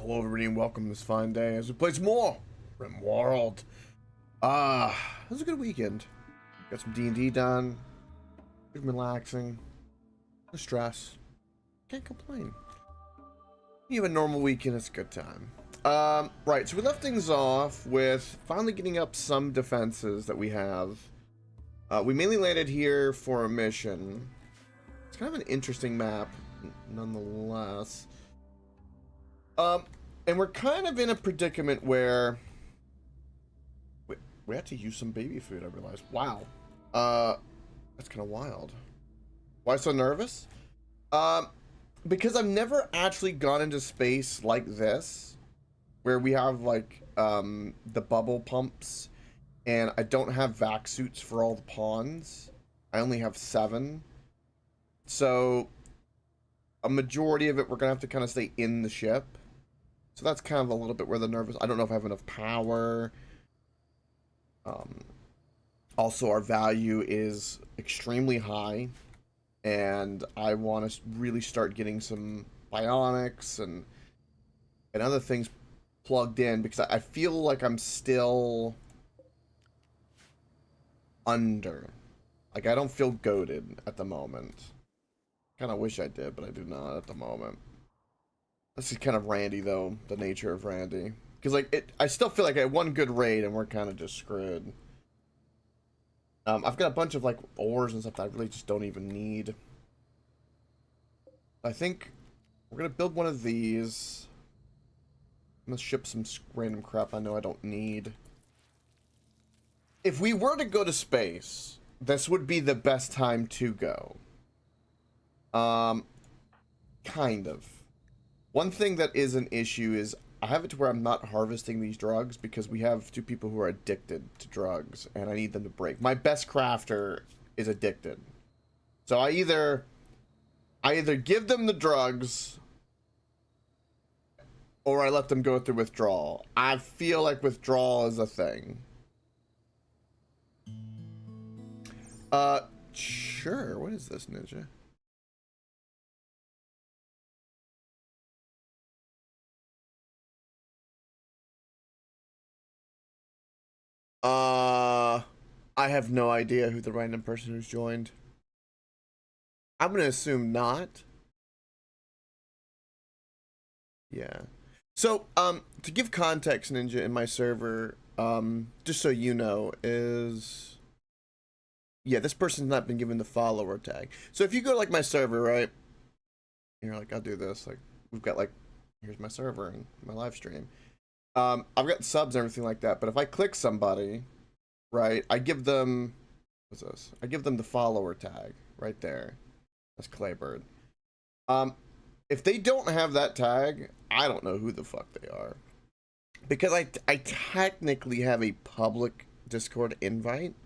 Hello everybody and welcome this fine day as we play some more Rimworld. It was a good weekend. Got some D&D done. Good relaxing. No stress. Can't complain. You have a normal weekend, it's a good time. Right, so we left things off with finally getting up some defenses that we have. We mainly landed here for a mission. It's kind of an interesting map, nonetheless. And we're kind of in a predicament where we have to use some baby food, I realized. Wow. That's kind of wild. Why so nervous? Because I've never actually gone into space like this, where we have like the bubble pumps, and I don't have vac suits for all the pawns. I only have 7. So a majority of it, we're gonna have to kind of stay in the ship. So that's kind of a little bit where the nervous. I don't know if I have enough power. Also, our value is extremely high, and I want to really start getting some bionics and other things plugged in, because I feel like I'm still under. Like, I don't feel goated at the moment. Kind of wish I did, but I do not at the moment. This is kind of Randy, though, the nature of Randy. Because, like, I still feel like I had one good raid, and we're kind of just screwed. I've got a bunch of, like, ores and stuff that I really just don't even need. I think we're going to build one of these. I'm going to ship some random crap I know I don't need. If we were to go to space, this would be the best time to go. Kind of. One thing that is an issue is I have it to where I'm not harvesting these drugs because we have 2 people who are addicted to drugs and I need them to break. My best crafter is addicted. So I either give them the drugs or I let them go through withdrawal. I feel like withdrawal is a thing. Sure. What is this, Ninja? I have no idea who the random person who's joined. I'm gonna assume not. Yeah. So, to give context, Ninja, in my server, just so you know, is... Yeah, this person's not been given the follower tag. So if you go to, like, my server, right? And you're like, I'll do this. Like, we've got, like, here's my server and my live stream. I've got subs and everything like that, but if I click somebody, right, I give them, what's this? I give them the follower tag right there. That's Claybird. If they don't have that tag, I don't know who the fuck they are. Because I technically have a public Discord invite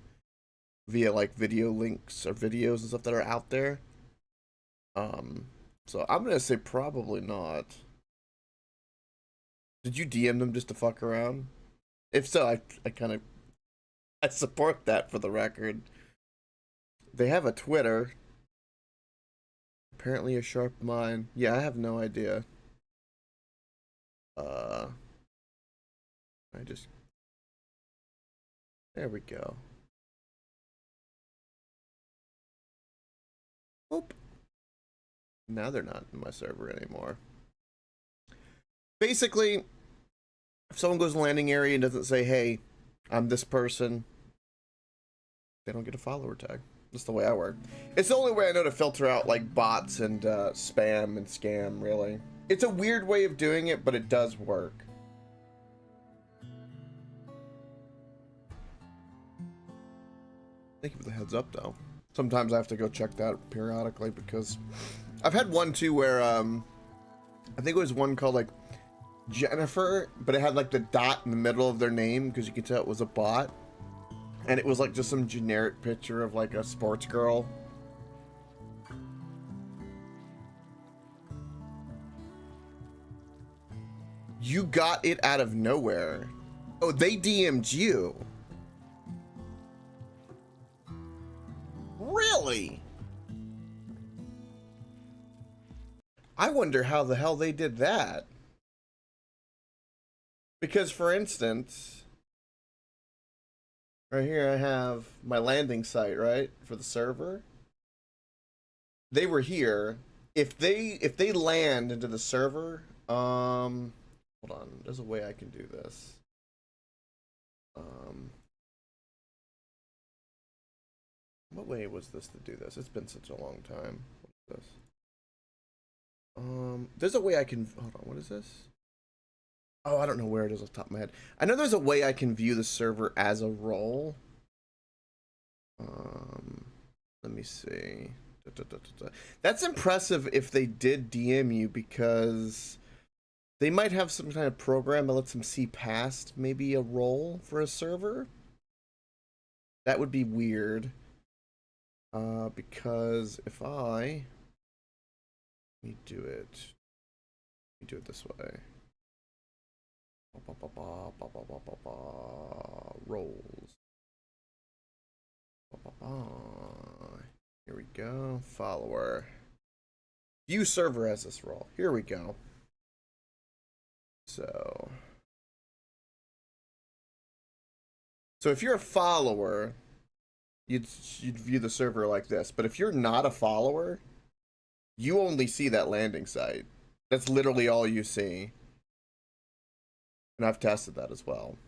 via like video links or videos and stuff that are out there. So I'm gonna say probably not. Did you DM them just to fuck around? If so, I support that, for the record. They have a Twitter. Apparently a sharp mind. Yeah, I have no idea. There we go. Oop. Now they're not in my server anymore. Basically, if someone goes to the landing area and doesn't say, hey, I'm this person, they don't get a follower tag. That's the way I work. It's the only way I know to filter out like bots and spam and scam, really. It's a weird way of doing it, but it does work. Thank you for the heads up, though. Sometimes I have to go check that periodically because I've had one too where I think it was one called like Jennifer, but it had like the dot in the middle of their name because you could tell it was a bot. And it was like just some generic picture of like a sports girl. You got it out of nowhere. Oh, they DM'd you. Really? I wonder how the hell they did that. Because, for instance, right here I have my landing site, right, for the server. They were here. If they land into the server, hold on. There's a way I can do this. What way was this to do this? It's been such a long time. What is this? There's a way I can, hold on, what is this? Oh, I don't know where it is off the top of my head. I know there's a way I can view the server as a role. Let me see. That's impressive if they did DM you, because they might have some kind of program that lets them see past maybe a role for a server. That would be weird. Because if let me do it this way. Roles. Here we go. Follower. View server as this role. Here we go. So if you're a follower, you'd view the server like this. But if you're not a follower, you only see that landing site. That's literally all you see. And I've tested that as well.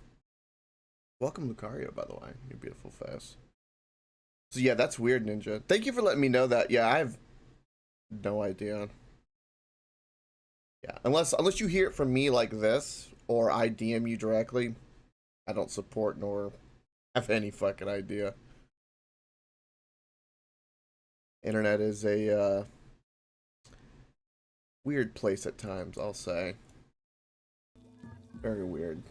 Welcome, Lucario, by the way. Your beautiful face. So yeah, that's weird, Ninja. Thank you for letting me know that. Yeah, I have no idea. Yeah, unless you hear it from me like this, or I DM you directly, I don't support nor have any fucking idea. Internet is a weird place at times, I'll say. Very weird.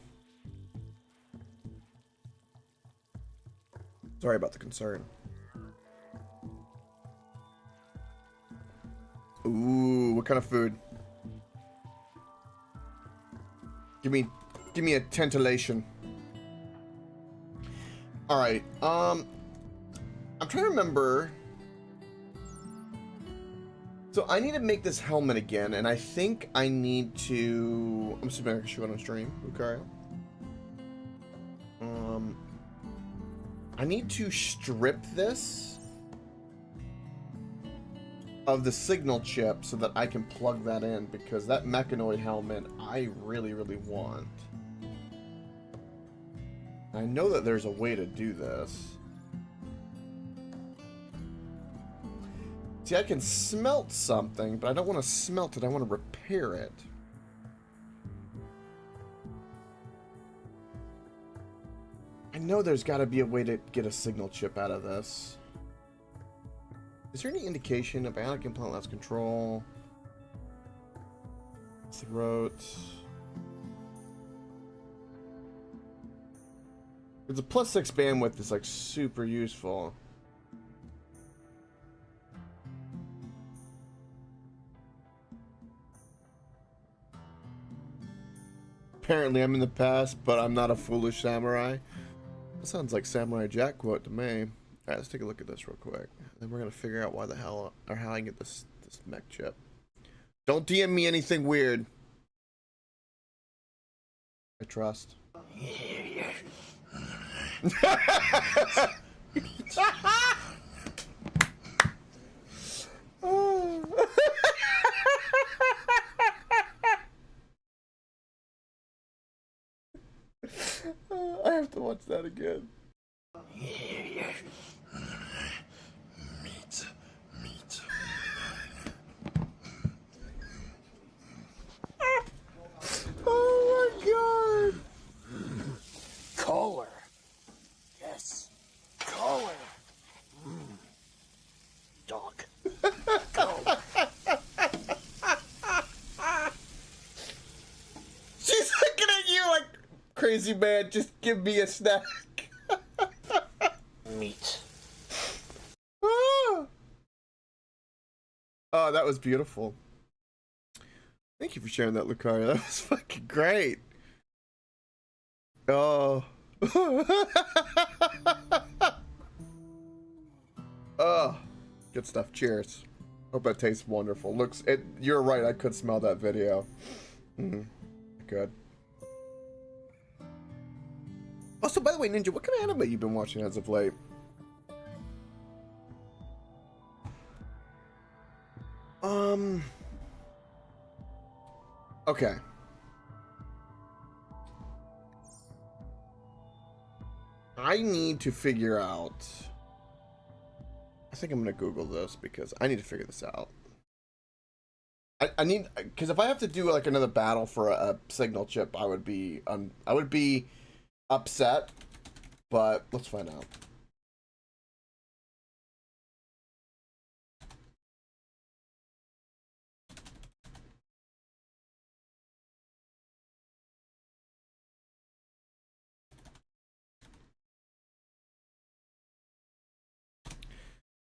Sorry about the concern. Ooh, what kind of food? Give me a tentillation. All right. I'm trying to remember. So I need to make this helmet again, and I think I need to. I'm assuming I can show it on stream, Lucario. I need to strip this of the signal chip so that I can plug that in, because that mechanoid helmet I really, really want. I know that there's a way to do this. See, I can smelt something, but I don't want to smelt it, I want to repair it. I know there's got to be a way to get a signal chip out of this. Is there any indication of bionic implant lost control? Throat. It's a +6 bandwidth that's like super useful. Apparently I'm in the past, but I'm not a foolish samurai. That sounds like Samurai Jack quote to me. Alright, let's take a look at this real quick. Then we're gonna figure out why the hell, or how I can get this mech chip. Don't DM me anything weird. I trust. I have to watch that again. Meat. Oh my god. Color. Yes. Color. Dog. Color. She's looking at you like, crazy man, just give me a snack. Meat. Oh, that was beautiful. Thank you for sharing that, Lucario. That was fucking great. Oh. Oh. Good stuff. Cheers. Hope that tastes wonderful. Looks, it. You're right. I could smell that video. Mm-hmm. Good. Also, by the way, Ninja, what kind of anime you been watching as of late? Okay. I need to figure out. I think I'm gonna Google this because I need to figure this out. I need, because if I have to do like another battle for a signal chip, I would be upset. But let's find out.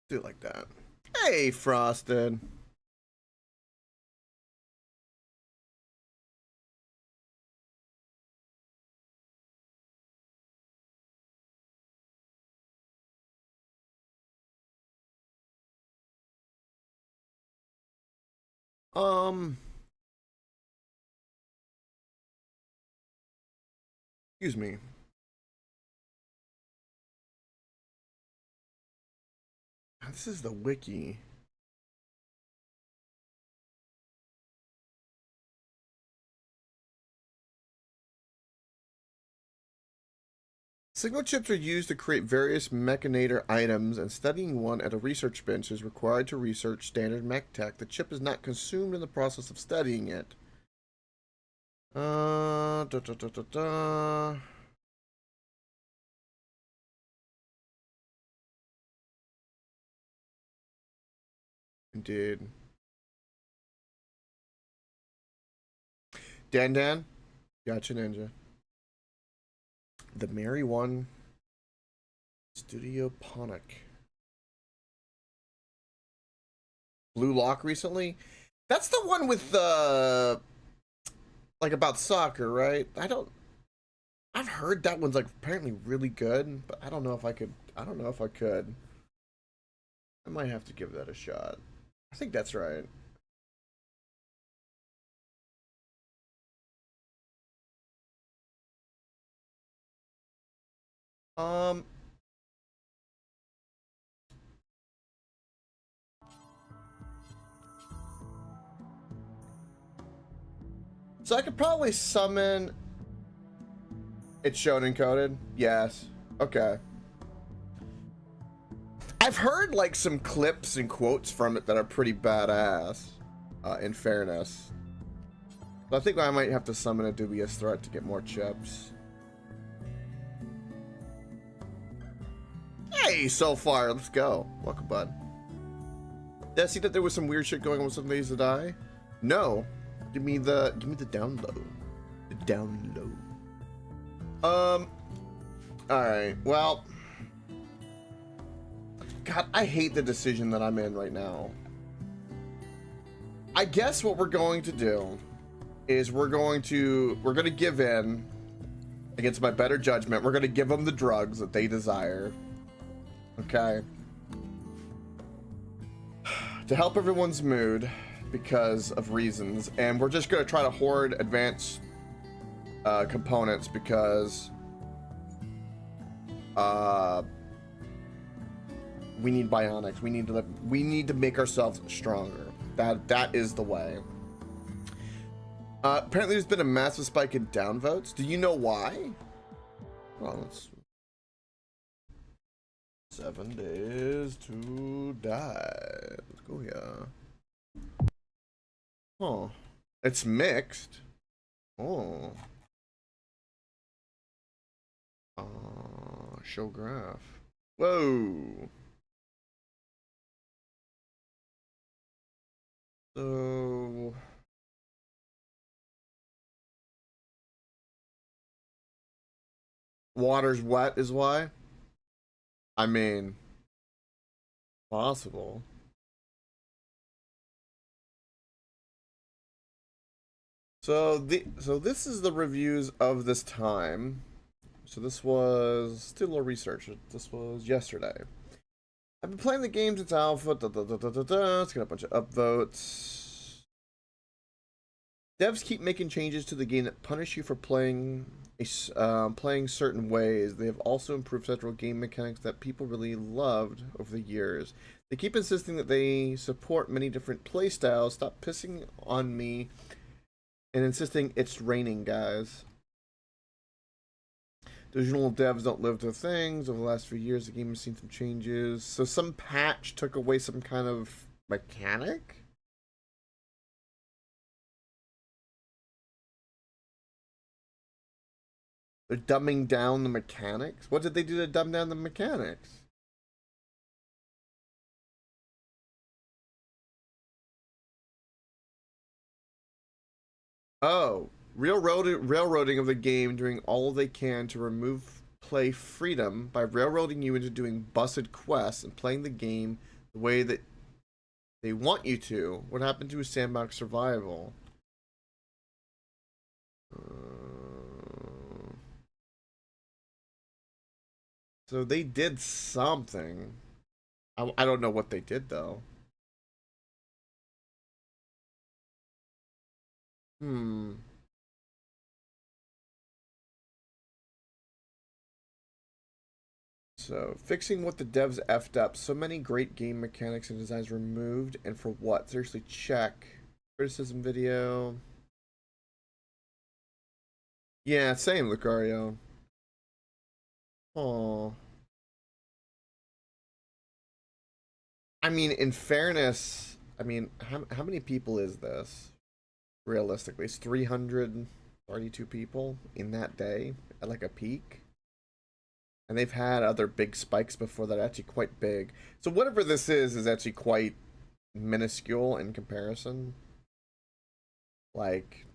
Do it like that. Hey, Frosted. Excuse me. This is the wiki. Signal chips are used to create various mechanator items, and studying one at a research bench is required to research standard mech tech. The chip is not consumed in the process of studying it. Indeed. Dan, gotcha, Ninja. The Merry One Studio Ponic. Blue Lock recently? That's the one with the like about soccer, right? I've heard that one's like apparently really good, but I don't know if I could. I might have to give that a shot. I think that's right. Um So I could probably summon. It's shown encoded? Yes. Okay. I've heard like some clips and quotes from it that are pretty badass, in fairness. So I think I might have to summon a dubious threat to get more chips. Hey, so far, let's go. Welcome, bud. Did I see that there was some weird shit going on with some Days to Die? No. Give me the download. The download. Alright, well. God, I hate the decision that I'm in right now. I guess what we're going to do is we're gonna give in against my better judgment. We're gonna give them the drugs that they desire. Okay. To help everyone's mood because of reasons, and we're just gonna try to hoard advanced components because we need bionics. We need to make ourselves stronger. That is the way. Apparently there's been a massive spike in downvotes. Do you know why? Well, let's 7 days to die. Let's go here. Oh, it's mixed. Oh. Show graph. Whoa. So water's wet is why? I mean, possible. So this is the reviews of this time. So this was still a little research. This was yesterday. I've been playing the game since alpha. Let's get a bunch of upvotes. Devs keep making changes to the game that punish you for playing playing certain ways. They have also improved several game mechanics that people really loved over the years. They keep insisting that they support many different playstyles. Stop pissing on me and insisting it's raining, guys. The original devs don't live to things. Over the last few years, the game has seen some changes. So some patch took away some kind of mechanic? They're dumbing down the mechanics? What did they do to dumb down the mechanics? Oh, railroading of the game, doing all they can to remove play freedom by railroading you into doing busted quests and playing the game the way that they want you to. What happened to a sandbox survival? So they did something. I don't know what they did though. Hmm. So, fixing what the devs effed up. So many great game mechanics and designs removed, and for what? Seriously, check. Criticism video. Yeah, same, Lucario. Oh. I mean, in fairness, I mean, how many people is this? Realistically, it's 332 people in that day at like a peak. And they've had other big spikes before that, actually quite big. So whatever this is actually quite minuscule in comparison. Like,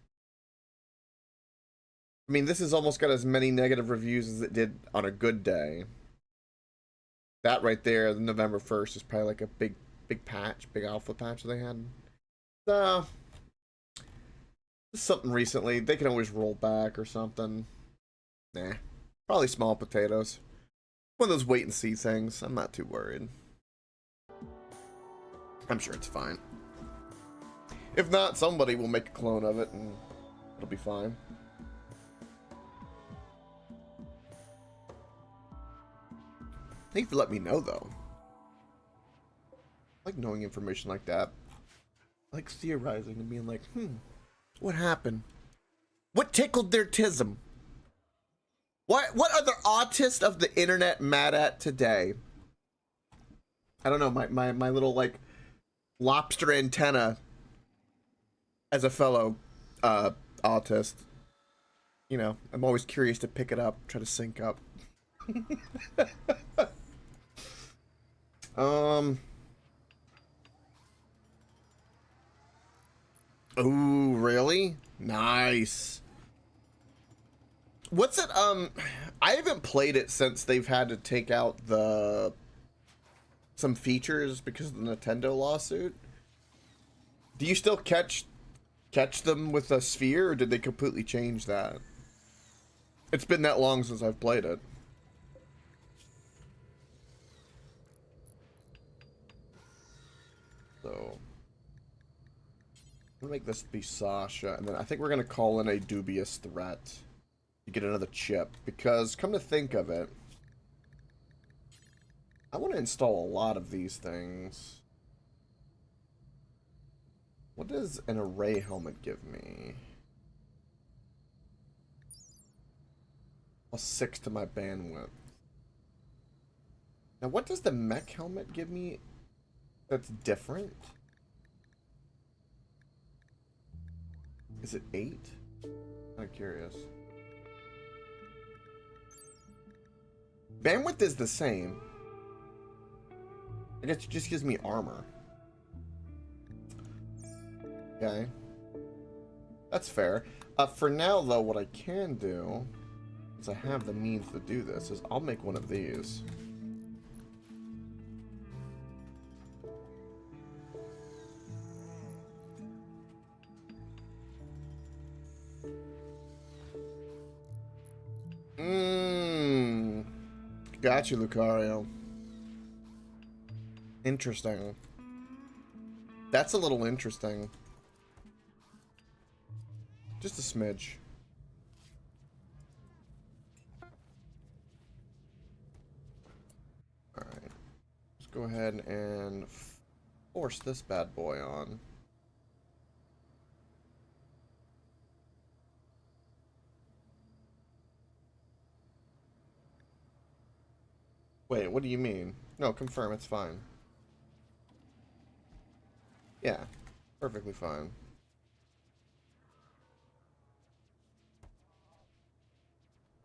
I mean, this has almost got as many negative reviews as it did on a good day. That right there, November 1st, is probably like a big patch, big alpha patch that they had. So, something recently. They can always roll back or something. Nah. Probably small potatoes. One of those wait and see things. I'm not too worried. I'm sure it's fine. If not, somebody will make a clone of it and it'll be fine. Thank you for letting me know, though. I like knowing information like that. I like theorizing and being like, what happened? What tickled their tism? What are the autists of the internet mad at today? I don't know, my little, like, lobster antenna as a fellow autist. You know, I'm always curious to pick it up, try to sync up. Ooh, really? Nice. What's it, I haven't played it since they've had to take out some features because of the Nintendo lawsuit. Do you still catch them with a sphere, or did they completely change that? It's been that long since I've played it. So, I'm gonna make this be Sasha, and then I think we're gonna call in a dubious threat to get another chip, because come to think of it, I want to install a lot of these things. What does an array helmet give me? +6 to my bandwidth. Now, what does the mech helmet give me that's different? Is it 8? I'm curious. Bandwidth is the same. I guess it just gives me armor. Okay. That's fair. For now, though, what I can do, is I have the means to do this, is I'll make one of these. Got you, Lucario. Interesting. That's a little interesting. Just a smidge. go ahead and force this bad boy on. Wait, what do you mean? No, confirm, it's fine. Yeah, perfectly fine.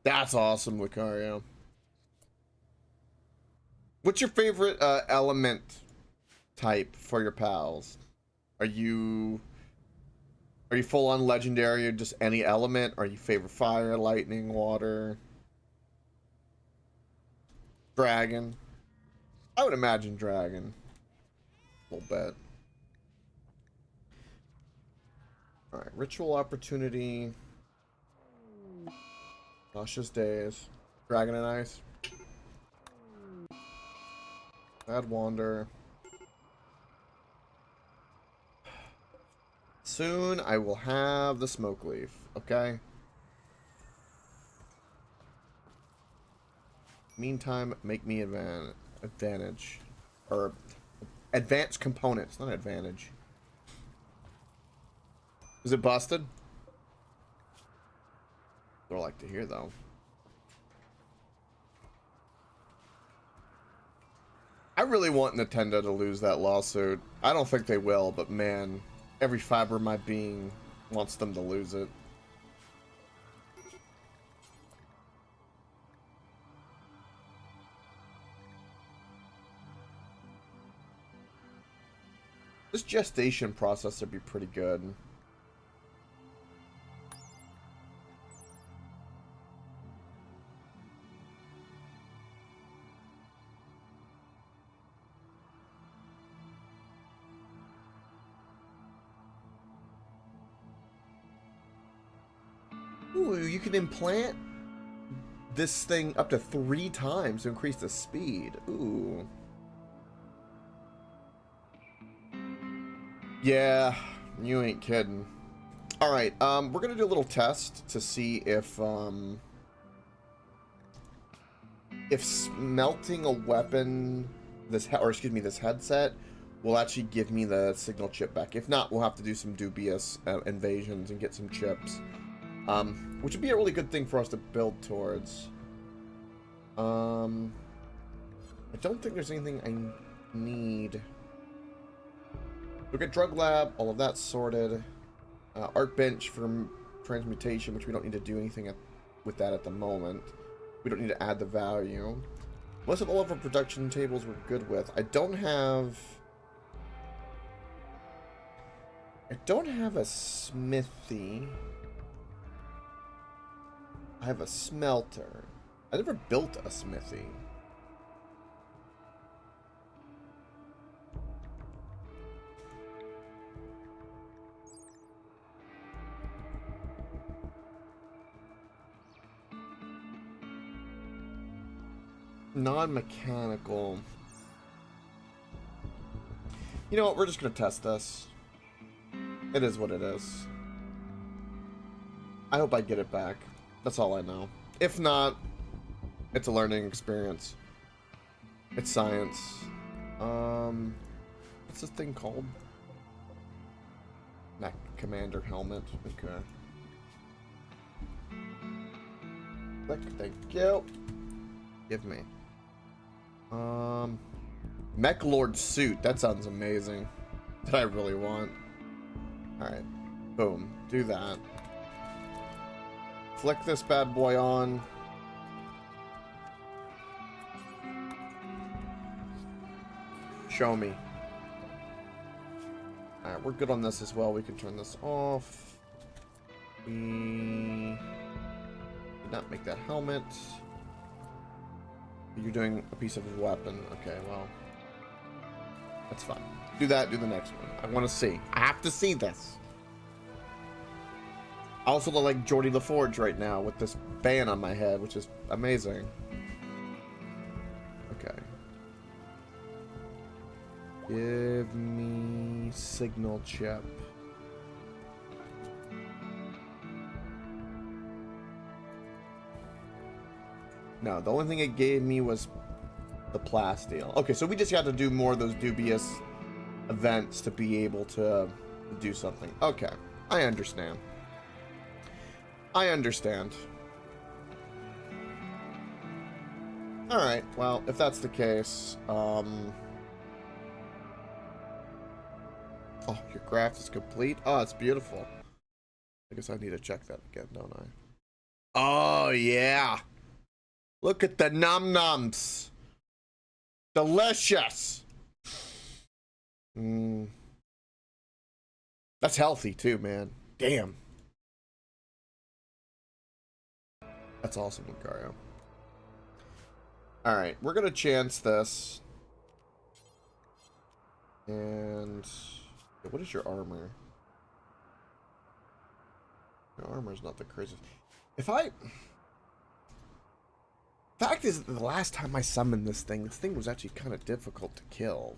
That's awesome, Lucario. What's your favorite element type for your pals? Are you full on legendary or just any element? Are you favor fire, lightning, water, dragon? I would imagine dragon. A little bit. Alright, ritual opportunity. Cautious days. Dragon and ice. Bad wander. Soon I will have the smoke leaf, okay? Meantime, make me advantage. Or advanced components, not advantage. Is it busted? What I like to hear though. I really want Nintendo to lose that lawsuit. I don't think they will, but man, every fiber of my being wants them to lose it. This gestation process would be pretty good. Ooh, you can implant this thing up to 3 times to increase the speed. Ooh. Yeah, you ain't kidding. Alright, we're gonna do a little test to see if smelting a weapon, this headset, will actually give me the signal chip back. If not, we'll have to do some dubious invasions and get some chips. Which would be a really good thing for us to build towards. I don't think there's anything I need. Look at drug lab, all of that sorted. Art bench for transmutation, which we don't need to do anything with that at the moment. We don't need to add the value. Most of all of our production tables we're good with. I don't have a smithy. I have a smelter. I never built a smithy. Non-mechanical. You know what? We're just gonna test this. It is what it is. I hope I get it back. That's all I know. If not, it's a learning experience. It's science. What's this thing called? Mech Commander helmet. Okay. Thank you. Give me. Mech Lord suit. That sounds amazing. That I really want. Alright. Boom. Do that. Flick this bad boy on. Show me. Alright, we're good on this as well. We can turn this off. We did not make that helmet. You're doing a piece of a weapon. Okay, well. That's fine. Do that, do the next one. I want to see. I have to see this. I also look like Geordie LaForge right now with this band on my head, which is amazing. Okay. Give me signal chip. No, the only thing it gave me was the plasteel. Okay, so we just got to do more of those dubious events to be able to do something. Okay, I understand. I understand. Alright, well, if that's the case, oh, your graph is complete? Oh, it's beautiful. I guess I need to check that again, don't I? Oh, yeah. Look at the num-nums. Delicious. That's healthy too, man. Damn. That's awesome, Lucario. Alright, we're gonna chance this. And what is your armor? Your armor's not the craziest. Fact is, the last time I summoned this thing was actually kind of difficult to kill.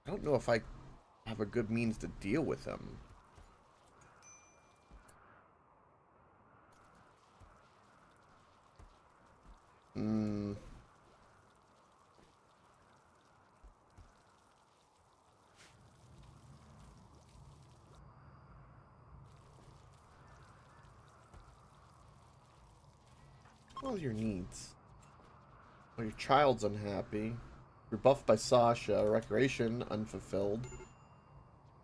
I don't know if I have a good means to deal with him. What are your needs? Well, your child's unhappy. You're buffed by Sasha. Recreation unfulfilled.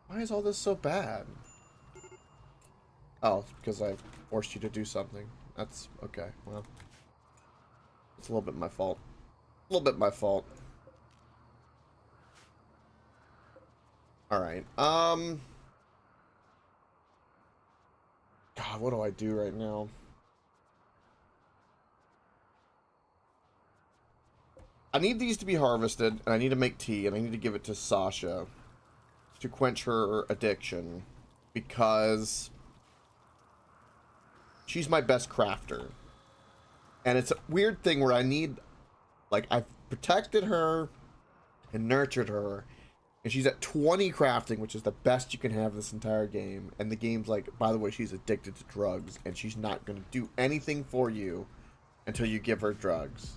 Why is all this so bad? Oh, it's because I forced you to do something. That's okay. Well, it's a little bit my fault. A little bit my fault. All right. God, what do I do right now? I need these to be harvested, and I need to make tea, and I need to give it to Sasha to quench her addiction, because she's my best crafter. And it's a weird thing where I need, like, I've protected her and nurtured her, and she's at 20 crafting, which is the best you can have this entire game. And the game's like, by the way, she's addicted to drugs, and she's not going to do anything for you until you give her drugs.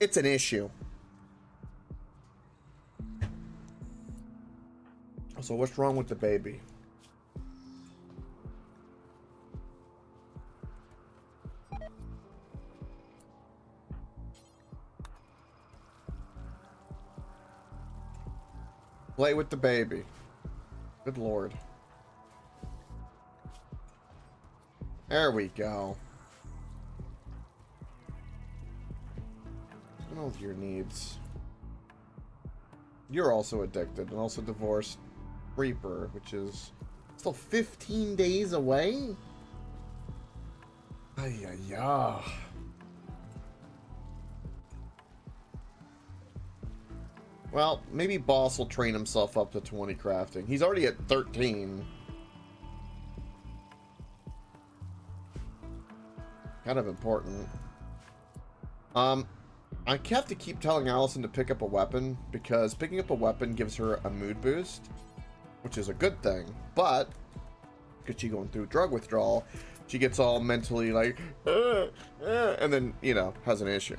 It's an issue. So what's wrong with the baby? Play with the baby. Good lord. There we go. I know your needs. You're also addicted and also divorced Reaper, which is still 15 days away? Ay, ay, ay. Well, maybe Boss will train himself up to 20 crafting. He's already at 13. Kind of important. I have to keep telling Allison to pick up a weapon, because picking up a weapon gives her a mood boost, which is a good thing, but because she's going through drug withdrawal, she gets all mentally like, and then, you know, has an issue.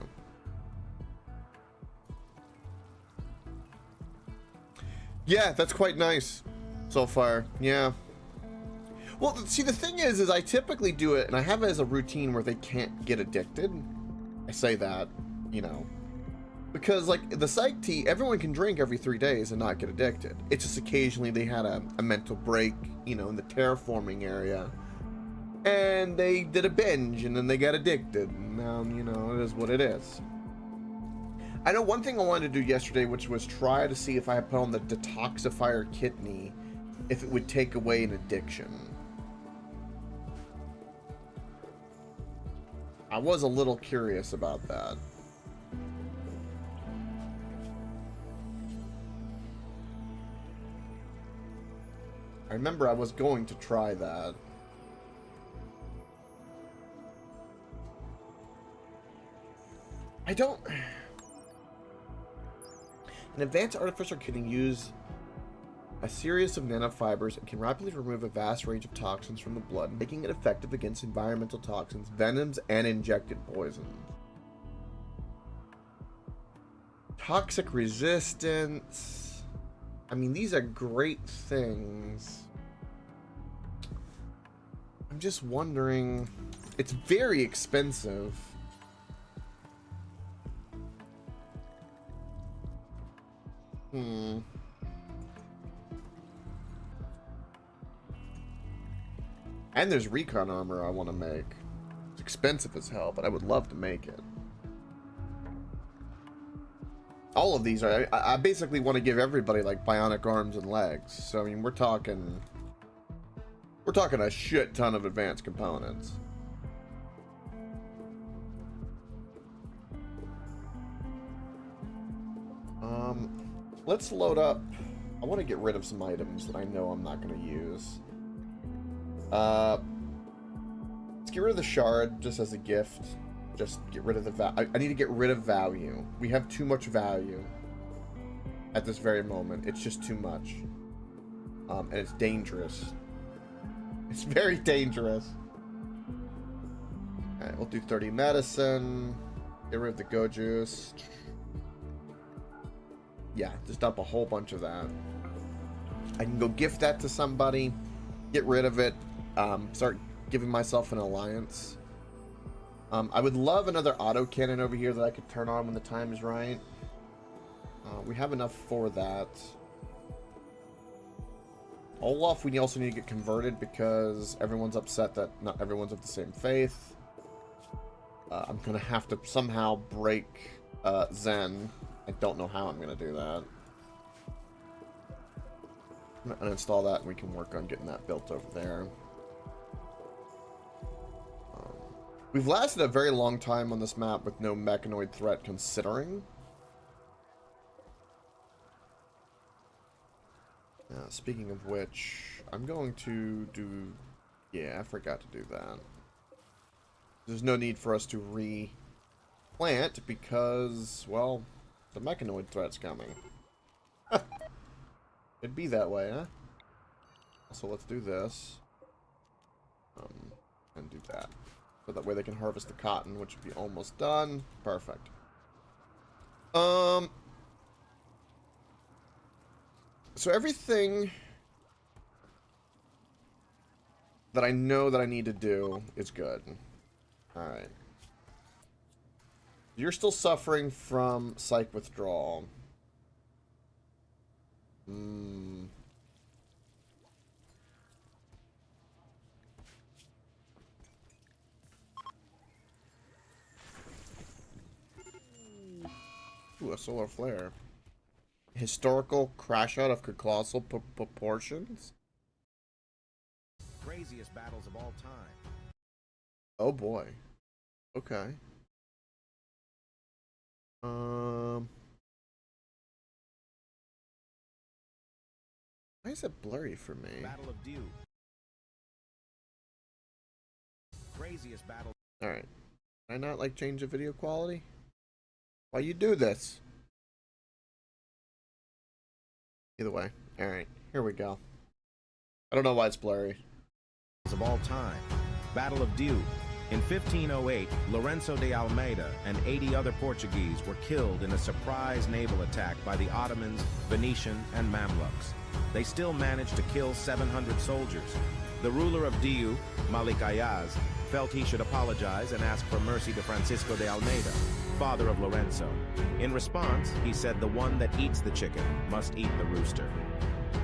Yeah, that's quite nice so far. Yeah. Well, see, the thing is I typically do it, and I have it as a routine where they can't get addicted. I say that, you know, because, like, the psych tea, everyone can drink every 3 days and not get addicted. It's just occasionally they had a mental break, you know, in the terraforming area, and they did a binge, and then they got addicted. And, you know, it is what it is. I know one thing I wanted to do yesterday, which was try to see if I had put on the detoxifier kidney, if it would take away an addiction. I was a little curious about that. I remember I was going to try that. I don't... An advanced artificial kidney used A series of nanofibers and can rapidly remove a vast range of toxins from the blood, making it effective against environmental toxins, venoms, and injected poisons. Toxic resistance. I mean, these are great things. I'm just wondering. It's very expensive. And there's recon armor I want to make. It's expensive as hell, but I would love to make it. All of these are... I basically want to give everybody, like, bionic arms and legs. So, I mean, we're talking a shit ton of advanced components. Let's load up... I want to get rid of some items that I know I'm not going to use. Let's get rid of the shard just as a gift. Just get rid of the I need to get rid of value. We have too much value at this very moment. It's just too much. And it's dangerous. It's very dangerous. Alright, we'll do 30 medicine. Get rid of the go juice. Yeah, just dump a whole bunch of that. I can go gift that to somebody. Get rid of it. Start giving myself an alliance. I would love another autocannon over here that I could turn on when the time is right. We have enough for that. Olaf, we also need to get converted because everyone's upset that not everyone's of the same faith. I'm going to have to somehow break Zen. I don't know how I'm going to do that. I'm going to uninstall that and we can work on getting that built over there. We've lasted a very long time on this map with no mechanoid threat considering. Speaking of which, I'm going to do... Yeah, I forgot to do that. There's no need for us to replant because, well, the mechanoid threat's coming. It'd be that way, huh? So let's do this. And do that. So that way they can harvest the cotton, which would be almost done. Perfect. So everything that I know that I need to do is good. Alright. You're still suffering from psych withdrawal. Ooh, a solar flare. Historical crash out of colossal proportions? Craziest battles of all time. Oh boy. Okay. Why is it blurry for me? Battle of Dew. Craziest battle. Alright. Can I not like change the video quality? Why you do this? Either way. Alright, here we go. I don't know why it's blurry. Of all time. Battle of Dew. In 1508, Lorenzo de Almeida and 80 other Portuguese were killed in a surprise naval attack by the Ottomans, Venetian, and Mamluks. They still managed to kill 700 soldiers. The ruler of Dew, Malik Ayaz, felt he should apologize and ask for mercy to Francisco de Almeida, father of Lorenzo. In response, he said the one that eats the chicken must eat the rooster.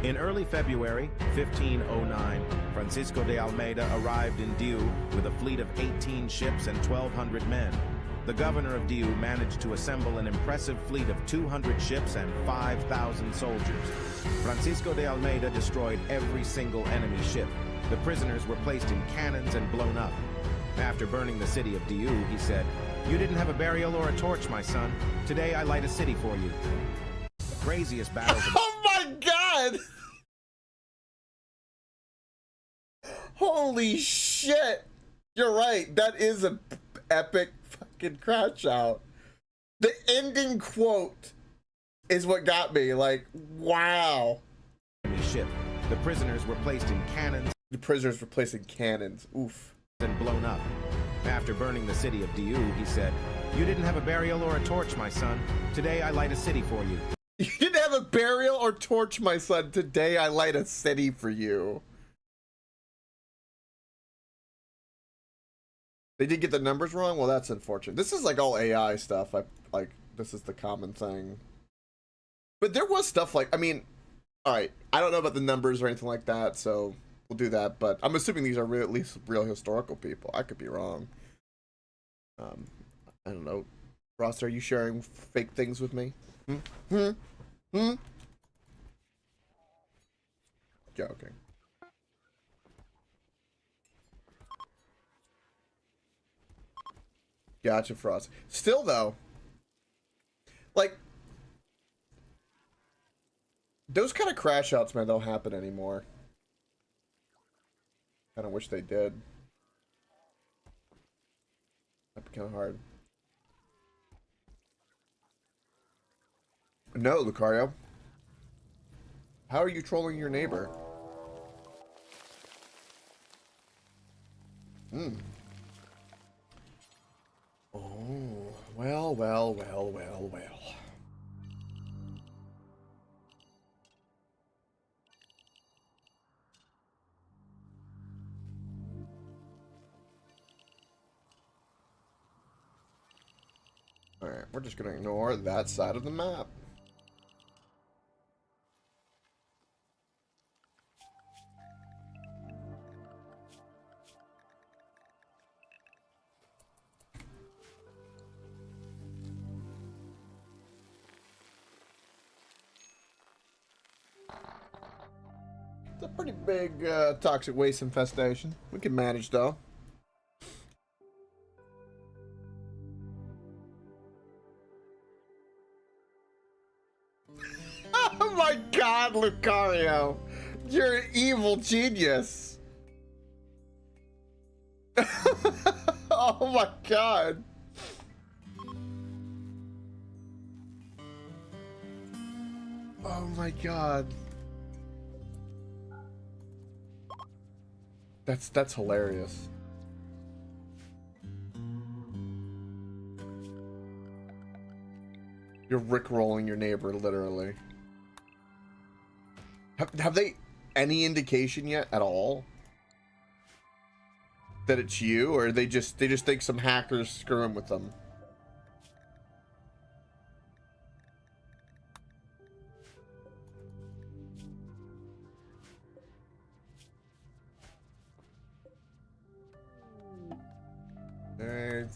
In early February 1509, Francisco de Almeida arrived in Dew with a fleet of 18 ships and 1,200 men. The governor of Dew managed to assemble an impressive fleet of 200 ships and 5,000 soldiers. Francisco de Almeida destroyed every single enemy ship. The prisoners were placed in cannons and blown up. After burning the city of Dew, he said, "You didn't have a burial or a torch, my son. Today I light a city for you." The craziest battles of... Oh my god! Holy shit! You're right, that is an epic fucking crash out. The ending quote is what got me, like, wow. ship. The prisoners were placed in cannons The prisoners were placed in cannons. Oof. and blown up. After burning the city of Diu, he said, "You didn't have a burial or a torch, my son. Today I light a city for you." You didn't have a burial or torch, my son. Today I light a city for you. They did get the numbers wrong? Well, that's unfortunate. This is like all AI stuff. This is the common thing. But there was stuff like, I mean, alright, I don't know about the numbers or anything like that, so we'll do that, but I'm assuming these are at least real historical people. I could be wrong. I don't know. Ross, are you sharing fake things with me? Joking. Gotcha, Frost. Still, though, like, those kind of crash outs, man, don't happen anymore. Kind of wish they did. That'd be kind of hard. No, Lucario. How are you trolling your neighbor? Oh, well. Alright, we're just gonna ignore that side of the map. It's a pretty big toxic waste infestation. We can manage though. Oh my god, Lucario! You're an evil genius! Oh my god! Oh my god. That's hilarious. You're rickrolling your neighbor, literally. Have they any indication yet at all that it's you, or they just think some hackers screwing with them? Alright.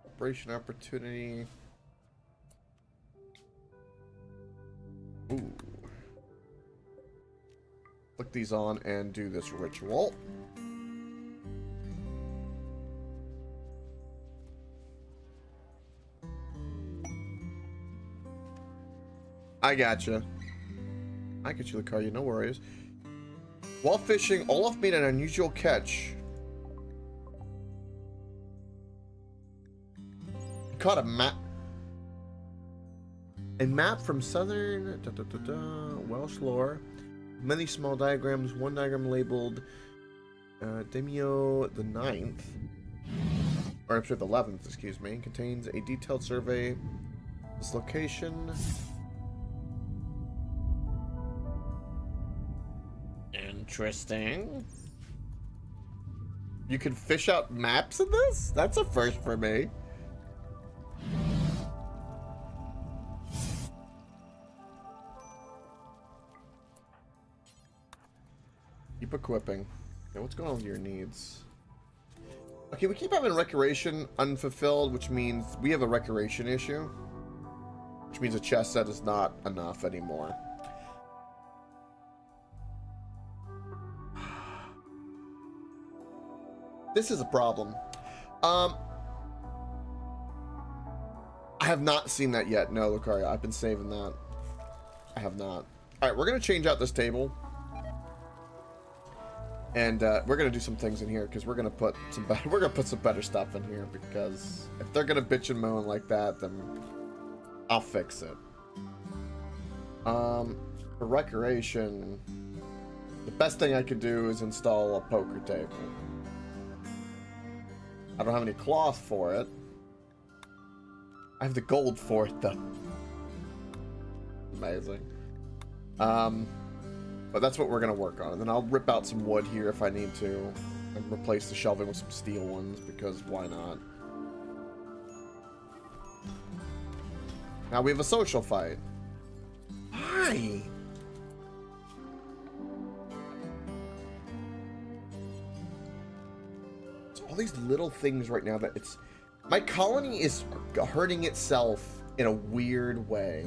Operation opportunity. Ooh. Click these on and do this ritual. I gotcha. I get you, Lucario, no worries. While fishing, Olaf made an unusual catch. He caught a map. A map from southern Welsh lore. Many small diagrams. One diagram labeled Demio the 9th, or I'm sure the 11th, excuse me, contains a detailed survey of this location. Interesting. You can fish out maps in this? That's a first for me. Keep equipping. Okay, what's going on with your needs? Okay, we keep having recreation unfulfilled, which means we have a recreation issue. Which means a chest set is not enough anymore. This is a problem. I have not seen that yet. No, Lucario, I've been saving that. I have not. Alright, we're gonna change out this table. And we're gonna do some things in here because we're gonna put some better stuff in here, because if they're gonna bitch and moan like that, then I'll fix it. For recreation, the best thing I could do is install a poker table. I don't have any cloth for it. I have the gold for it, though. Amazing. But that's what we're gonna work on. And then I'll rip out some wood here if I need to. And replace the shelving with some steel ones, because why not? Now we have a social fight. Why? It's all these little things right now that it's... My colony is hurting itself in a weird way.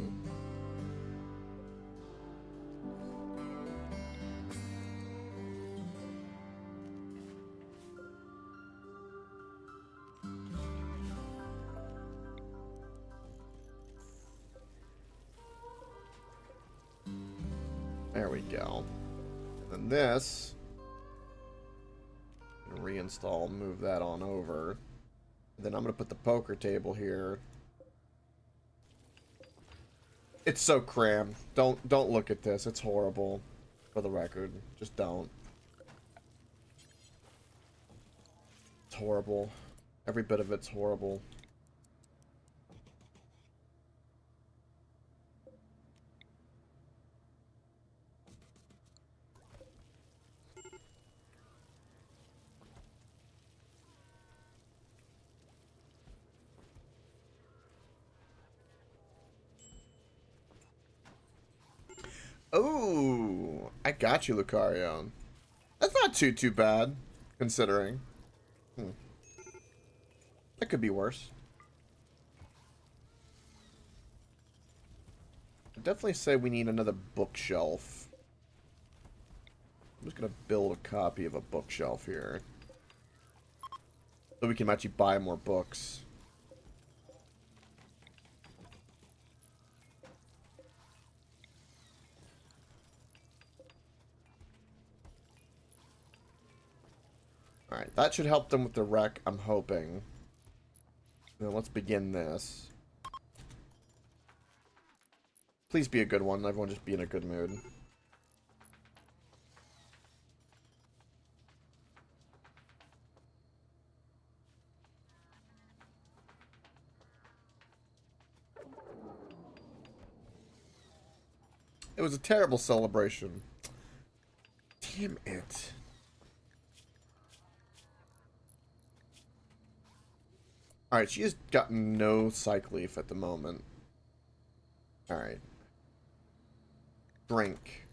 There we go. And then this, reinstall, move that on over. Then I'm gonna put the poker table here. It's so crammed. Don't look at this. It's horrible. For the record, just don't. It's horrible. Every bit of it's horrible. Oh, I got you, Lucario. That's not too bad, considering. That could be worse. I'd definitely say we need another bookshelf. I'm just gonna build a copy of a bookshelf here. So we can actually buy more books. Alright, that should help them with the wreck, I'm hoping. Now let's begin this. Please be a good one. Everyone just be in a good mood. It was a terrible celebration. Damn it. Alright, she has gotten no cycleaf at the moment. Alright. Drink.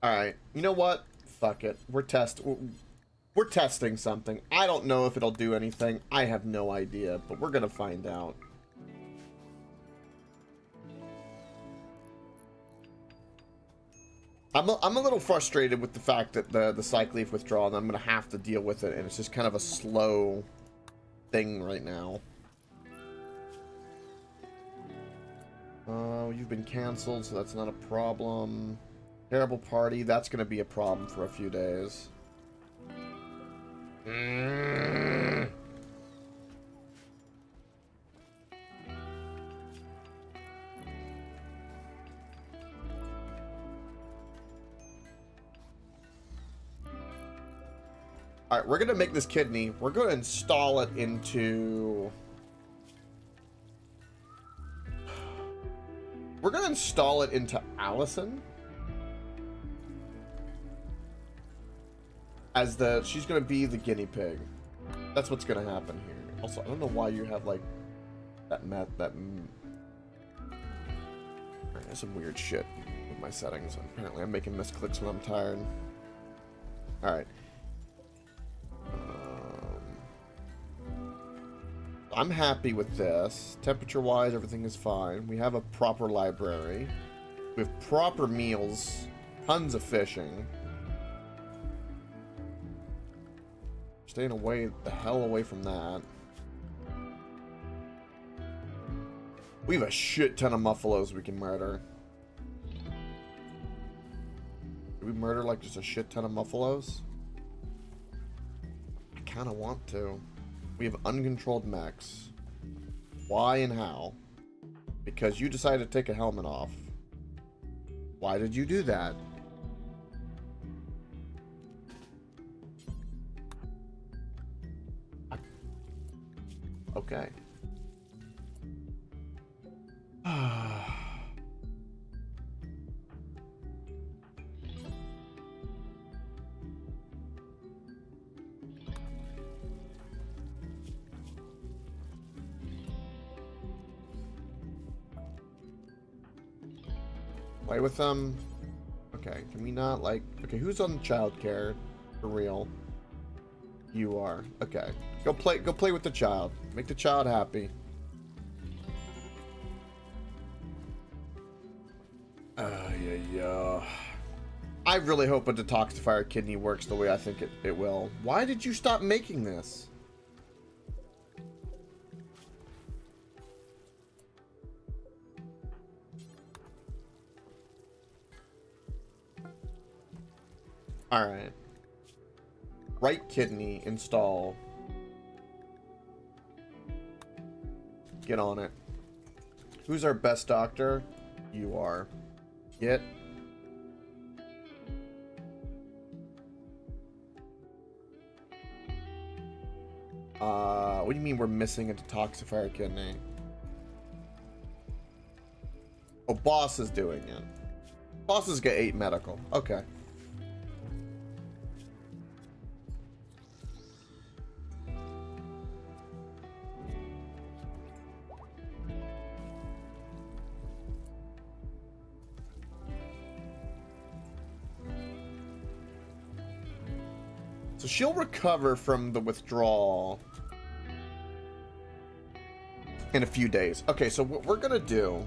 Alright, you know what? Fuck it. We're testing something. I don't know if it'll do anything. I have no idea, but we're gonna find out. I'm a little frustrated with the fact that the cycleaf withdrawal, and I'm gonna have to deal with it, and it's just kind of a slow thing right now. Oh, you've been canceled, so that's not a problem. Terrible party, that's gonna be a problem for a few days. Alright, we're gonna make this kidney. We're gonna install it into... We're gonna install it into Allison. As she's gonna be the guinea pig. That's what's gonna happen here. Also, I don't know why you have, like, Alright, there's some weird shit with my settings. Apparently I'm making misclicks when I'm tired. Alright. I'm happy with this. Temperature-wise, everything is fine. We have a proper library. We have proper meals. Tons of fishing. Staying the hell away from that. We have a shit ton of muffalos we can murder. Do we murder, like, just a shit ton of muffalos? I kind of want to. We have uncontrolled mechs. Why and how? Because you decided to take a helmet off. Why did you do that? Okay. Play with them. Okay, can we not like... Okay, who's on childcare? For real. You are. Okay. Go play with the child. Make the child happy. Yeah. I really hope a detoxifier kidney works the way I think it will. Why did you stop making this? Alright. Right kidney, install. Get on it. Who's our best doctor? You are. Get. What do you mean we're missing a detoxifier kidney? Oh, boss is doing it. Bosses get 8 medical. Okay. So she'll recover from the withdrawal in a few days. Okay, so what we're gonna do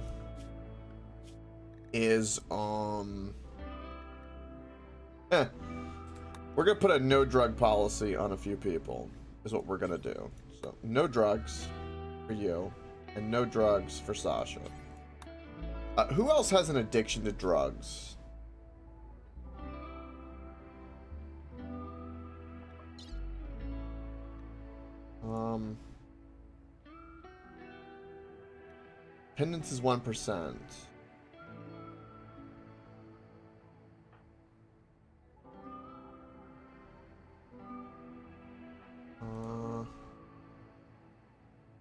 is we're gonna put a no drug policy on a few people is what we're gonna do. So no drugs for you and no drugs for Sasha. Who else has an addiction to drugs? Dependence is 1%.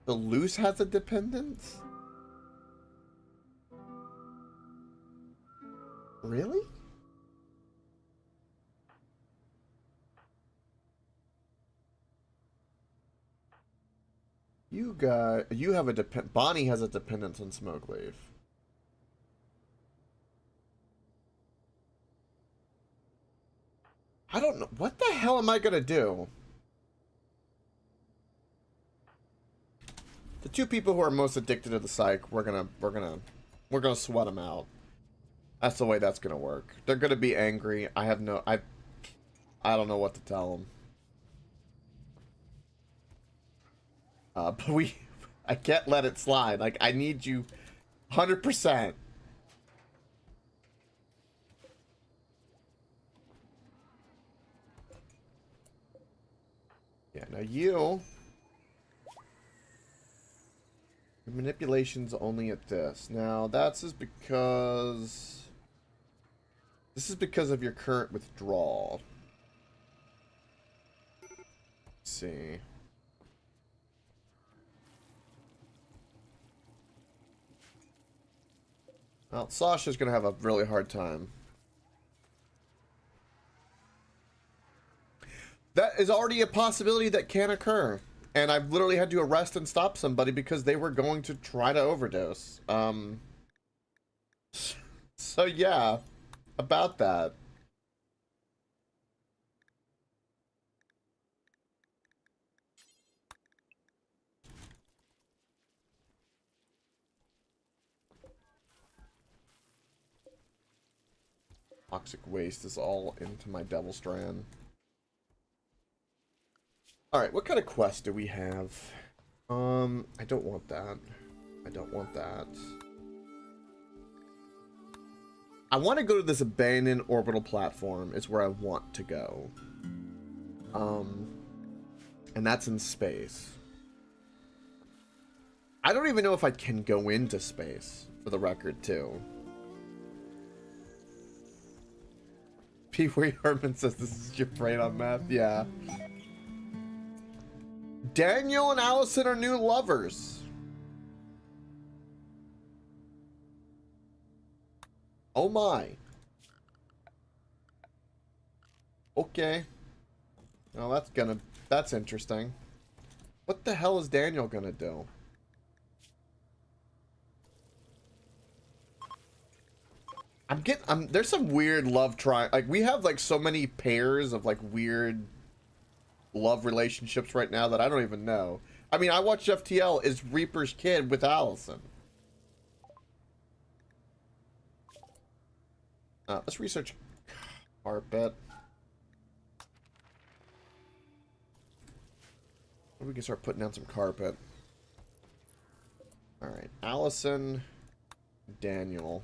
The loose has a dependence? Really? You have a Bonnie has a dependence on smoke leaf. I don't know. What the hell am I gonna do? The two people who are most addicted to the psych, we're gonna sweat them out. That's the way that's gonna work. They're gonna be angry. I don't know what to tell them. But I can't let it slide. Like, I need you 100%. Yeah, now your manipulation's only at this. Now, this is because of your current withdrawal. Let's see. Well, Sasha's gonna have a really hard time. That is already a possibility that can occur. And I've literally had to arrest and stop somebody because they were going to try to overdose. So yeah, about that. Toxic waste is all into my devil strand. Alright, what kind of quest do we have? I don't want that. I don't want that. I want to go to this abandoned orbital platform is where I want to go. And that's in space. I don't even know if I can go into space, for the record, too. P. Wade Hartman says this is your brain on math. Yeah. Daniel and Allison are new lovers. Oh my. Okay. Well, that's interesting. What the hell is Daniel gonna do? There's some weird love like, we have, like, so many pairs of, like, weird love relationships right now that I don't even know. I mean, I watched FTL is Reaper's kid with Allison. Let's research carpet. We can start putting down some carpet. Alright, Allison, Daniel.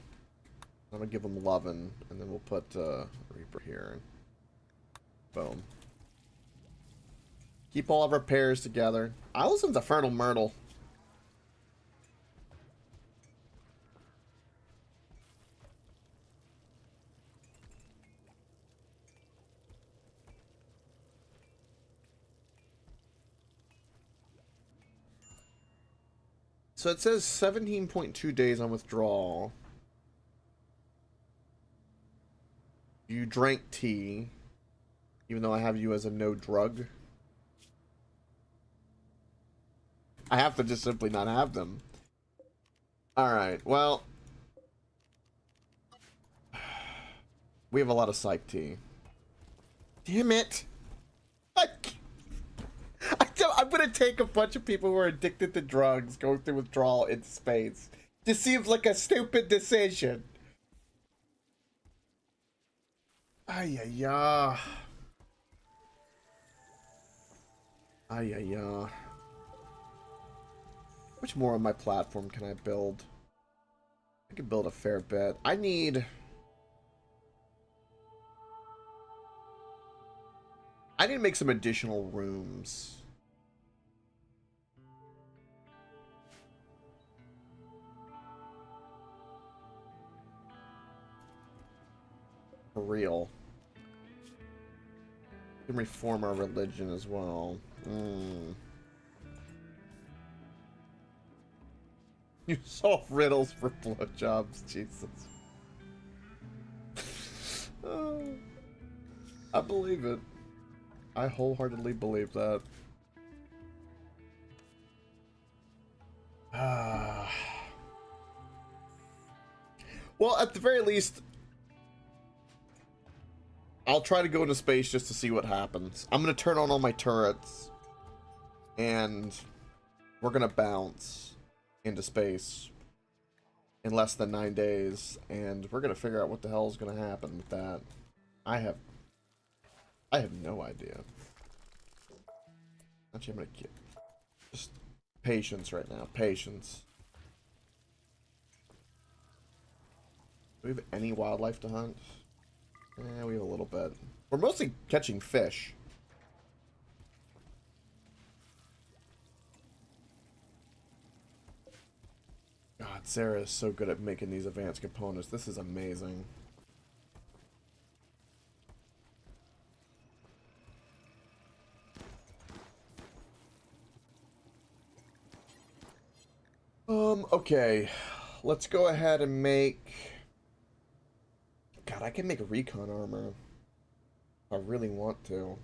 I'm gonna give him lovin', and then we'll put Reaper here. Boom. Keep all of our pairs together. Allison's a fertile myrtle. So it says 17.2 days on withdrawal. You drank tea, even though I have you as a no drug. I have to just simply not have them. Alright, well. We have a lot of psych tea. Damn it! I'm gonna take a bunch of people who are addicted to drugs going through withdrawal into space. This seems like a stupid decision. Ay, ay, ay. Ay, ay, ay. Which more on my platform can I build? I can build a fair bit. I need to make some additional rooms. For real. We can reform our religion as well. You solve riddles for blowjobs, Jesus. Oh, I believe it. I wholeheartedly believe that. Well, at the very least, I'll try to go into space just to see what happens. I'm going to turn on all my turrets, and we're going to bounce into space in less than 9 days, and we're going to figure out what the hell is going to happen with that. I have no idea. Actually, I'm going to just patience right now. Patience. Do we have any wildlife to hunt? Yeah, we have a little bit. We're mostly catching fish. God, Sarah is so good at making these advanced components. This is amazing. Okay. Let's go ahead and make... God, I can make recon armor. If I really want to.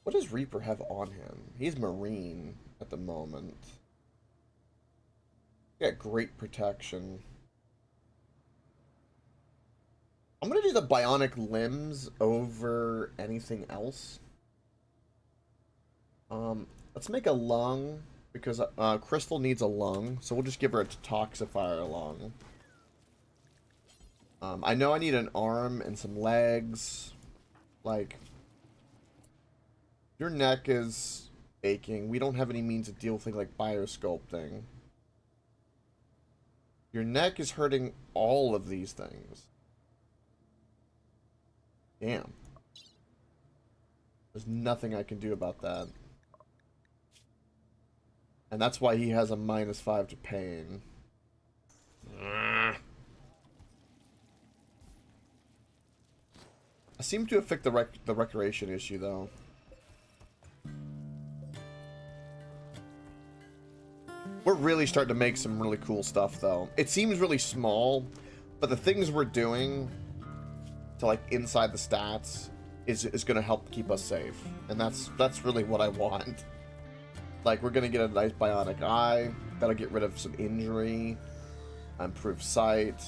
What does Reaper have on him? He's Marine at the moment. Got great protection. I'm gonna do the bionic limbs over anything else. Let's make a lung, because Crystal needs a lung, so we'll just give her a detoxifier lung. I know I need an arm and some legs. Like, your neck is aching. We don't have any means to deal with things like biosculpting. Your neck is hurting all of these things. Damn. There's nothing I can do about that. And that's why he has a -5 to pain. I seem to have fixed the recreation issue, though. We're really starting to make some really cool stuff, though. It seems really small, but the things we're doing to, like, inside the stats is going to help keep us safe. And that's really what I want. Like, we're going to get a nice bionic eye. That'll get rid of some injury. Improve sight.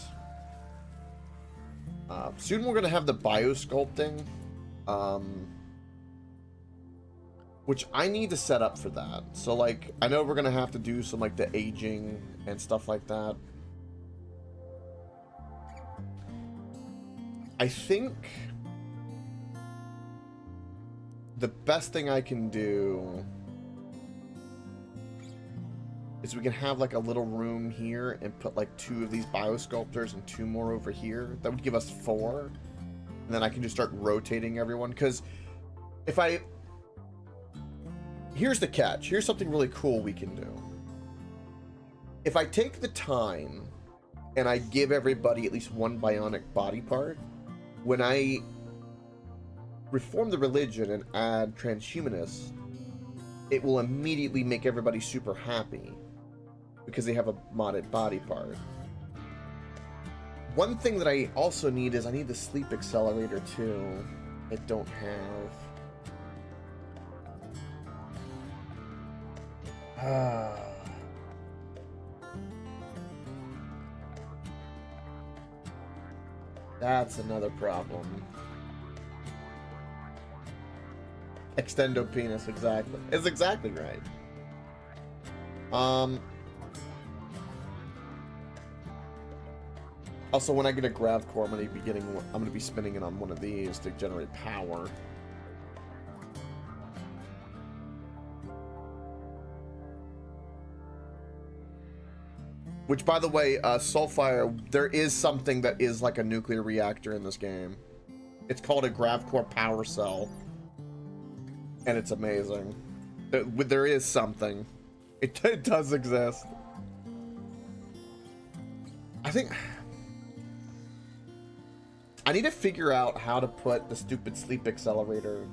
Soon we're going to have the biosculpting. Which I need to set up for that. So, like, I know we're going to have to do some, like, the aging and stuff like that. I think the best thing I can do is we can have, like, a little room here and put, like, 2 of these biosculptors and 2 more over here. That would give us 4. And then I can just start rotating everyone. Because if I... Here's the catch. Here's something really cool we can do. If I take the time and I give everybody at least 1 bionic body part, when I reform the religion and add transhumanists, it will immediately make everybody super happy because they have a modded body part. One thing that I also need is I need the sleep accelerator too. I don't have. That's another problem. Extendo penis, exactly. It's exactly right. Also, when I get a grav core, I'm gonna be spinning it on one of these to generate power. Which, by the way, Soulfire, there is something that is like a nuclear reactor in this game. It's called a grav core power cell. And it's amazing. There is something. It does exist. I think... I need to figure out how to put the stupid sleep accelerator...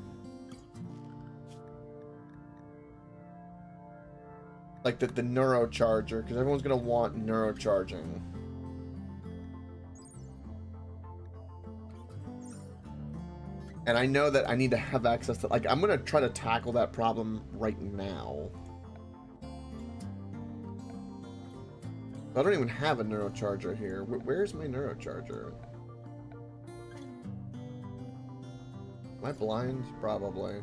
Like the neurocharger, because everyone's going to want neurocharging. And I know that I need to have access to... Like, I'm going to try to tackle that problem right now. I don't even have a neurocharger here. Where's my neurocharger? Am I blind? Probably.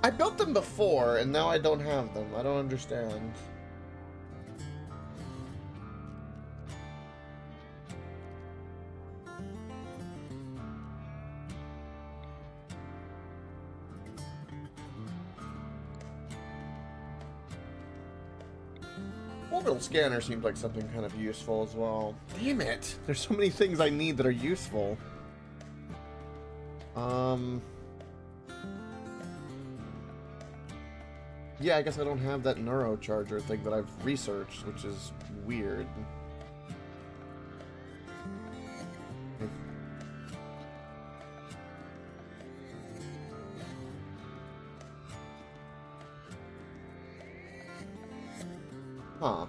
I built them before, and now I don't have them. I don't understand. Orbital scanner seems like something kind of useful as well. Damn it! There's so many things I need that are useful. Yeah, I guess I don't have that neurocharger thing that I've researched, which is weird. Huh.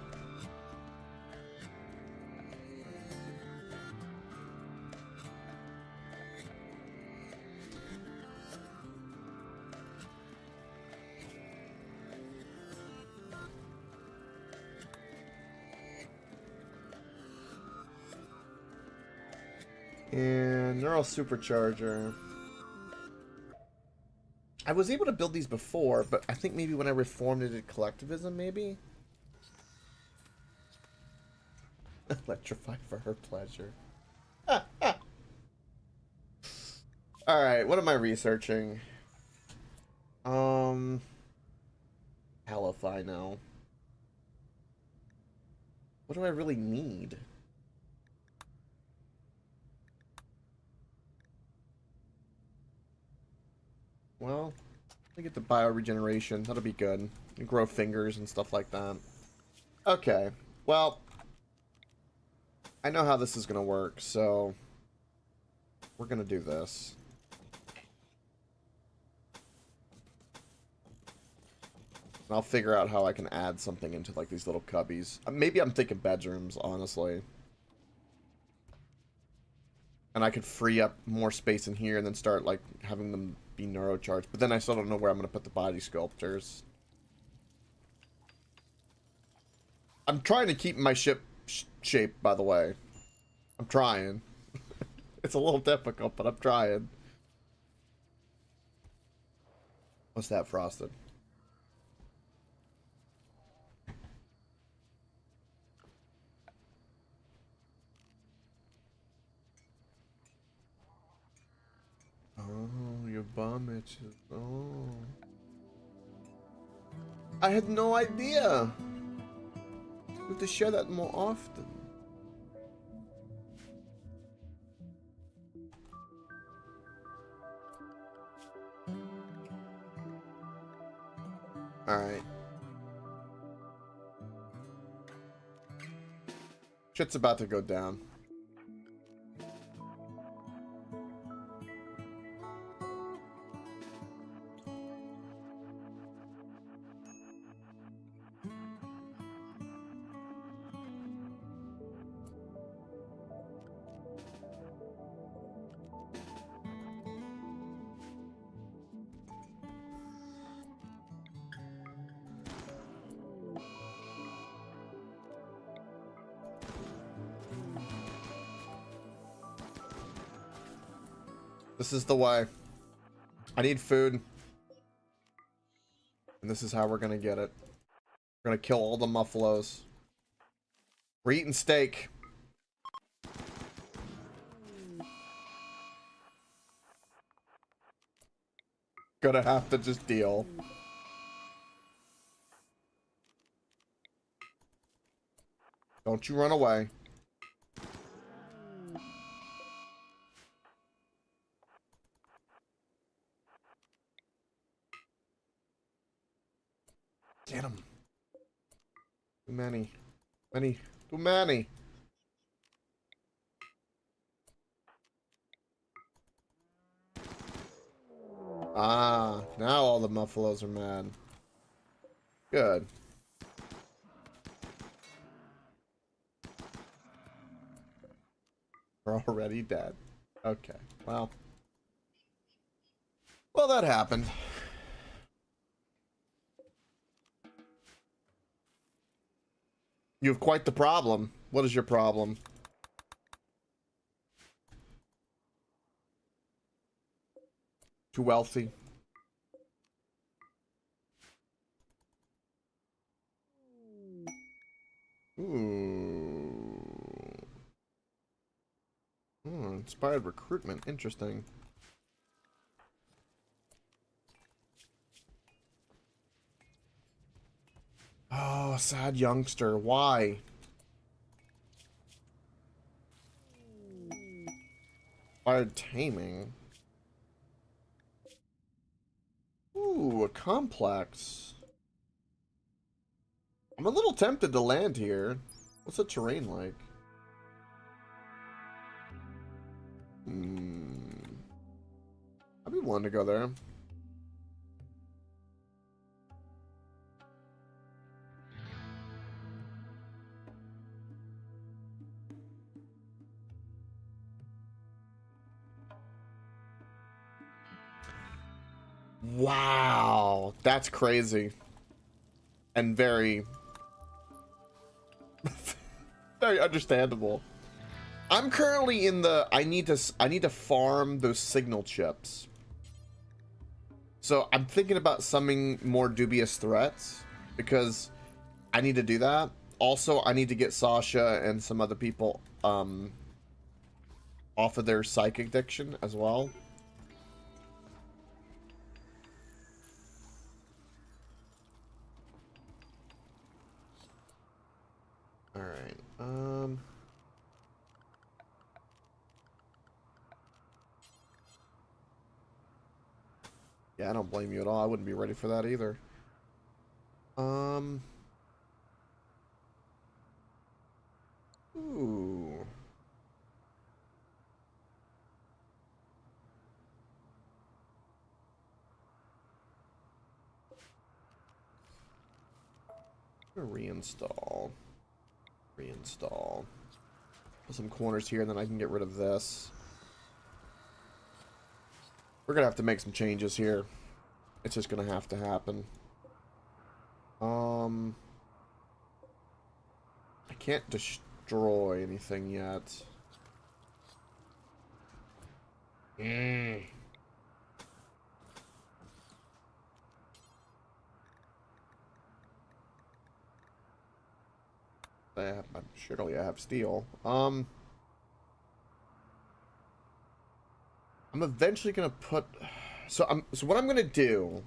And neural supercharger. I was able to build these before, but I think maybe when I reformed it at collectivism, maybe? Electrify for her pleasure. Alright, what am I researching? Hell if I know. What do I really need? well, I get the bioregeneration. That'll be good. And grow fingers and stuff like that. Okay, well, I know how this is gonna work, so we're gonna do this. I'll figure out how I can add something into like these little cubbies. Maybe I'm thinking bedrooms, honestly. And I could free up more space in here and then start like having them be neurocharged. But then I still don't know where I'm going to put the body sculptures. I'm trying to keep my ship shape, by the way. I'm trying. It's a little difficult, but I'm trying. What's that, Frosted? Oh, your bomb itches. Oh. I had no idea. We have to share that more often. Alright. Shit's about to go down. This is the way. I need food. And this is how we're gonna get it. We're gonna kill all the muffalos. We're eating steak. Gonna have to just deal. Don't you run away. Get him. Too many. Too many. Ah, now all the muffalos are mad. Good. We're already dead. Okay, well. Well, that happened. You have quite the problem. What is your problem? Too wealthy. Ooh. Inspired recruitment. Interesting. Oh, sad youngster. Why? Inspired taming. Ooh, a complex. I'm a little tempted to land here. What's the terrain like? I'd be willing to go there. Wow, that's crazy. And very very understandable. I'm currently in the I need to farm those signal chips. So I'm thinking about summoning more dubious threats because I need to do that. Also, I need to get Sasha and some other people off of their psychic addiction as well. All right. Yeah, I don't blame you at all. I wouldn't be ready for that either. Ooh. Reinstall. Reinstall. Put some corners here, and then I can get rid of this. We're gonna have to make some changes here. It's just gonna have to happen. I can't destroy anything yet. Surely I have steel. I'm eventually gonna put. So what I'm gonna do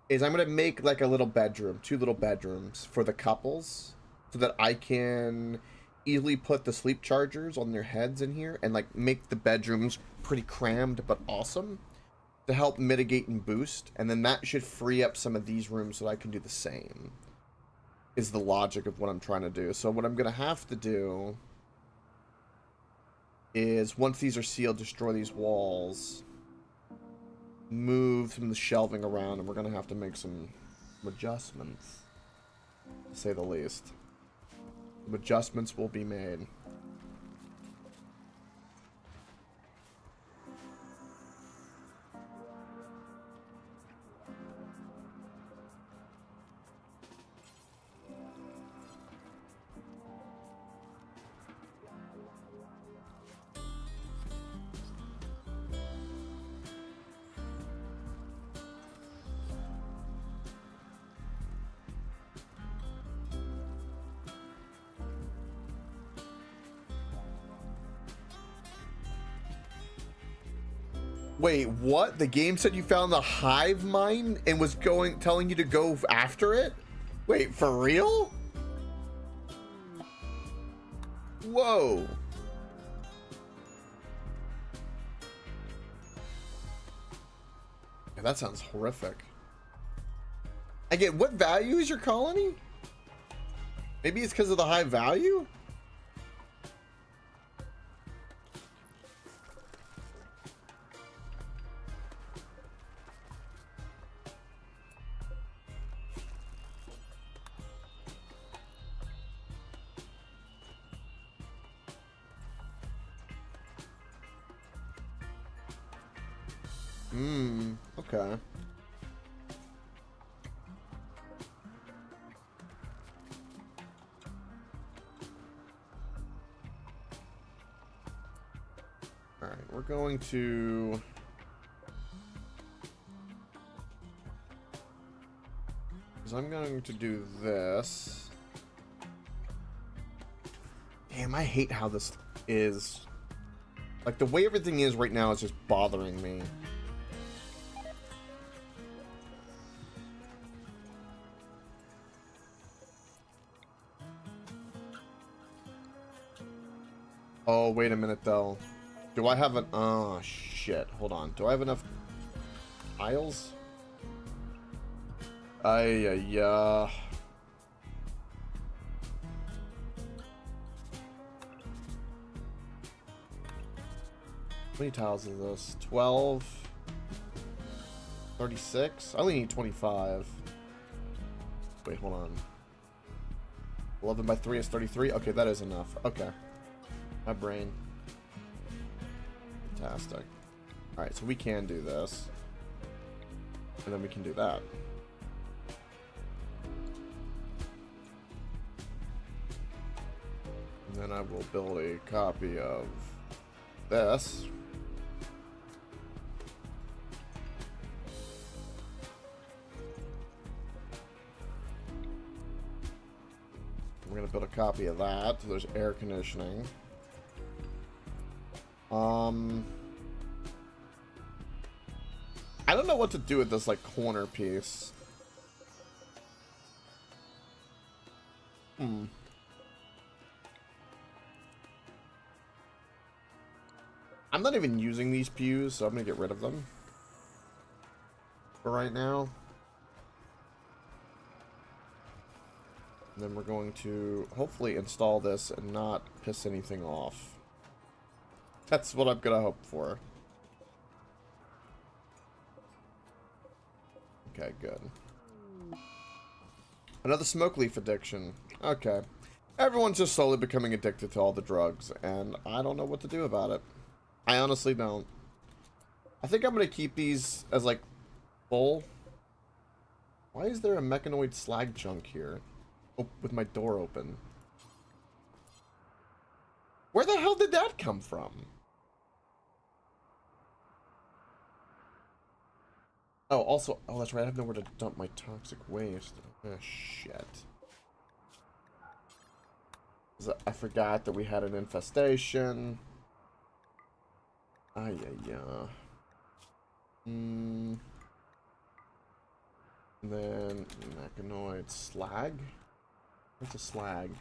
is I'm gonna make like a little bedroom, 2 little bedrooms for the couples, so that I can easily put the sleep chargers on their heads in here and like make the bedrooms pretty crammed but awesome to help mitigate and boost. And then that should free up some of these rooms so I can do the same. Is the logic of what I'm trying to do. So what I'm gonna have to do is once these are sealed, destroy these walls, move some of the shelving around, and we're gonna have to make some adjustments, to say the least. Some adjustments will be made. Wait, what? The game said you found the hive mind and was telling you to go after it? Wait, for real? Whoa. Yeah, that sounds horrific. Again, what value is your colony? Maybe it's because of the high value? Okay. Alright, we're going to... Because I'm going to do this. Damn, I hate how this is. Like, the way everything is right now is just bothering me. Oh, wait a minute, though. Do I have an... Oh, shit. Hold on. Do I have enough tiles? Yeah. How many tiles is this? 12? 36? I only need 25. Wait, hold on. 11 by 3 is 33? Okay, that is enough. Okay. My brain. Fantastic. Alright, so we can do this. And then we can do that. And then I will build a copy of this. We're going to build a copy of that. So there's air conditioning. I don't know what to do with this, like, corner piece. I'm not even using these pews, so I'm gonna get rid of them. for right now. And then we're going to hopefully install this and not piss anything off. That's what I'm gonna hope for. Okay, good. Another smoke leaf addiction. Okay. Everyone's just slowly becoming addicted to all the drugs, and I don't know what to do about it. I honestly don't. I think I'm gonna keep these as, like, full. Why is there a mechanoid slag chunk here? Oh, with my door open. Where the hell did that come from? Oh, also, oh, that's right, I have nowhere to dump my toxic waste. Oh, shit. I forgot that we had an infestation. Ah, yeah. And then, mechanoid slag? What's a slag?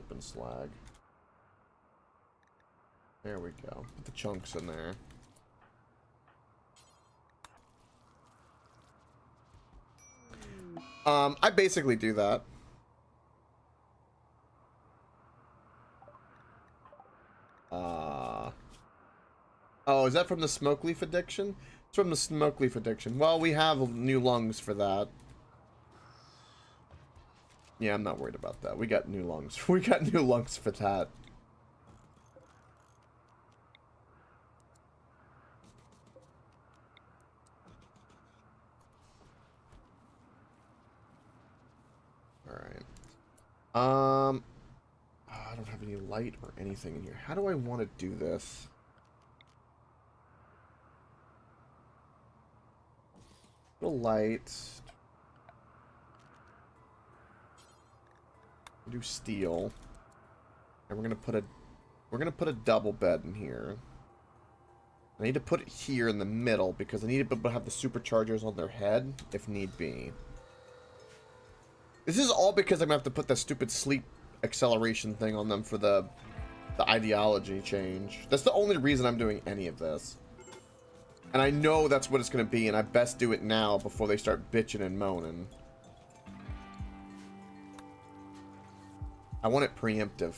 Open slag. There we go. Put the chunks in there. I basically do that. Oh, is that from the smoke leaf addiction? It's from the smoke leaf addiction. Well, we have new lungs for that. Yeah, I'm not worried about that. We got new lungs. We got new lungs for that. Alright. I don't have any light or anything in here. How do I want to do this? Little light. Do steel. And we're gonna put a double bed in here. I need to put it here in the middle because I need to be able to have the superchargers on their head if need be. This is all because I'm gonna have to put that stupid sleep acceleration thing on them for the ideology change. That's the only reason I'm doing any of this. And I know that's what it's gonna be, and I best do it now before they start bitching and moaning. I want it preemptive.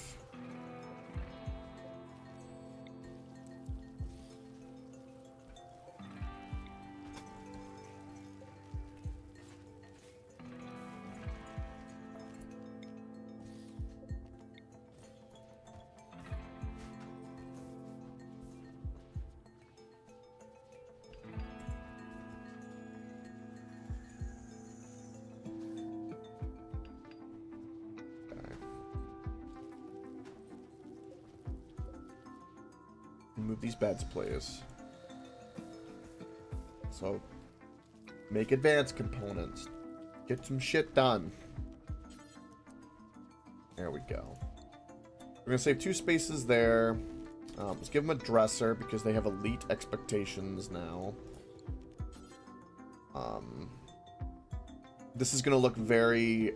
Move these beds, please. So, make advanced components. Get some shit done. There we go. We're gonna save 2 spaces there. Let's give them a dresser because they have elite expectations now. This is gonna look very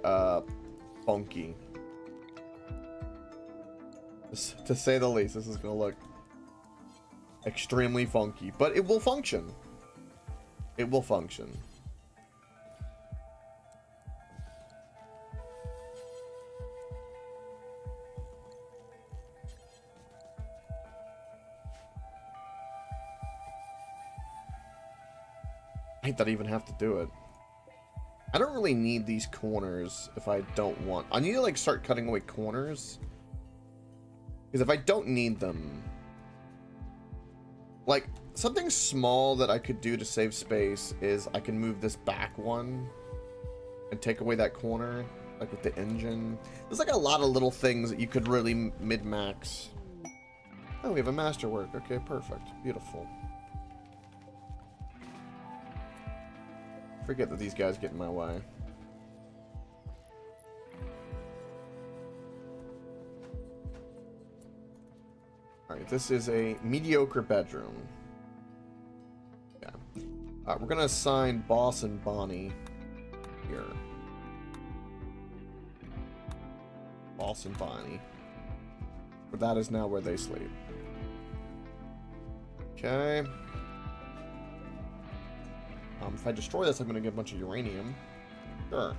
funky. To say the least, this is gonna look extremely funky, but it will function. It will function. I hate that I even have to do it. I don't really need these corners if I don't want. I need to like start cutting away corners. Because if I don't need them, like, something small that I could do to save space is I can move this back one and take away that corner, like with the engine. There's like a lot of little things that you could really mid-max. Oh, we have a masterwork. Okay, perfect. Beautiful. Forget that these guys get in my way. Alright, this is a mediocre bedroom. Yeah. We're gonna assign Boss and Bonnie here. Boss and Bonnie. But that is now where they sleep. Okay. If I destroy this, I'm gonna get a bunch of uranium. Sure.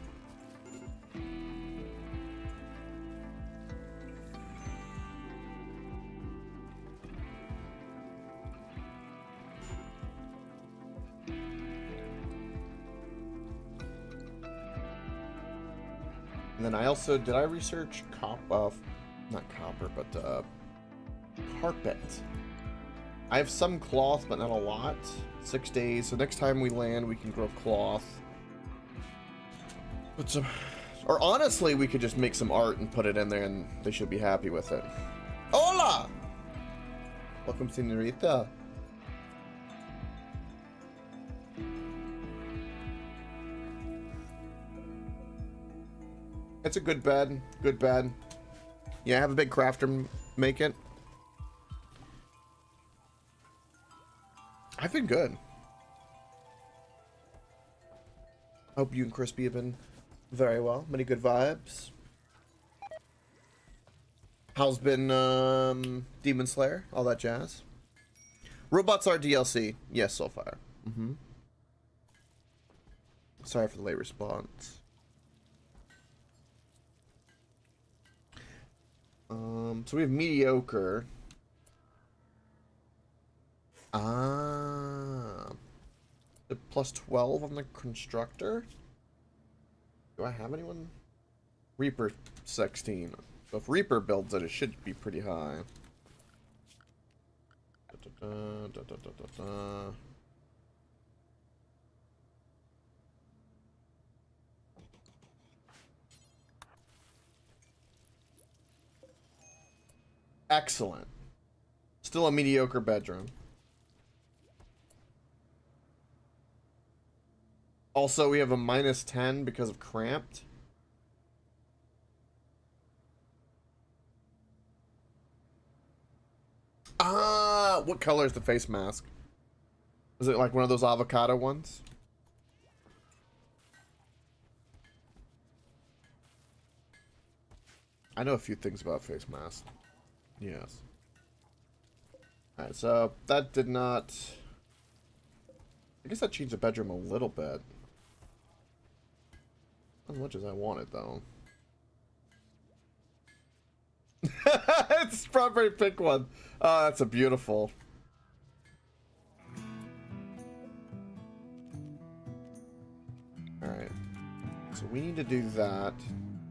And then I also, did I research not copper, but carpet. I have some cloth, but not a lot. 6 days, so next time we land, we can grow cloth. Put some, or honestly, we could just make some art and put it in there, and they should be happy with it. Hola! Welcome, señorita. It's a good bed. Good bed. Yeah, have a big crafter make it. I've been good. Hope you and Crispy have been very well. Many good vibes. How's been Demon Slayer? All that jazz. Robots are DLC. Yes, so far. Sorry for the late response. So we have mediocre. The plus 12 on the constructor. Do I have anyone? Reaper 16. So if Reaper builds it, it should be pretty high. Excellent. Still a mediocre bedroom. Also, we have a minus 10 because of cramped. What color is the face mask? Is it like one of those avocado ones? I know a few things about face masks. Yes. Alright, so that did not... I guess that changed the bedroom a little bit. Not as much as I wanted, though. It's a strawberry pink one. Oh, that's a beautiful. Alright. So we need to do that.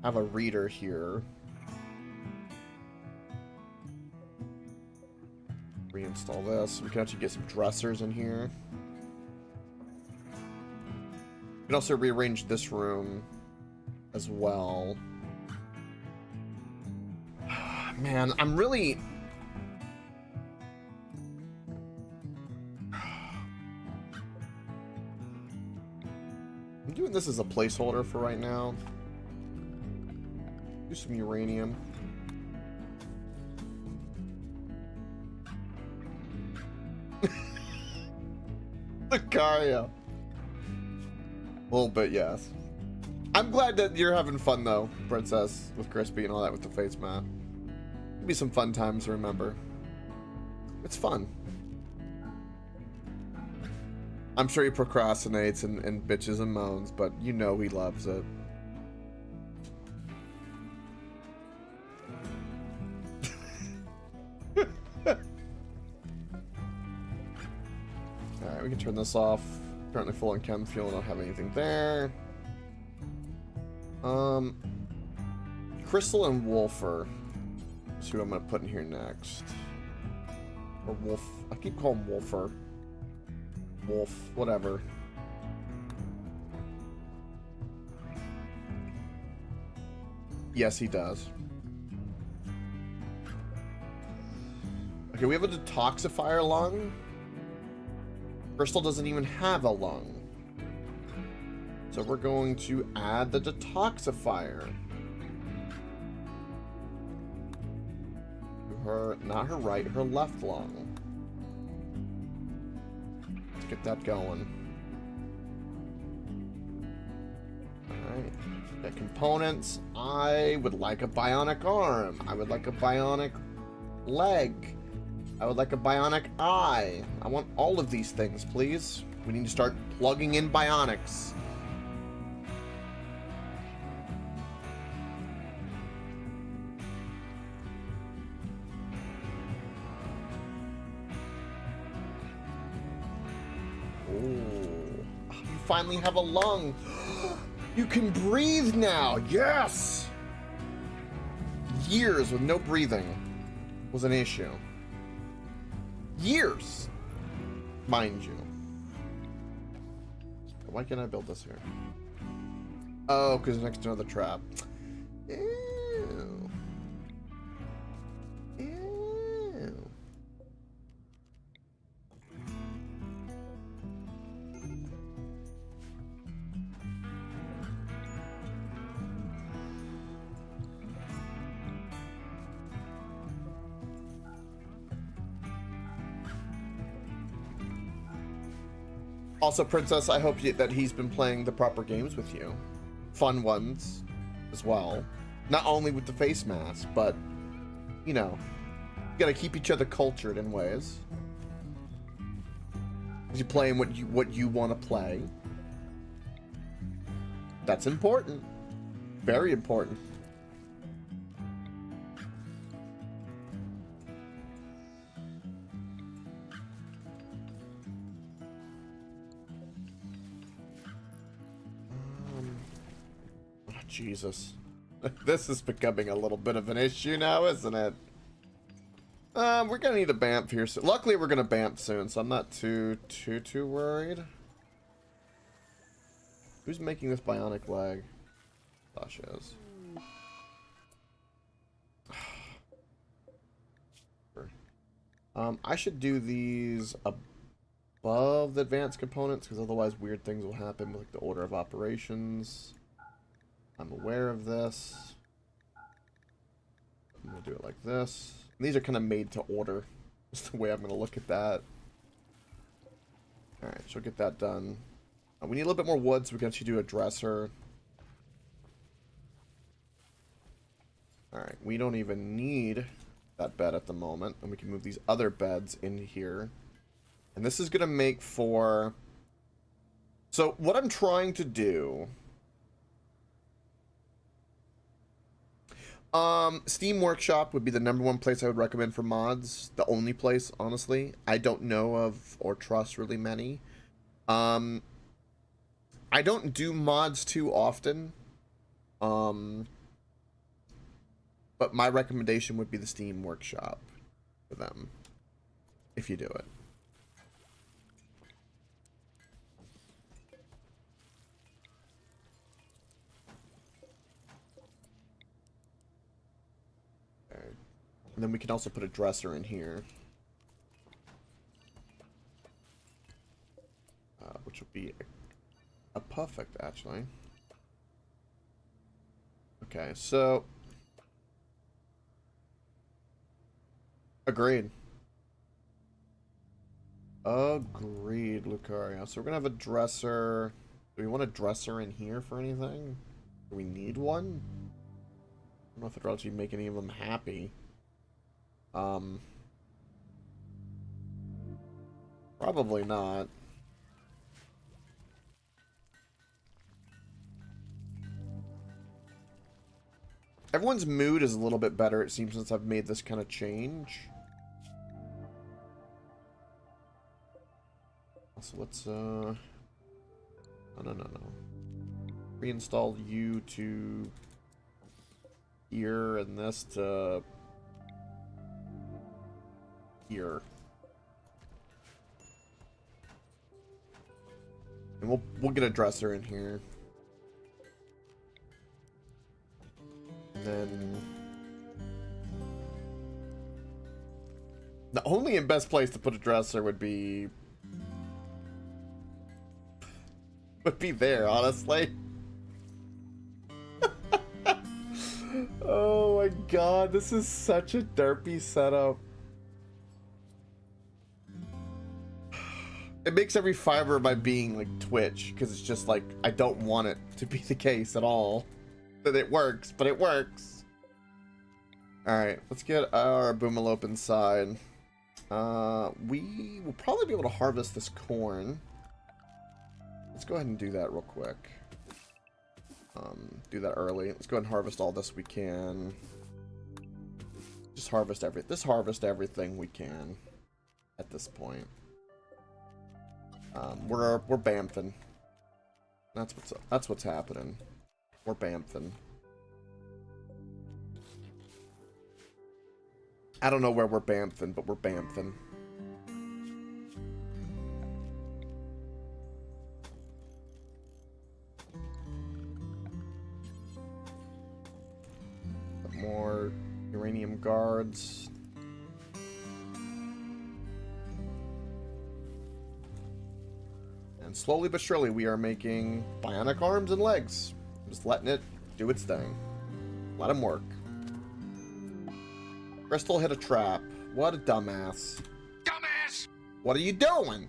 Have a reader here. Reinstall this. We can actually get some dressers in here. We can also rearrange this room as well. Man, I'm really... I'm doing this as a placeholder for right now. Do some uranium. Lucario. A little bit, yes. I'm glad that you're having fun, though, Princess, with Crispy and all that with the face mask. It'll be some fun times to remember. It's fun. I'm sure he procrastinates and bitches and moans, but you know he loves it. Alright, we can turn this off. Currently full on chem fuel, don't have anything there. Crystal and Wolfer. Let's see what I'm gonna put in here next. Or Wolf. I keep calling Wolfer. Wolf, whatever. Yes, he does. Okay, we have a detoxifier lung. Crystal doesn't even have a lung. So we're going to add the detoxifier. To her, not her right, her left lung. Let's get that going. Alright. Got components. I would like a bionic arm. I would like a bionic leg. I would like a bionic eye. I want all of these things, please. We need to start plugging in bionics. You finally have a lung. You can breathe now. Yes. Years with no breathing was an issue. Years, mind you. Why can't I build this here? Oh, because it's next to another trap. Ew. Ew. Also, Princess, I hope that he's been playing the proper games with you. Fun ones as well. Not only with the face mask, but, you know, you gotta keep each other cultured in ways. You're playing what you want to play. That's important. Very important. Jesus. This is becoming a little bit of an issue now, isn't it? We're gonna need a BAMF here soon. Luckily, we're gonna BAMF soon, so I'm not too worried. Who's making this bionic leg? Sasha is. I should do these above the advanced components, because otherwise weird things will happen with like, the order of operations. I'm aware of this. I'm going to do it like this. And these are kind of made to order. That's the way I'm going to look at that. Alright, so we'll get that done. We need a little bit more wood, so we can actually do a dresser. Alright, we don't even need that bed at the moment. And we can move these other beds in here. And this is going to make for... So, what I'm trying to do... Steam Workshop would be the #1 place I would recommend for mods. The only place, honestly. I don't know of or trust really many. I don't do mods too often. But my recommendation would be the Steam Workshop for them. If you do it. And then we can also put a dresser in here. Which would be a perfect, actually. Okay, so... Agreed. Agreed, Lucario. So we're gonna have a dresser. Do we want a dresser in here for anything? Do we need one? I don't know if it'd actually make any of them happy. Probably not. Everyone's mood is a little bit better, it seems, since I've made this kind of change. So let's, no. Reinstall you to here and this to here. And we'll get a dresser in here. And then the only and best place to put a dresser would be there, honestly. Oh my god, this is such a derpy setup. It makes every fiber of my being like twitch, because it's just like, I don't want it to be the case at all. That it works, but it works. Alright, let's get our boomalope inside. We will probably be able to harvest this corn. let's go ahead and do that real quick. Do that early. Let's go ahead and harvest all this we can. Just harvest everything we can at this point. We're bamfing. That's what's happening. We're bamfing. I don't know where we're bamfing, but we're bamfing. More uranium guards. And slowly but surely we are making bionic arms and legs. Just letting it do its thing. Let him work. Crystal hit a trap. What a dumbass. Dumbass! What are you doing?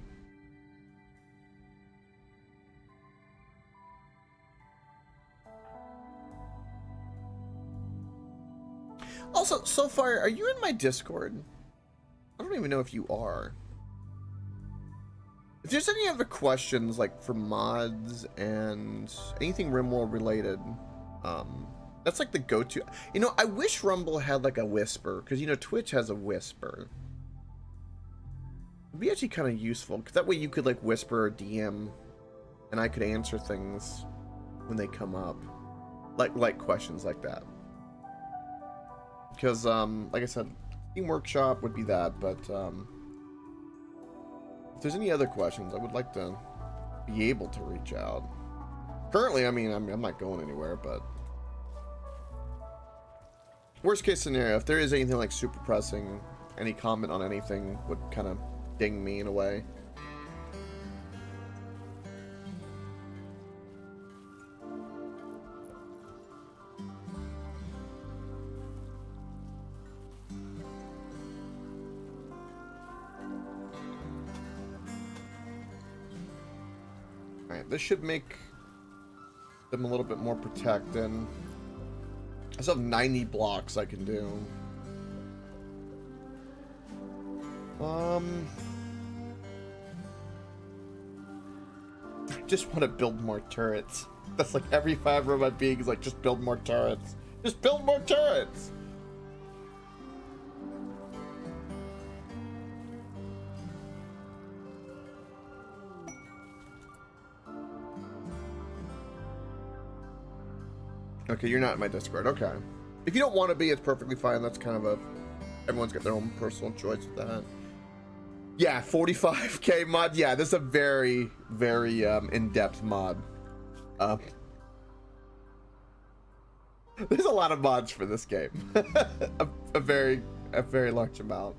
Also, so far, are you in my Discord? I don't even know if you are. If there's any other questions, like for mods and anything Rimworld related, that's like the go-to. You know, I wish Rumble had like a whisper, because you know Twitch has a whisper. It'd be actually kind of useful, because that way you could like whisper or DM, and I could answer things when they come up, like questions like that. Because like I said, Team Workshop would be that, but if there's any other questions, I would like to be able to reach out. Currently, I mean, I'm not going anywhere, but worst case scenario, if there is anything like super pressing, any comment on anything would kind of ding me in a way. Alright, this should make them a little bit more protected. I still have 90 blocks I can do. I just want to build more turrets. That's like every fiber of my being is like, just build more turrets. Just build more turrets! Okay, you're not in my Discord. Okay. If you don't want to be, it's perfectly fine. That's kind of a... Everyone's got their own personal choice with that. Yeah, 45k mod. Yeah, this is a very, very in-depth mod. There's a lot of mods for this game. a very large amount.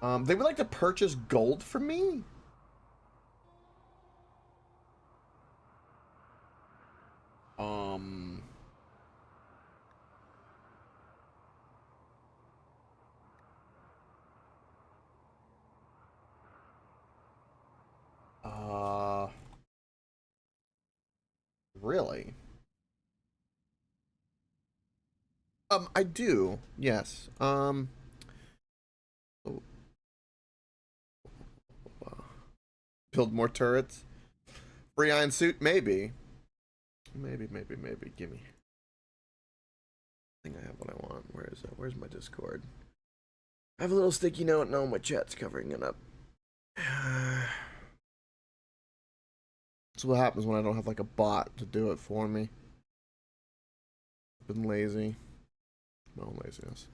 They would like to purchase gold from me? Really? I do. Yes. Build more turrets. Free iron suit, maybe. Maybe. Gimme. I think I have what I want. Where is it? Where's my Discord? I have a little sticky note. No, my chat's covering it up. That's what happens when I don't have like a bot to do it for me. I've been lazy. My own laziness.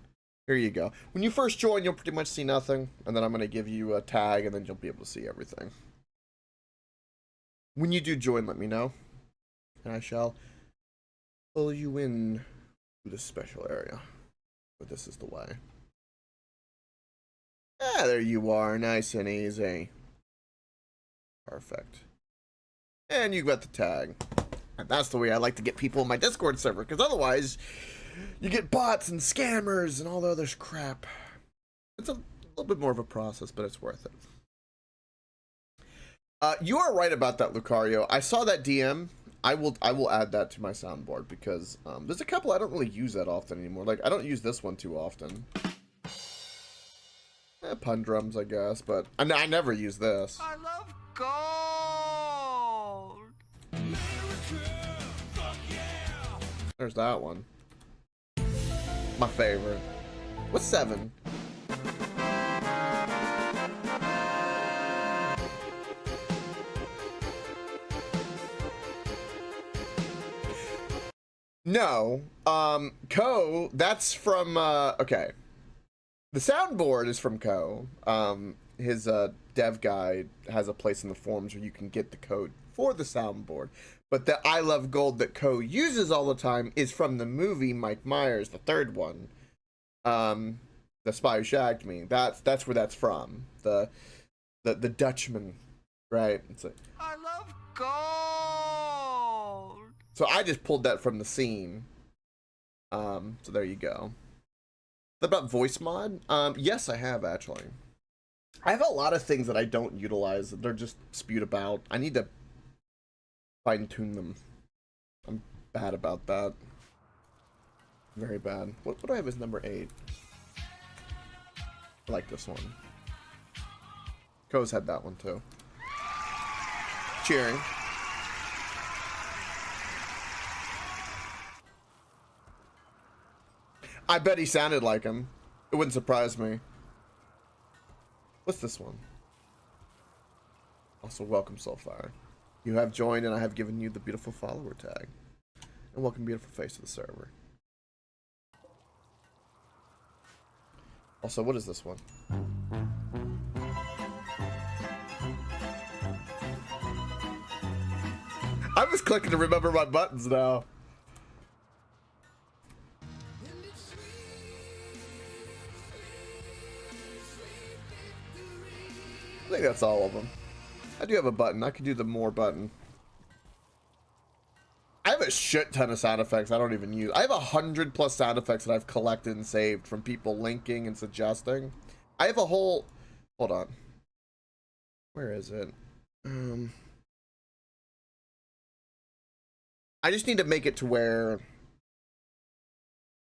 Here you go. When you first join, you'll pretty much see nothing, and then I'm going to give you a tag, and then you'll be able to see everything. When you do join, let me know, and I shall pull you in to this special area. But this is the way. Ah, there you are. Nice and easy. Perfect. And you got the tag. And that's the way I like to get people in my Discord server, because otherwise you get bots and scammers and all the other crap. It's a little bit more of a process, but it's worth it. You are right about that, Lucario. I saw that DM. I will add that to my soundboard, because there's a couple I don't really use that often anymore. Like, I don't use this one too often. Pun drums, I guess, but I never use this. I love gold. There's that one. My favorite. What's 7? No. That's from, okay. The soundboard is from Ko. His dev guy has a place in the forums where you can get the code for the soundboard. But the I Love Gold that Ko uses all the time is from the movie Mike Myers, the third one. The Spy Who Shagged Me. That's where that's from. The Dutchman, right? It's like, I love gold. so I just pulled that from the scene. So there you go. About voice mod? Yes, I have actually. I have a lot of things that I don't utilize. They're just spewed about. I need to fine tune them. I'm bad about that. Very bad. What do I have as number 8? I like this one. Ko's had that one too. Cheering. I bet he sounded like him. It wouldn't surprise me. What's this one? Also, welcome, Soulfire. You have joined and I have given you the beautiful follower tag. And welcome, beautiful face to the server. Also, what is this one? I was clicking to remember my buttons now. I think that's all of them. I do have a button. I can do the more button. I have a shit ton of sound effects I don't even use. I have 100+ sound effects that I've collected and saved from people linking and suggesting. I have a whole... Hold on. Where is it? I just need to make it to where...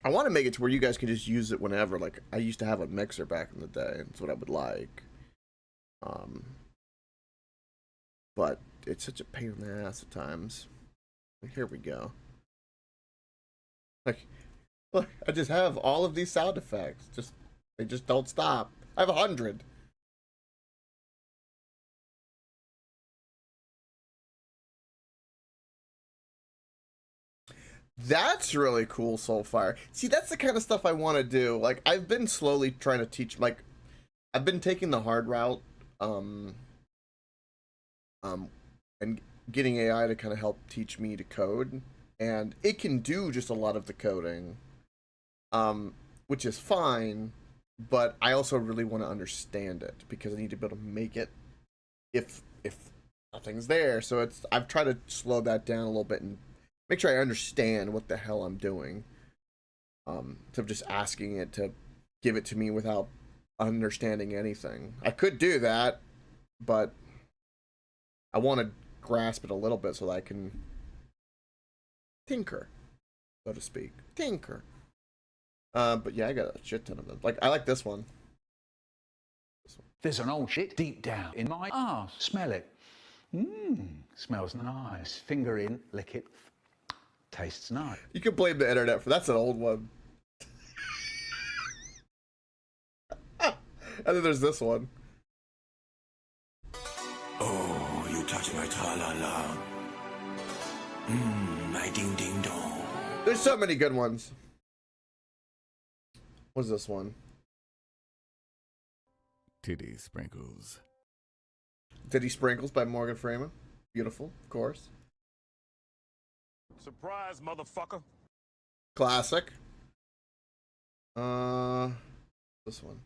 I want to make it to where you guys can just use it whenever. Like, I used to have a mixer back in the day. That's what I would like. But it's such a pain in the ass at times. Here we go. Like, look, I just have all of these sound effects. They just don't stop. I have 100. That's really cool, Soulfire. See, that's the kind of stuff I want to do. Like, I've been slowly trying to teach, like, I've been taking the hard route, and getting AI to kind of help teach me to code, and it can do just a lot of the coding, which is fine, but I also really want to understand it because I need to be able to make it if nothing's there. So I've tried to slow that down a little bit and make sure I understand what the hell I'm doing, instead of just asking it to give it to me without understanding anything. I could do that, but I want to grasp it a little bit so that I can tinker, so to speak. Tinker. But yeah, I got a shit ton of them. Like, I like this one. There's an old shit deep down in my arse. Smell it. Smells nice. Finger in, lick it. Tastes nice. You can blame the internet for that's an old one. And then there's this one. Oh, you touch my tra-la-la. My ding-ding-dong. There's so many good ones. What's this one? Titty Sprinkles. Titty Sprinkles by Morgan Freeman. Beautiful, of course. Surprise, motherfucker. Classic. This one.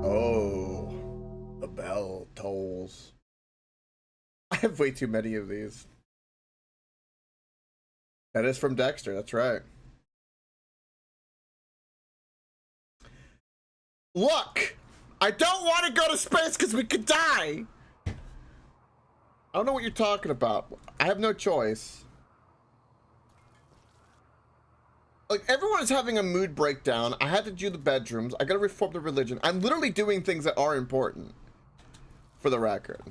Oh, the bell tolls. I have way too many of these. That is from Dexter, that's right. Look! I don't want to go to space because we could die! I don't know what you're talking about. I have no choice. Like, everyone is having a mood breakdown. I had to do the bedrooms. I gotta reform the religion. I'm literally doing things that are important. For the record.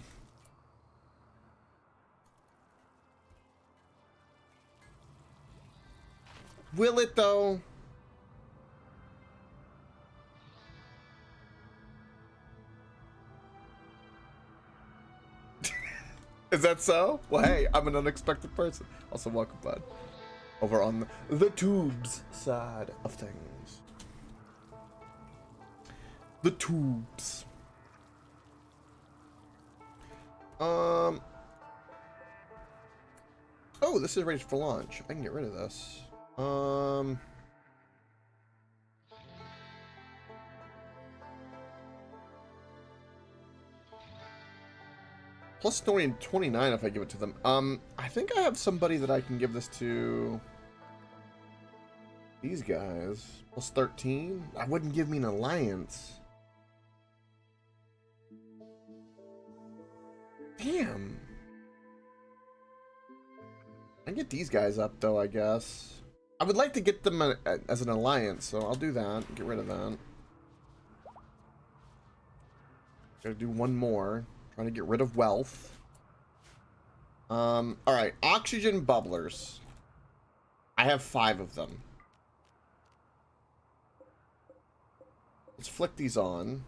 Will it though? Is that so? Well, hey, I'm an unexpected person. Also, welcome, bud. Over on the tubes side of things. The tubes. Oh, this is ready for launch. I can get rid of this. Plus 29 if I give it to them. I think I have somebody that I can give this to. These guys. Plus 13? I wouldn't give me an alliance. Damn. I get these guys up though, I guess. I would like to get them as an alliance, so I'll do that. Get rid of that. Gotta do one more. Trying to get rid of wealth. Alright, oxygen bubblers. I have 5 of them. Let's flick these on.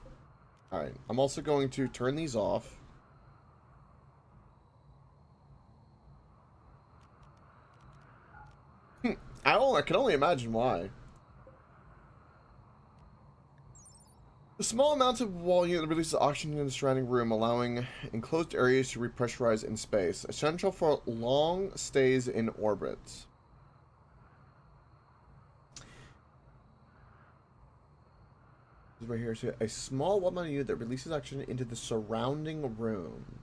Alright, I'm also going to turn these off. I can only imagine why. The small amount of wall unit releases oxygen in the surrounding room, allowing enclosed areas to repressurize in space. Essential for long stays in orbit. This is right here. So a small wall unit that releases oxygen into the surrounding room.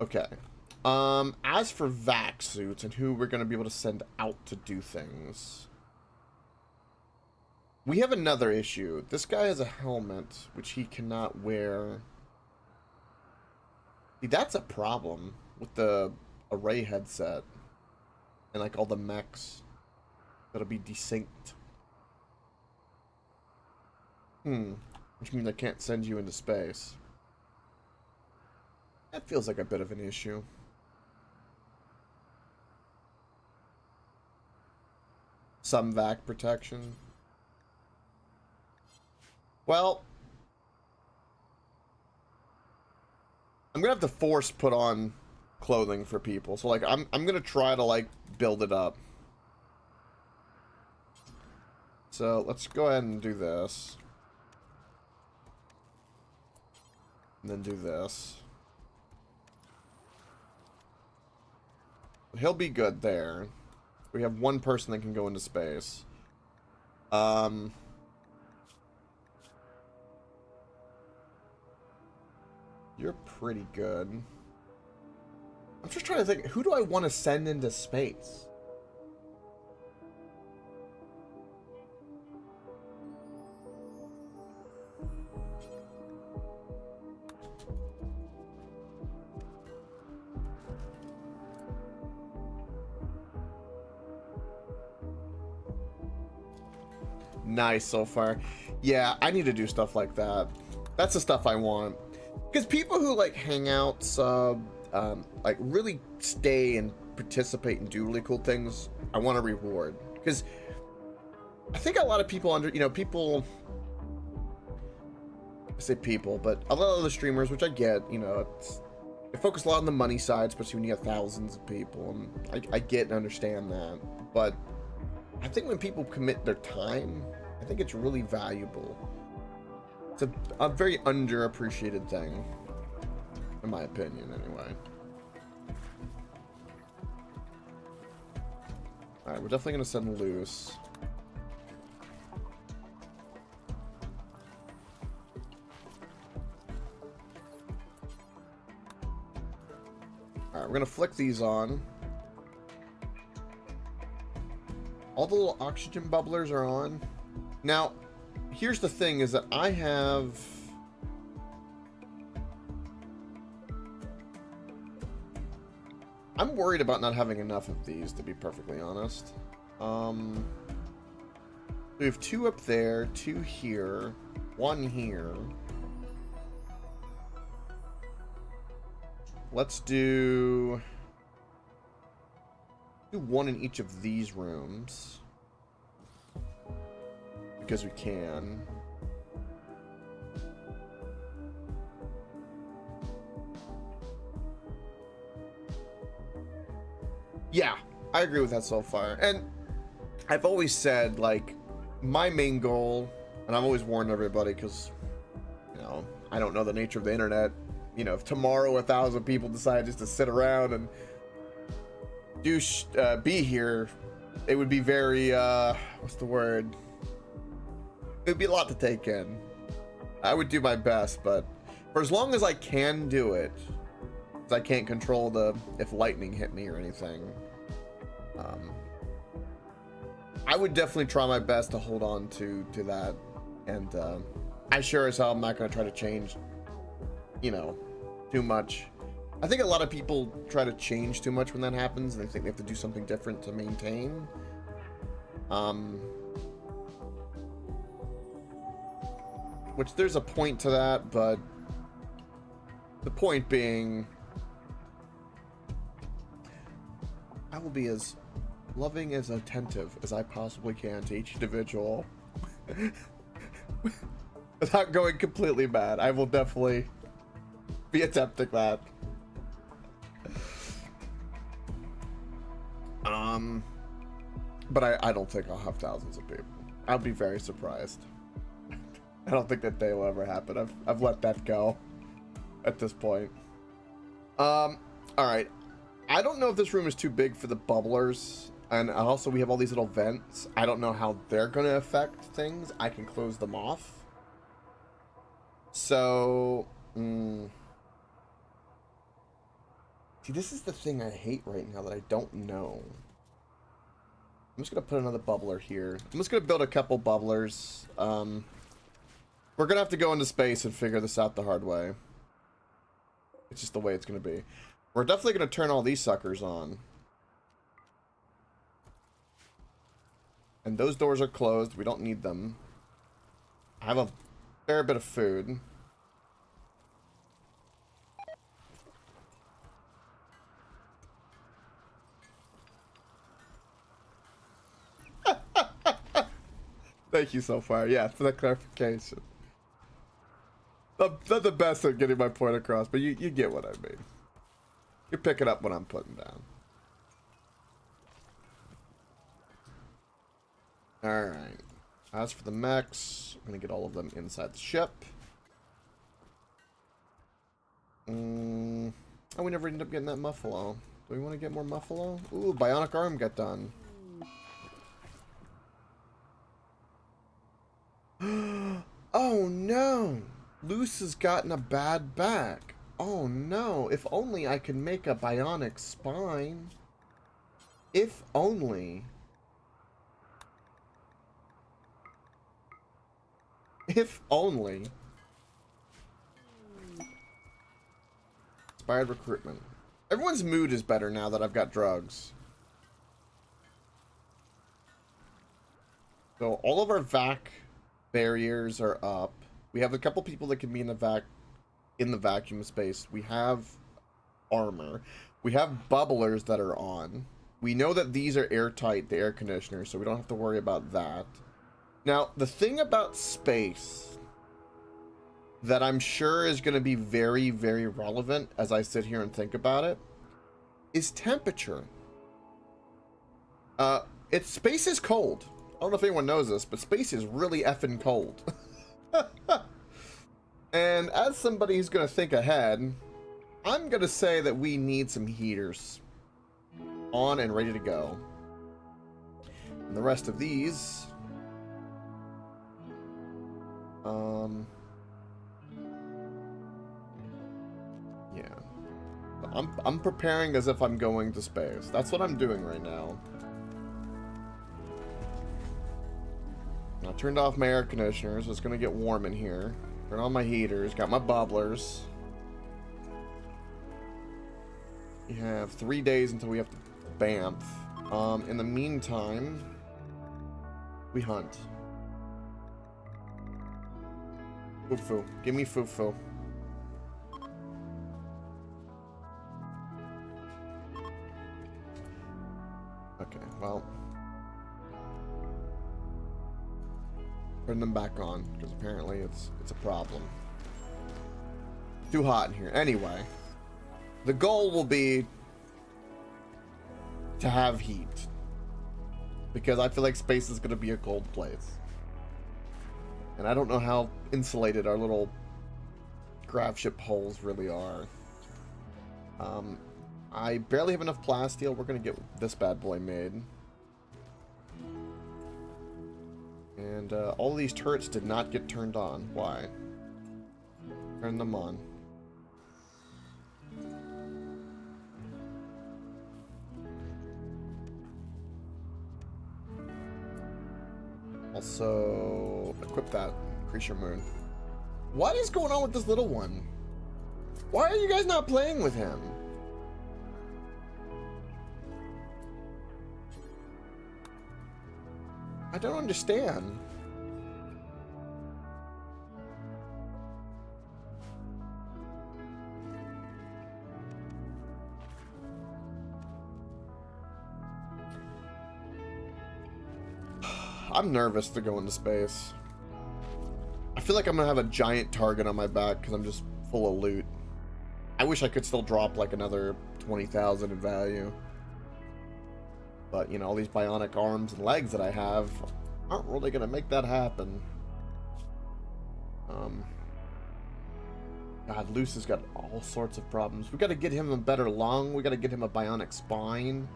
Okay. As for vac suits and who we're going to be able to send out to do things, we have another issue. This guy has a helmet, which he cannot wear. See, that's a problem with the array headset and like all the mechs that'll be desynced. Which means I can't send you into space. That feels like a bit of an issue. Some vac protection. Well, I'm gonna have to force put on clothing for people. So like I'm gonna try to like build it up. So let's go ahead and do this. And then do this. He'll be good there. We have one person that can go into space. You're pretty good. I'm just trying to think, who do I want to send into space? Nice so far. Yeah, I need to do stuff like that. That's the stuff I want. Because people who like hang out, sub, like really stay and participate and do really cool things, I want to reward. Because I think a lot of people people, I say people, but a lot of the streamers, which I get, they focus a lot on the money side, especially when you have thousands of people, and I get and understand that. But I think when people commit their time, I think it's really valuable. It's a very underappreciated thing, in my opinion, anyway. Alright, we're definitely going to send loose. Alright, we're going to flick these on. All the little oxygen bubblers are on. Now, here's the thing, is that I'm worried about not having enough of these, to be perfectly honest. We have 2 up there, 2 here, 1 here. Let's do Do one in each of these rooms. Because we can. Yeah, I agree with that so far. And I've always said, like, my main goal, and I've always warned everybody because, you know, I don't know the nature of the internet. You know, if tomorrow 1,000 people decide just to sit around and be here, it would be very, what's the word? It would be a lot to take in. I would do my best, but for as long as I can do it, because I can't control if lightning hit me or anything, I would definitely try my best to hold on to that. And I sure as hell I'm not going to try to change, you know, too much. I think a lot of people try to change too much when that happens, and they think they have to do something different to maintain. Which there's a point to that, but the point being, I will be as loving, as attentive as I possibly can to each individual without going completely mad. I will definitely be attempting that. But I don't think I'll have thousands of people. I'll be very surprised. I don't think that day will ever happen. I've let that go at this point. All right. I don't know if this room is too big for the bubblers, and also we have all these little vents. I don't know how they're going to affect things. I can close them off. So, see, this is the thing I hate right now that I don't know. I'm just going to put another bubbler here. I'm just going to build a couple bubblers. We're going to have to go into space and figure this out the hard way. It's just the way it's going to be. We're definitely going to turn all these suckers on. And those doors are closed. We don't need them. I have a fair bit of food. Thank you so far. Yeah, for that clarification. I'm not the best at getting my point across, but you get what I mean. You're picking up what I'm putting down. Alright. As for the mechs, I'm going to get all of them inside the ship. Oh, we never ended up getting that Muffalo. Do we want to get more Muffalo? Ooh, bionic arm got done. Oh no! Luce has gotten a bad back. Oh no, if only I could make a bionic spine. If only. If only. Inspired recruitment. Everyone's mood is better now that I've got drugs. So all of our vac barriers are up. We have a couple people that can be in the vacuum space. We have armor. We have bubblers that are on. We know that these are airtight, the air conditioners, so we don't have to worry about that. Now, the thing about space that I'm sure is going to be very, very relevant as I sit here and think about it is temperature. Space is cold. I don't know if anyone knows this, but space is really effing cold. And as somebody who's going to think ahead, I'm going to say that we need some heaters on and ready to go. And the rest of these... yeah. I'm preparing as if I'm going to space. That's what I'm doing right now. I turned off my air conditioners. It's gonna get warm in here. Turn on my heaters. Got my bubblers. We have 3 days until we have to Banff. In the meantime, we hunt. Fufu. Give me fufu. Okay, well. Turn them back on, because apparently it's a problem. Too hot in here. Anyway, the goal will be to have heat. Because I feel like space is going to be a cold place. And I don't know how insulated our little grav ship holes really are. I barely have enough plasteel. We're going to get this bad boy made. And all of these turrets did not get turned on. Why? Turn them on. Also, equip that. Increase your moon. What is going on with this little one? Why are you guys not playing with him? I don't understand. I'm nervous to go into space. I feel like I'm gonna have a giant target on my back because I'm just full of loot. I wish I could still drop like another 20,000 in value. But, you know, all these bionic arms and legs that I have aren't really gonna make that happen. God, Luce has got all sorts of problems. We gotta get him a better lung. We gotta get him a bionic spine.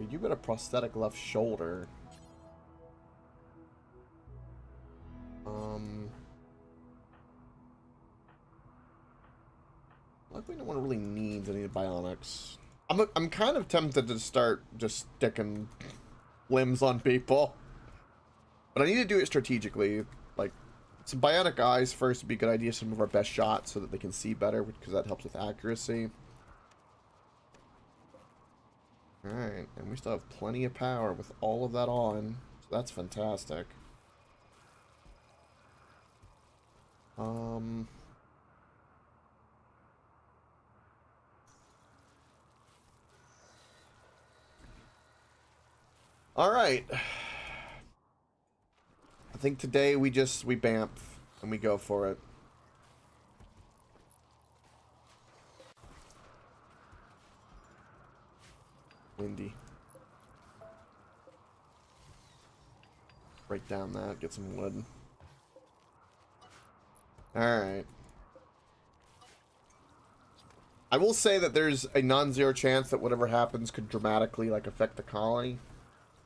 You got a prosthetic left shoulder. Luckily no one really needs any bionics. I'm kind of tempted to start just sticking limbs on people. But I need to do it strategically. Like, some bionic eyes first would be a good idea. Some of our best shots so that they can see better, because that helps with accuracy. Alright, and we still have plenty of power with all of that on. So that's fantastic. Alright. I think today we bamf and we go for it. Windy. Break down that, get some wood. Alright. I will say that there's a non-zero chance that whatever happens could dramatically, like, affect the colony.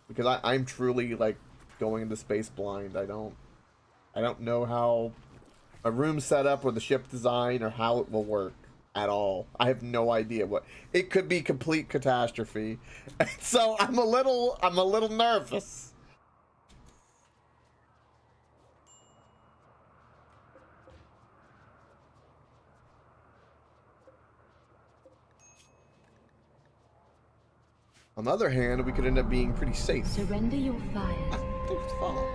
Because I'm truly, like, going into space blind. I don't know how a room setup or the ship design or how it will work at all. I have no idea what it could be. Complete catastrophe. And so I'm a little nervous. On the other hand, we could end up being pretty safe. Surrender your fire Thanks to follow.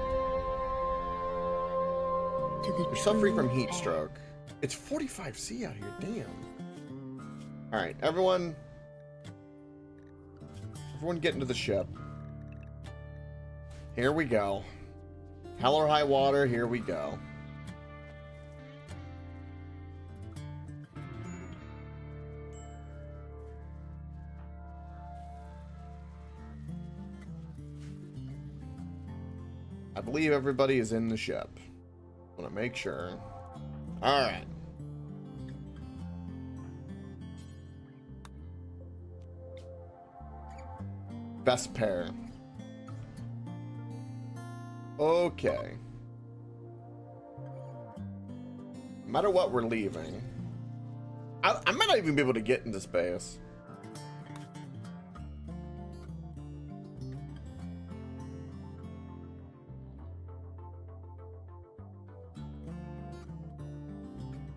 to the You're suffering from heat stroke. It's 45°C out here, damn. Alright, everyone get into the ship. Here we go. Hell or high water, here we go. I believe everybody is in the ship. I want to make sure. Alright. Best pair. Okay. No matter what, we're leaving. I might not even be able to get into space.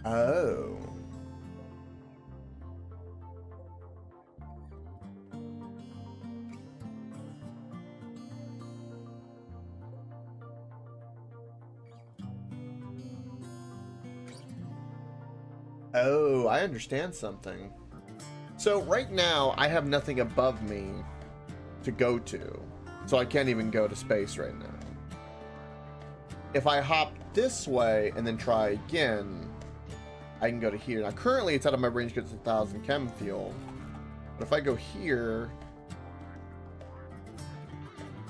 Oh. Oh, I understand something. So right now, I have nothing above me to go to. So I can't even go to space right now. If I hop this way and then try again, I can go to here. Now currently it's out of my range because it's 1,000 chem fuel. But if I go here...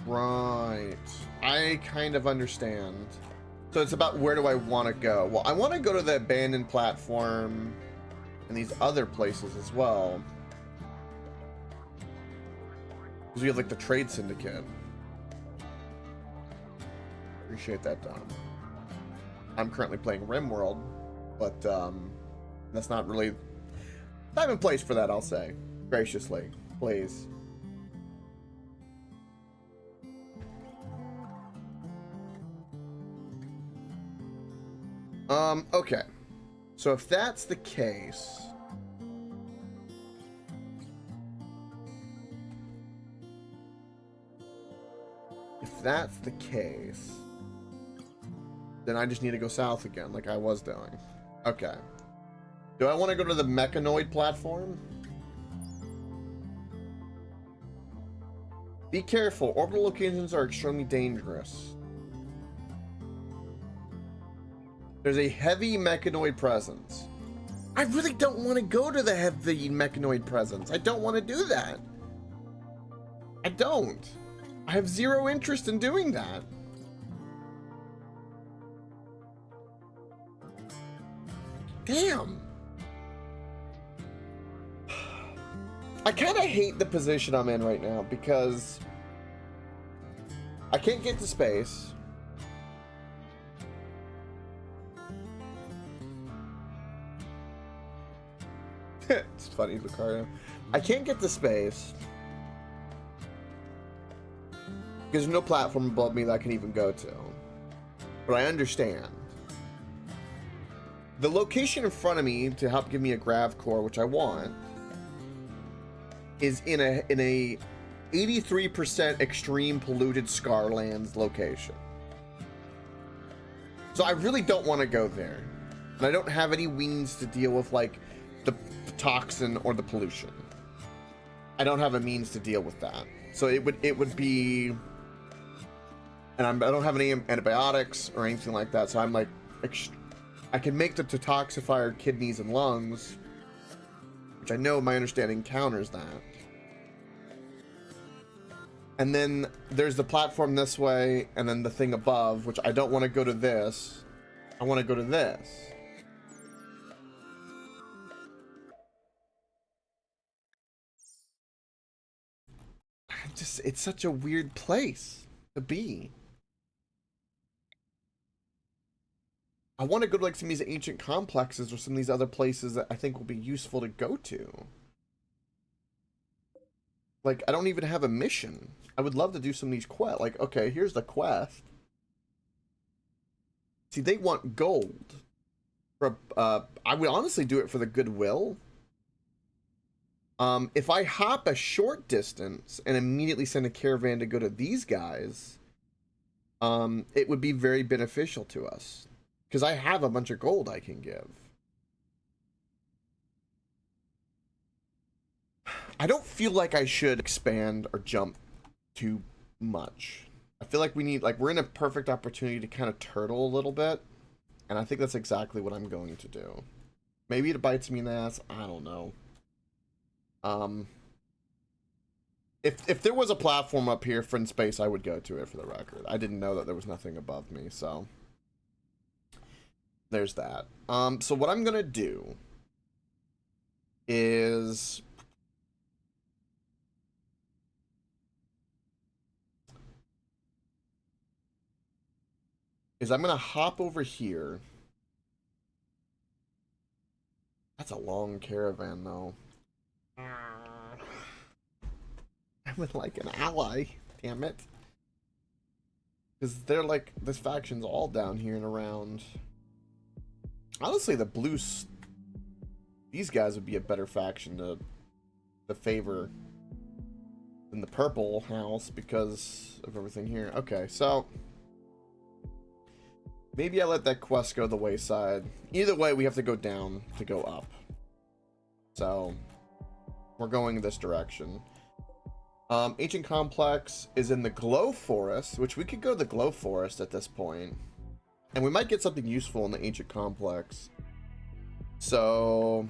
Right. I kind of understand. So it's about where do I want to go? Well, I want to go to the abandoned platform and these other places as well. Because we have like the trade syndicate. Appreciate that, Dom. I'm currently playing Rimworld, but that's not really time and place for that, I'll say. Graciously, please. Okay. So if that's the case... If that's the case... Then I just need to go south again, like I was doing. Okay. Do I want to go to the mechanoid platform? Be careful. Orbital locations are extremely dangerous. There's a heavy mechanoid presence. I really don't want to go to the heavy mechanoid presence. I don't want to do that. I don't. I have zero interest in doing that. Damn. I kind of hate the position I'm in right now because I can't get to space. It's funny, Lucario. I can't get to space. There's no platform above me that I can even go to. But I understand. The location in front of me to help give me a grav core, which I want, is in a 83% extreme polluted Scarlands location. So I really don't want to go there. And I don't have any means to deal with like the toxin or the pollution. I don't have a means to deal with that. So it would be, and I don't have any antibiotics or anything like that. So I'm like, I can make the detoxifier kidneys and lungs, which I know my understanding counters that. And then there's the platform this way, and then the thing above, which I don't want to go to this. I want to go to this. It's such a weird place to be. I want to go to like some of these ancient complexes or some of these other places that I think will be useful to go to. Like, I don't even have a mission. I would love to do some of these quests. Like, okay, here's the quest. See, they want gold. For, I would honestly do it for the goodwill. If I hop a short distance and immediately send a caravan to go to these guys, it would be very beneficial to us. Because I have a bunch of gold I can give. I don't feel like I should expand or jump too much. I feel like we need, like, we're in a perfect opportunity to kind of turtle a little bit. And I think that's exactly what I'm going to do. Maybe it bites me in the ass. I don't know. If there was a platform up here for in space, I would go to it for the record. I didn't know that there was nothing above me, so there's that. So what I'm gonna do is I'm gonna hop over here. That's a long caravan, though. I would like an ally, damn it. Because they're like, this faction's all down here and around. Honestly, the blues, these guys would be a better faction to favor than the purple house because of everything here. Okay, so Maybe I let that quest go the wayside. Either way, we have to go down to go up. So, we're going this direction. Ancient Complex is in the Glow Forest, which we could go to the Glow Forest at this point. And we might get something useful in the Ancient Complex. So,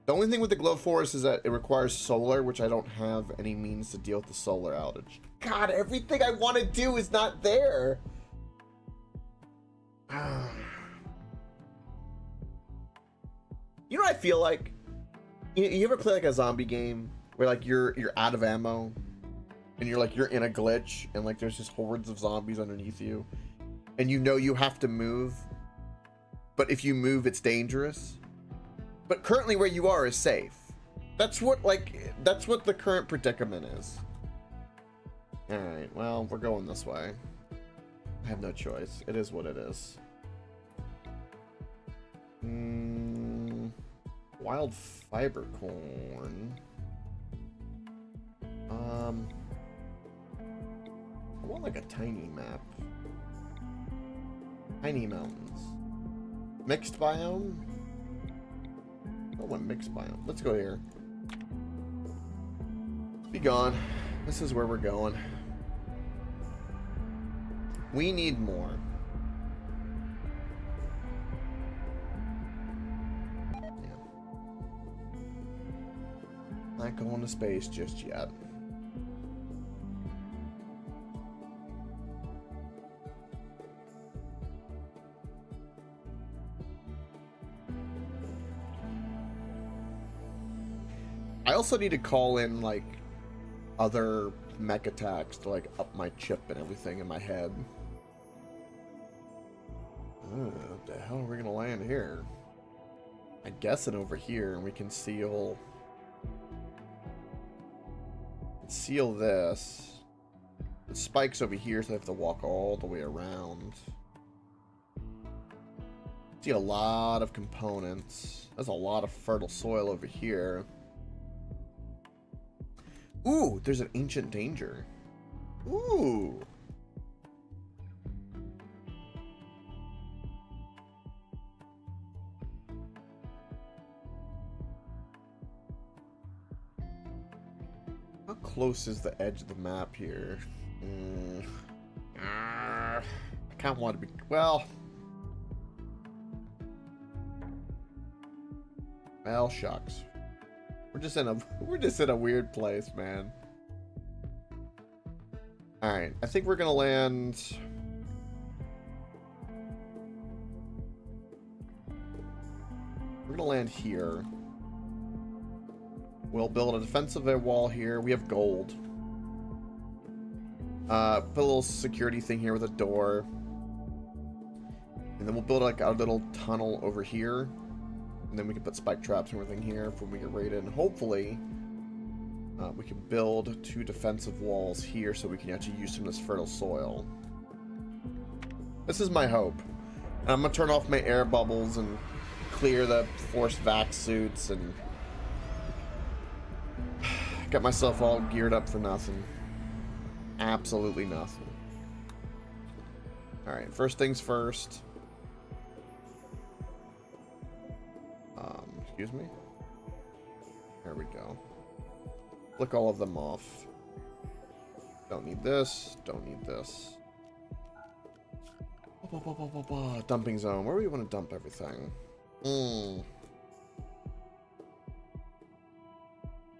the only thing with the Glow Forest is that it requires solar, which I don't have any means to deal with the solar outage. God, everything I want to do is not there. You know what I feel like? You ever play like a zombie game where like you're out of ammo and you're in a glitch and like there's just hordes of zombies underneath you and you know you have to move, but if you move it's dangerous. But currently where you are is safe. That's what the current predicament is. All right, well, we're going this way. I have no choice. It is what it is. Wild fiber corn. I want like a tiny map. Tiny mountains. Mixed biome? I want mixed biome. Let's go here. Be gone. This is where we're going. We need more. Not going to space just yet. I also need to call in like other mech attacks to like up my chip and everything in my head. What the hell are we gonna land here? I'm guessing over here, and we can seal this. The spikes over here, so I have to walk all the way around. See a lot of components. There's a lot of fertile soil over here. Ooh, there's an ancient danger. Ooh. How close is the edge of the map here? I kind of want to be... Well, shucks. We're just in a weird place, man. All right, I think we're gonna land. We're gonna land here. We'll build a defensive wall here. We have gold. Put a little security thing here with a door. And then we'll build like a little tunnel over here. And then we can put spike traps and everything here for when we get raided. And hopefully, we can build 2 defensive walls here so we can actually use some of this fertile soil. This is my hope. And I'm going to turn off my air bubbles and clear the forced vac suits and get myself all geared up for nothing. Absolutely nothing. Alright, first things first. Excuse me? There we go. Flick all of them off. Don't need this. Don't need this. Dumping zone. Where do we want to dump everything? I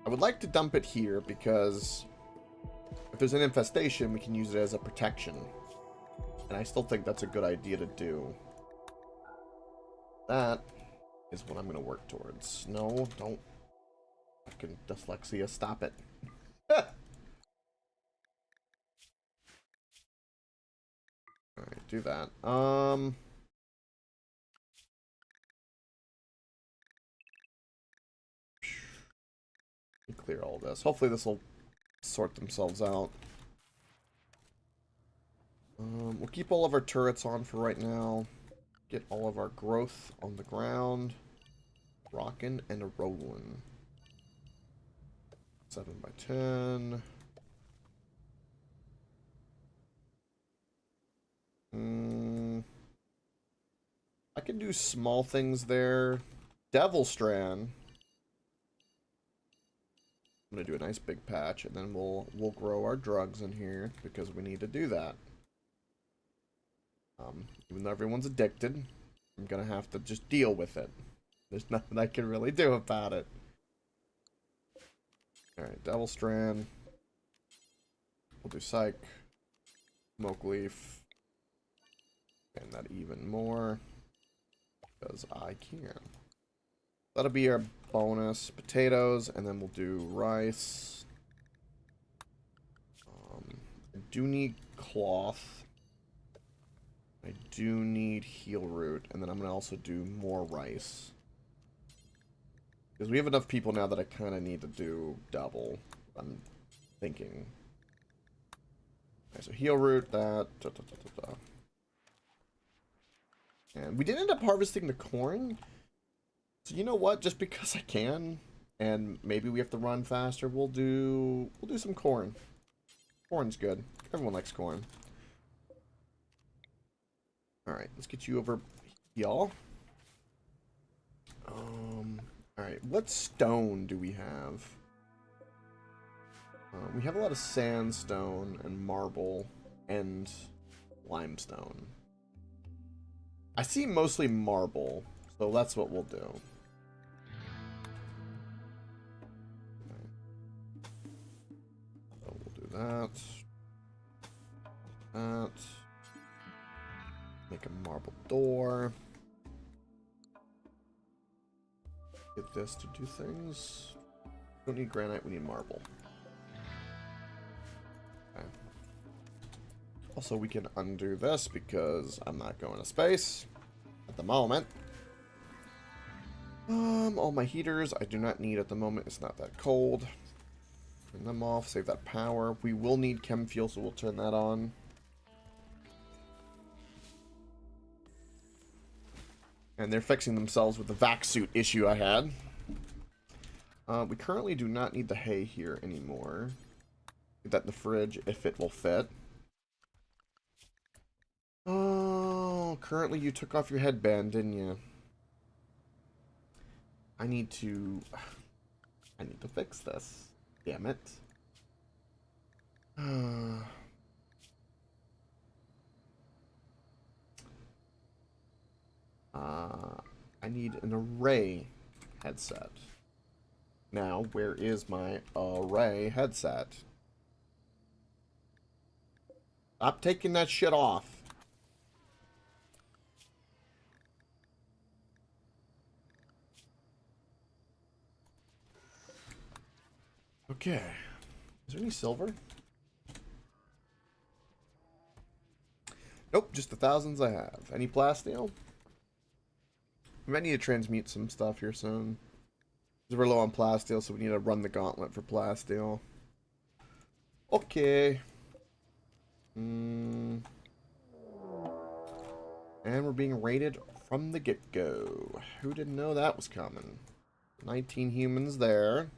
would like to dump it here because if there's an infestation, we can use it as a protection. And I still think that's a good idea to do. That is what I'm going to work towards. No, don't. Fucking dyslexia. Stop it. Alright, do that. Clear all this. Hopefully this will sort themselves out. We'll keep all of our turrets on for right now. Get all of our growth on the ground. Rockin' and a rollin'. 7 by 10. I can do small things there. Devil Strand. I'm gonna do a nice big patch, and then we'll grow our drugs in here because we need to do that. Even though everyone's addicted, I'm gonna have to just deal with it. There's nothing I can really do about it. Alright, Devil Strand. We'll do Psych. Smoke Leaf. And that even more. Because I can. That'll be our bonus. Potatoes, and then we'll do rice. I do need cloth. I do need heel root, and then I'm gonna also do more rice. Because we have enough people now that I kind of need to do double. I'm thinking. Okay, so heel root, that. And we did end up harvesting the corn. So you know what? Just because I can, and maybe we have to run faster, we'll do some corn. Corn's good. Everyone likes corn. Alright, let's get you over y'all. Alright, what stone do we have? We have a lot of sandstone and marble and limestone. I see mostly marble, so that's what we'll do. So we'll do that. That. Make a marble door. Get this to do things. We don't need granite, we need marble. Okay. Also, we can undo this because I'm not going to space at the moment. All my heaters I do not need at the moment. It's not that cold. Turn them off, save that power. We will need chem fuel, so we'll turn that on. And they're fixing themselves with the vac suit issue I had. We currently do not need the hay here anymore. Get that in the fridge if it will fit. Oh, currently you took off your headband, didn't you? I need to fix this. Damn it. I need an array headset. Now, where is my array headset? Stop taking that shit off. Okay. Is there any silver? Nope, just the thousands I have. Any plasteel? We might need to transmute some stuff here soon. Because we're low on plasteel, so we need to run the gauntlet for plasteel. Okay. And we're being raided from the get-go. Who didn't know that was coming? 19 humans there.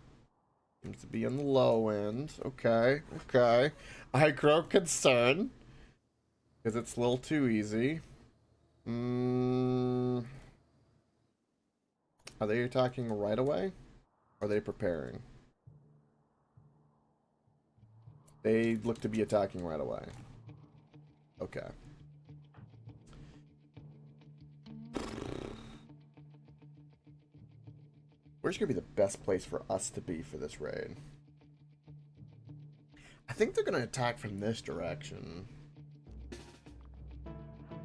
Seems to be on the low end. Okay, okay. I grow concerned. Because it's a little too easy. Are they attacking right away? Or are they preparing? They look to be attacking right away. Okay. Where's gonna be the best place for us to be for this raid? I think they're gonna attack from this direction.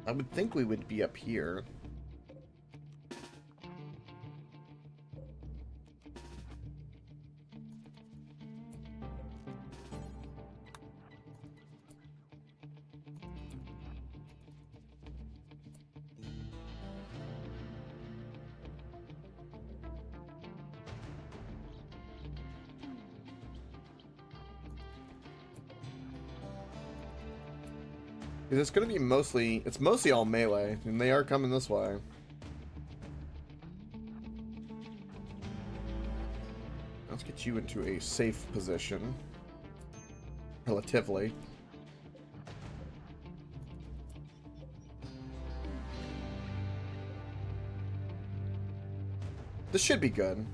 I would think we would be up here. It's gonna be mostly, it's mostly all melee, and they are coming this way. Let's get you into a safe position. This should be good.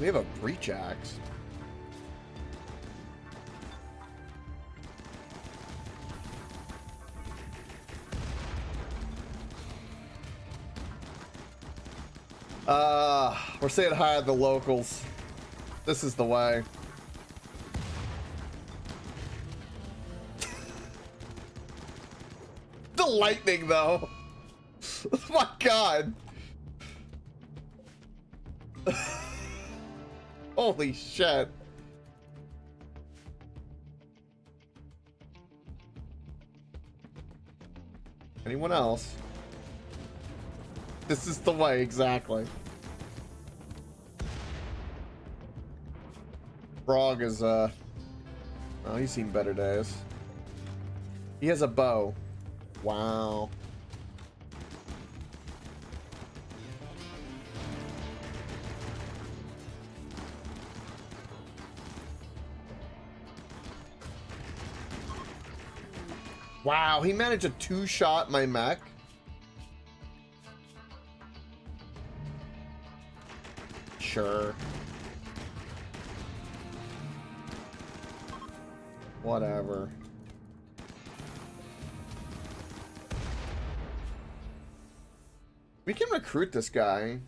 We have a breach axe. We're saying hi to the locals. This is the way. The lightning, though. Oh my god. Holy shit. Anyone else? This is the way, exactly. Frog is, oh, he's seen better days. He has a bow. Wow. Wow, he managed to two-shot my mech. Sure. Whatever. We can recruit this guy.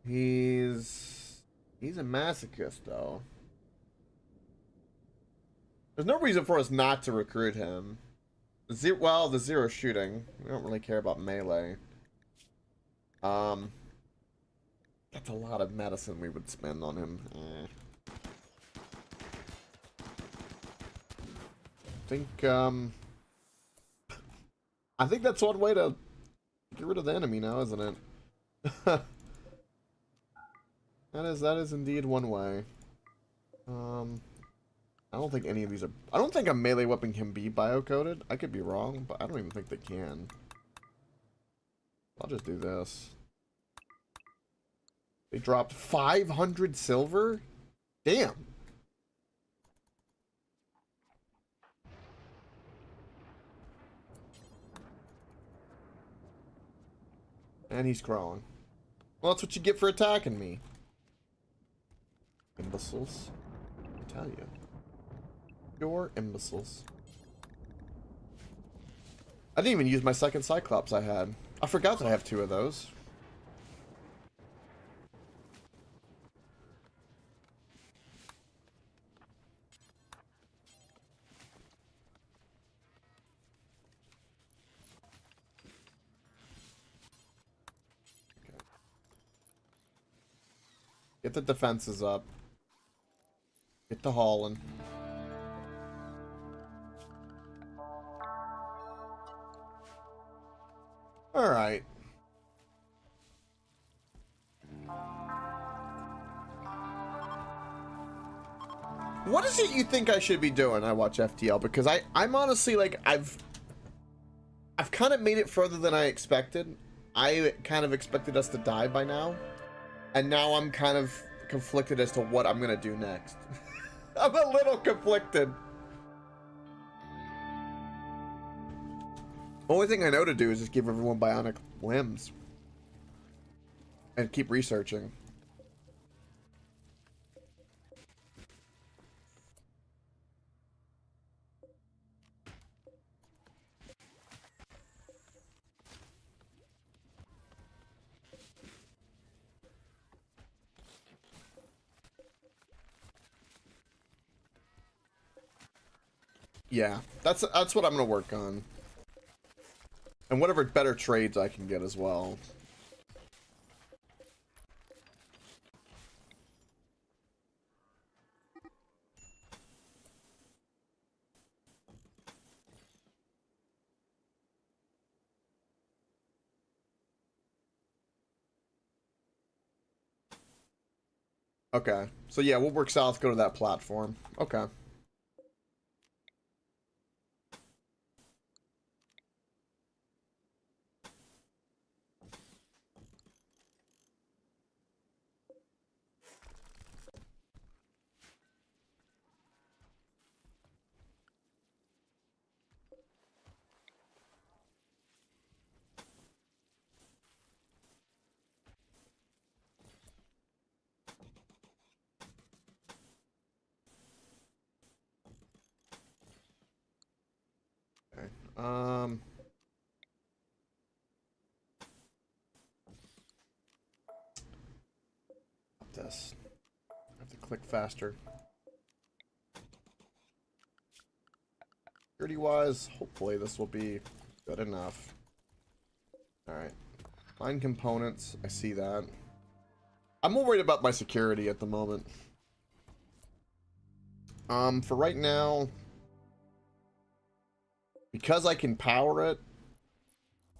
He's a masochist, though. There's no reason for us not to recruit him. Well, the zero shooting. We don't really care about melee. That's a lot of medicine we would spend on him. I think that's one way to get rid of the enemy now, isn't it? That is indeed one way. I don't think any of these are... I don't think a melee weapon can be bio-coded. I could be wrong, but I don't even think they can. I'll just do this. They dropped 500 silver? Damn. And he's crawling. Well, that's what you get for attacking me. Imbeciles. I tell you. You're imbeciles. I didn't even use my second Cyclops I had. I forgot that I have two of those. Okay. Get the defenses up. Get the hauling. All right. What is it you think I should be doing? I watch FTL because I'm honestly like I've kind of made it further than I expected. I kind of expected us to die by now, and now I'm kind of conflicted as to what I'm gonna do next. I'm a little conflicted. Only thing I know to do is just give everyone bionic limbs. And keep researching. Yeah, that's what I'm gonna work on. And whatever better trades I can get as well. Okay, so yeah, we'll work south, go to that platform. Okay. This. I have to click faster. Security wise, hopefully this will be good enough. Alright. Find components. I see that. I'm more worried about my security at the moment. For right now, because I can power it,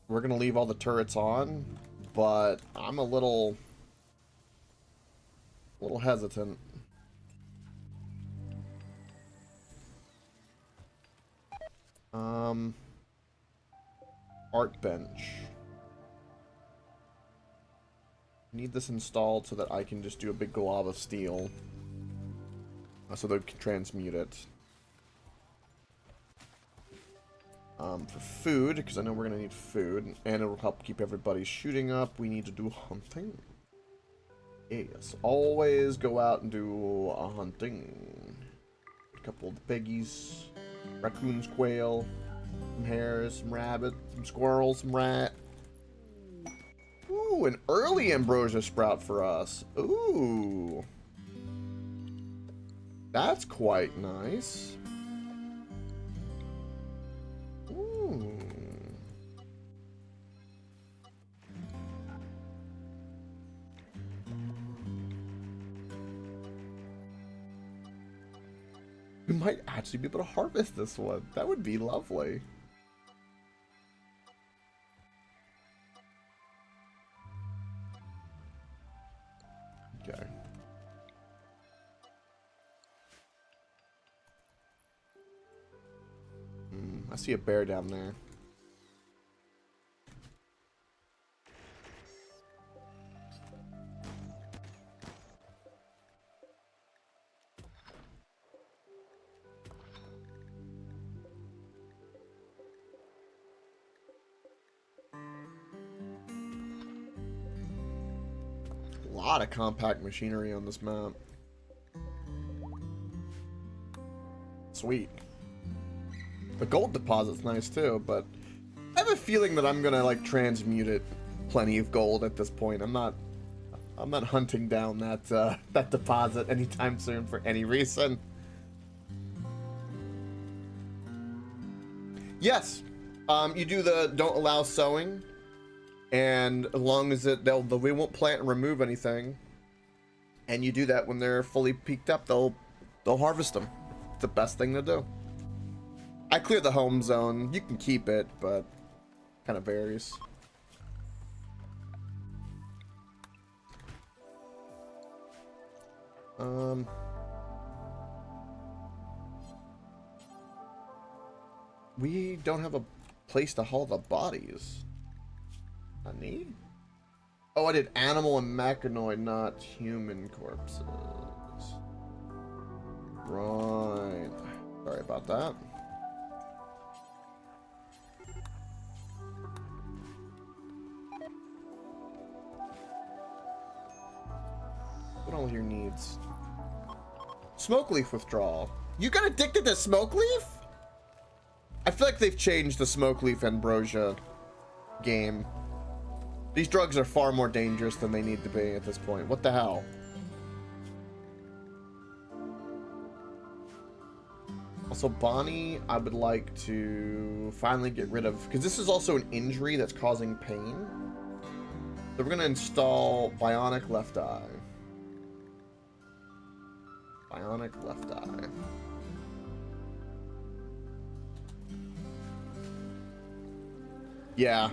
we're gonna leave all the turrets on, but I'm a little hesitant. Art bench. Need this installed so that I can just do a big glob of steel. So they can transmute it. For food, because I know we're going to need food, and it will help keep everybody shooting up, we need to do hunting. Yes, always go out and do a hunting. A couple of piggies, raccoons, quail, some hares, some rabbit, some squirrels, some rat. Ooh, an early ambrosia sprout for us. Ooh. That's quite nice. Ooh. We might actually be able to harvest this one. That would be lovely. Okay. I see a bear down there. A lot of compact machinery on this map. Sweet. The gold deposit's nice too, but I have a feeling that I'm gonna like transmute it plenty of gold at this point. I'm not hunting down that that deposit anytime soon for any reason. Yes, you do the don't allow sowing, and as long as we won't plant and remove anything, and you do that when they're fully peaked up, they'll harvest them. It's the best thing to do. I clear the home zone. You can keep it, but kind of varies. We don't have a place to haul the bodies. Honey? Oh, I did animal and mechanoid, not human corpses. Right. Sorry about that. What are all your needs? Smoke leaf withdrawal. You got addicted to smoke leaf? I feel like they've changed the smoke leaf ambrosia game. These drugs are far more dangerous than they need to be at this point. What the hell? Also, Bonnie, I would like to finally get rid of, because this is also an injury that's causing pain. So we're going to install bionic left eye. Bionic left eye. Yeah.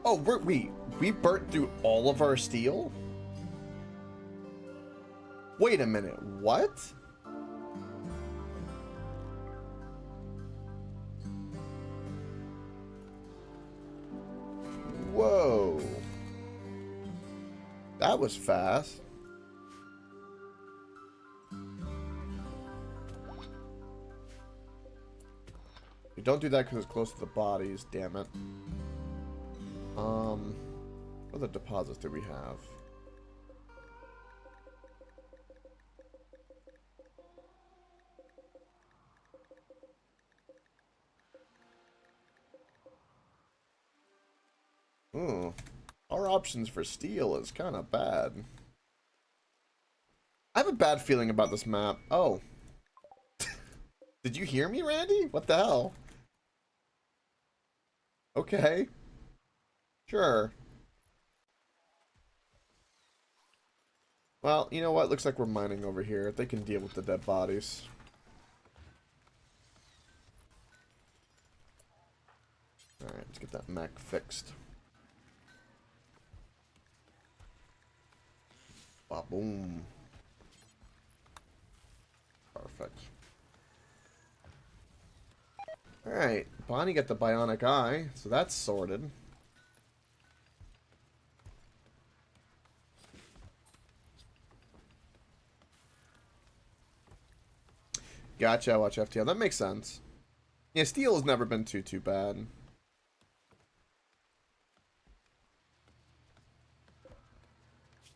Oh, we burnt through all of our steel? Wait a minute, what? Whoa. That was fast. You don't do that because it's close to the bodies, damn it. What other deposits do we have? Ooh. Our options for steel is kind of bad. I have a bad feeling about this map. Oh. Did you hear me, Randy? What the hell? Okay. Sure. Well, you know what? Looks like we're mining over here. They can deal with the dead bodies. Alright, let's get that mech fixed. Ba-boom. Perfect. Alright, Bonnie got the bionic eye, so that's sorted. Gotcha, watch FTL. That makes sense. Yeah, steel has never been too bad. I'm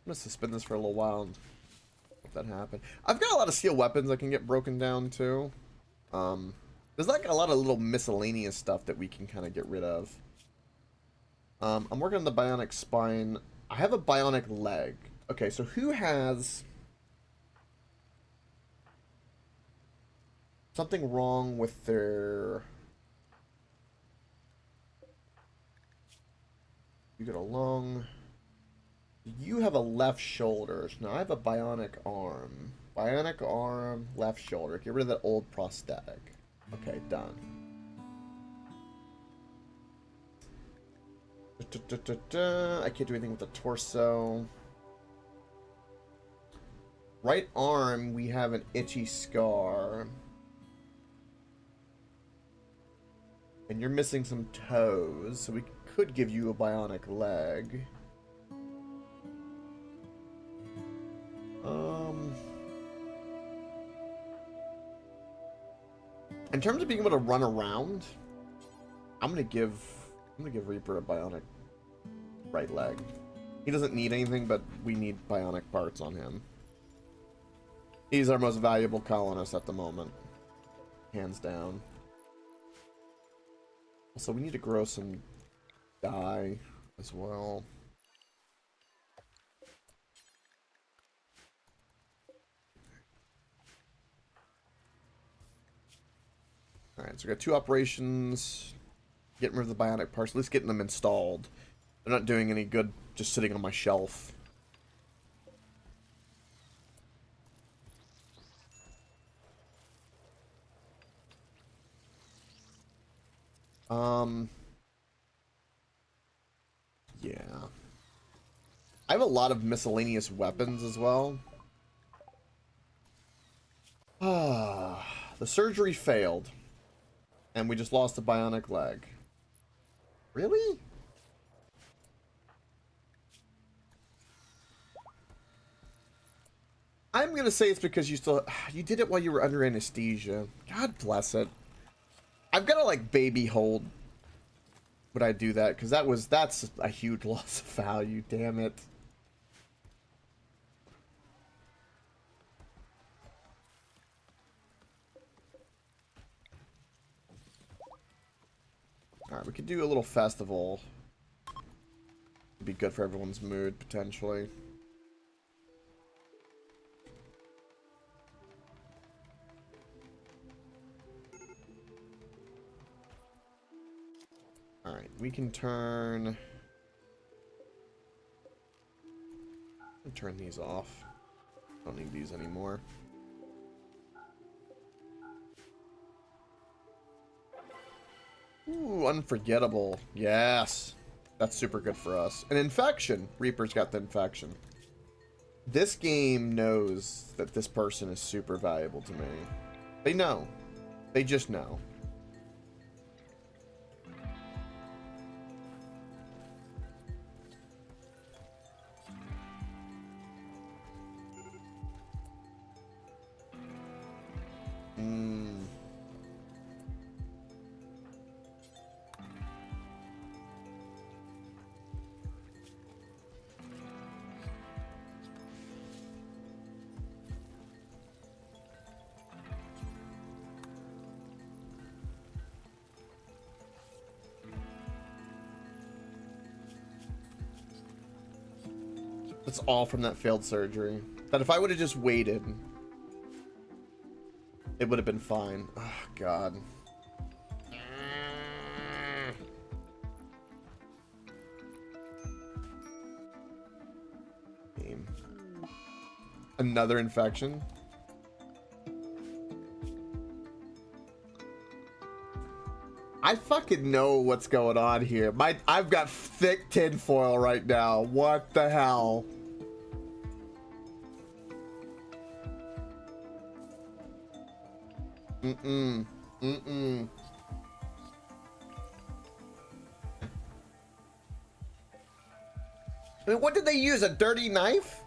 gonna suspend this for a little while and let that happen. I've got a lot of steel weapons that can get broken down too. There's like a lot of little miscellaneous stuff that we can kind of get rid of. I'm working on the bionic spine. I have a bionic leg. Okay, so who has something wrong with their... You got a lung. You have a left shoulder. Now I have a bionic arm. Bionic arm, left shoulder. Get rid of that old prosthetic. Okay, done. I can't do anything with the torso. Right arm, we have an itchy scar. And you're missing some toes, so we could give you a bionic leg. In terms of being able to run around, I'm gonna give Reaper a bionic right leg. He doesn't need anything, but we need bionic parts on him. He's our most valuable colonist at the moment, hands down. Also, we need to grow some dye as well. Alright, so we got 2 operations. Getting rid of the bionic parts, at least getting them installed. They're not doing any good just sitting on my shelf. Yeah. I have a lot of miscellaneous weapons as well. The surgery failed. And we just lost a bionic leg. Really? I'm gonna say it's because you did it while you were under anesthesia. God bless it. I've gotta like baby hold would I do that, because that's a huge loss of value, damn it. Alright, we could do a little festival. It'd be good for everyone's mood, potentially. Alright, we can turn these off. Don't need these anymore. Ooh, unforgettable. Yes. That's super good for us. An infection. Reaper's got the infection. This game knows that this person is super valuable to me. They know. They just know. That's all from that failed surgery. That if I would have just waited, it would have been fine. Oh, God. Another infection. I fucking know what's going on here. I've got thick tinfoil right now. What the hell? Mm-mm. Mm-mm. I mean, what did they use? A dirty knife?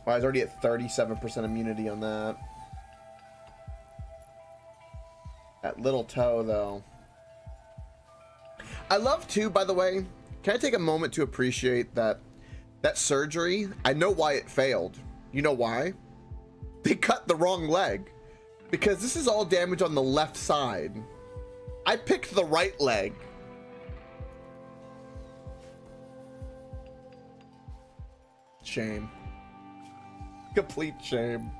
Oh, I was already at 37% immunity on that. That little toe, though. I love, too, by the way, can I take a moment to appreciate that surgery? I know why it failed. You know why? They cut the wrong leg. Because this is all damage on the left side. I picked the right leg. Shame. Complete shame.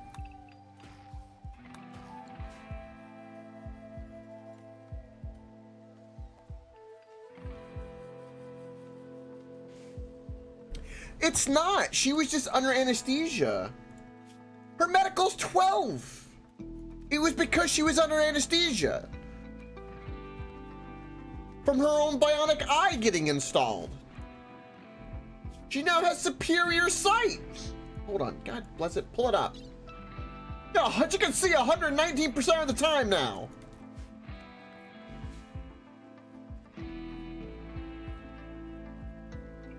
It's not. She was just under anesthesia. Her medical's 12. It was because she was under anesthesia. From her own bionic eye getting installed. She now has superior sight. Hold on, God bless it, pull it up. Yeah, you can see 119% of the time now.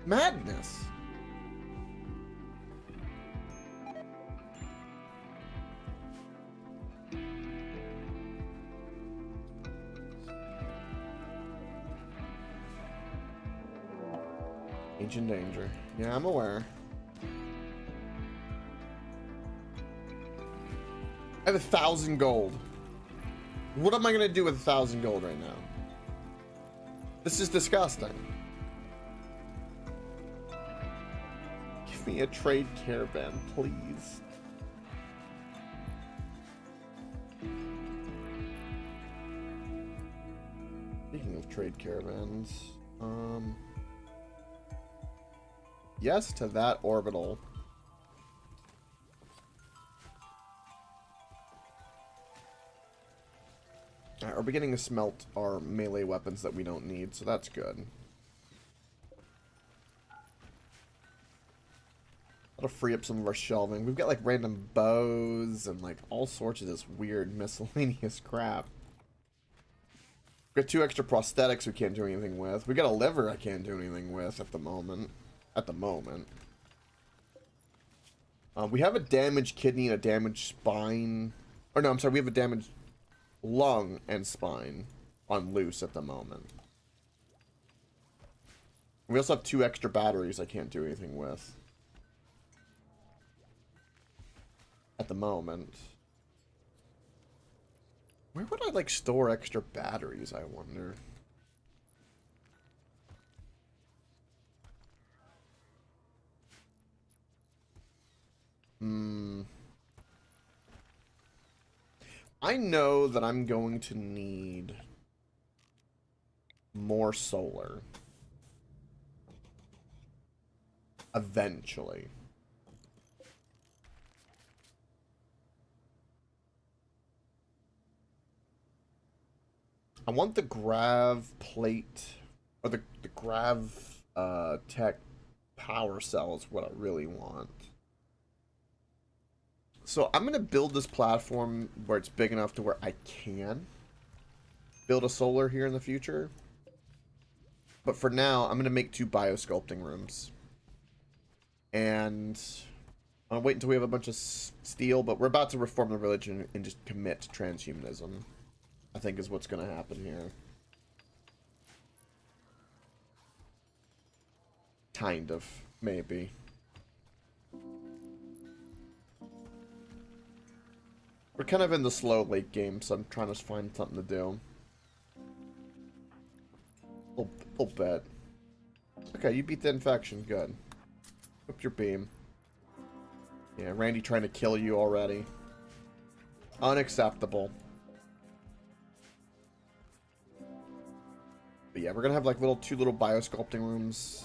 Madness. Ancient danger. Yeah, I'm aware. I have 1,000 gold. What am I gonna do with 1,000 gold right now? This is disgusting. Give me a trade caravan, please. Speaking of trade caravans, yes to that orbital. Alright, we're beginning to smelt our melee weapons that we don't need, so that's good. That'll free up some of our shelving. We've got like random bows and like all sorts of this weird miscellaneous crap. We've got 2 extra prosthetics we can't do anything with. We got a liver I can't do anything with at the moment. We have a damaged kidney and a damaged spine. Or no, I'm sorry, we have a damaged lung and spine on loose at the moment. We also have 2 extra batteries I can't do anything with at the moment. Where would I like store extra batteries, I wonder? I know that I'm going to need more solar. Eventually. I want the grav plate, or the grav tech power cell is what I really want. So I'm going to build this platform where it's big enough to where I can build a solar here in the future. But for now, I'm going to make 2 biosculpting rooms. And I'll wait until we have a bunch of steel, but we're about to reform the religion and just commit to transhumanism, I think is what's going to happen here. Kind of, maybe. We're kind of in the slow late game, so I'm trying to find something to do. Little bit. Okay, you beat the infection. Good. Whip your beam. Yeah, Randy trying to kill you already. Unacceptable. But yeah, we're gonna have like two little biosculpting rooms.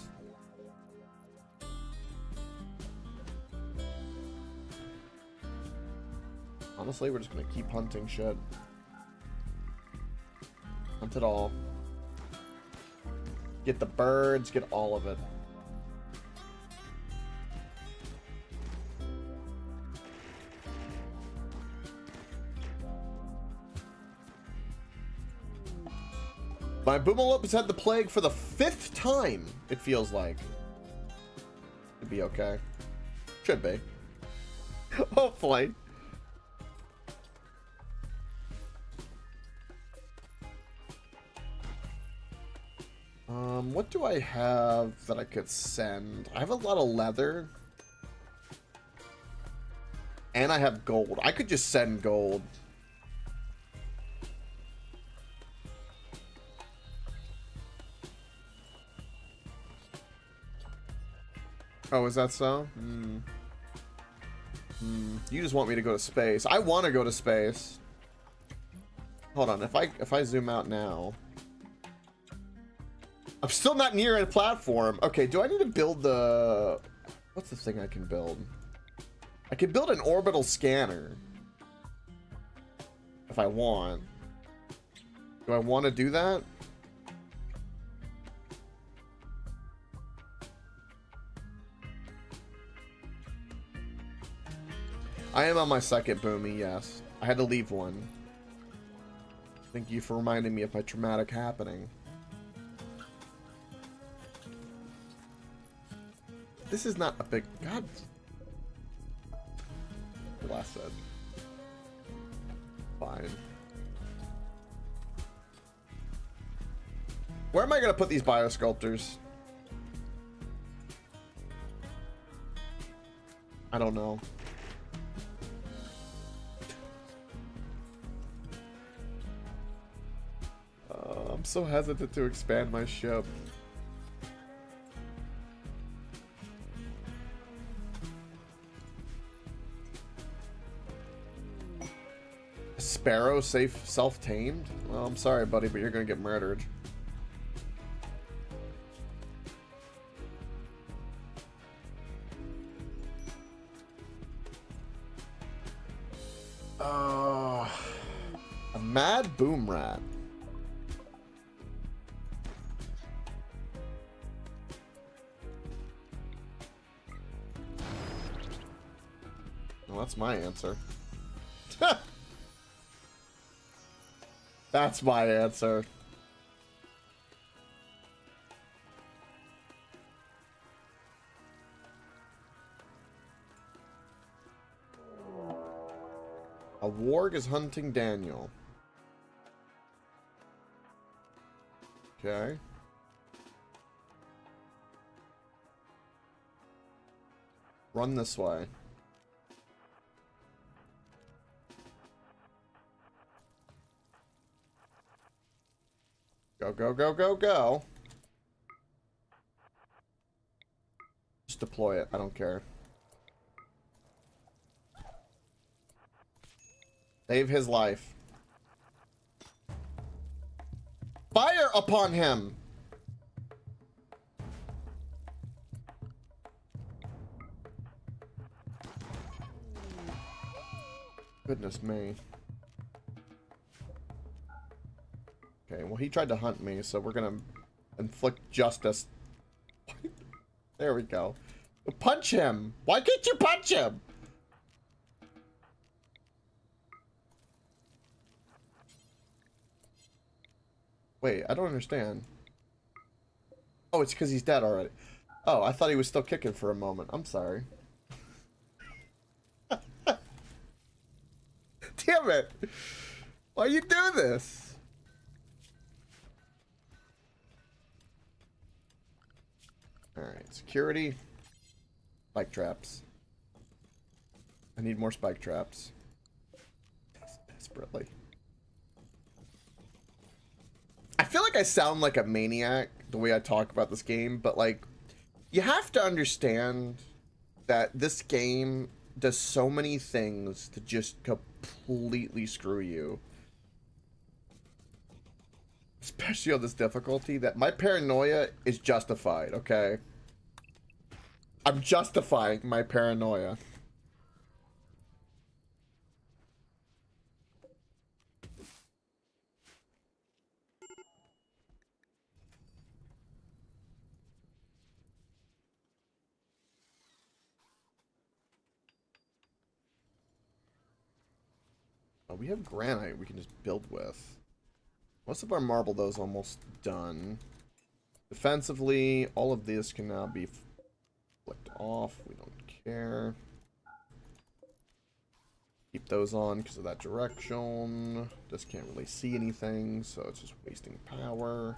Honestly, we're just gonna keep hunting shit. Hunt it all. Get the birds, get all of it. My Boomalop has had the plague for the 5th time, it feels like. It'd be okay. Should be. Hopefully. What do I have that I could send? I have a lot of leather. And I have gold. I could just send gold. Oh, is that so? You just want me to go to space. I want to go to space. Hold on. If I zoom out now. I'm still not near a platform. Okay, do I need to build the... What's the thing I can build? I can build an orbital scanner. If I want. Do I want to do that? I am on my second boomy, yes. I had to leave one. Thank you for reminding me of my traumatic happening. This is not a big... God. Bless it. Fine. Where am I going to put these biosculptors? I don't know. I'm so hesitant to expand my ship. Sparrow safe self-tamed? Well, I'm sorry, buddy, but you're gonna get murdered. A mad boom rat. Well, that's my answer. That's my answer. A warg is hunting Daniel. Okay. Run this way. Go, go, go, go, go. Just deploy it. I don't care. Save his life. Fire upon him! Goodness me. Okay, well, he tried to hunt me, so we're gonna inflict justice. There we go. Punch him! Why can't you punch him? Wait, I don't understand. Oh, it's because he's dead already. Oh, I thought he was still kicking for a moment. I'm sorry. Damn it! Why you do this? Alright, security. Spike traps. I need more spike traps. Desperately. I feel like like I sound like a maniac the way I talk about this game, but like, you have to understand that this game does so many things to just completely screw you. Especially on this difficulty, that my paranoia is justified, okay? I'm justifying my paranoia. Oh, we have granite we can just build with. Most of our marble, though, is almost done. Defensively, all of this can now be flicked off. We don't care. Keep those on because of that direction. Just can't really see anything, so it's just wasting power.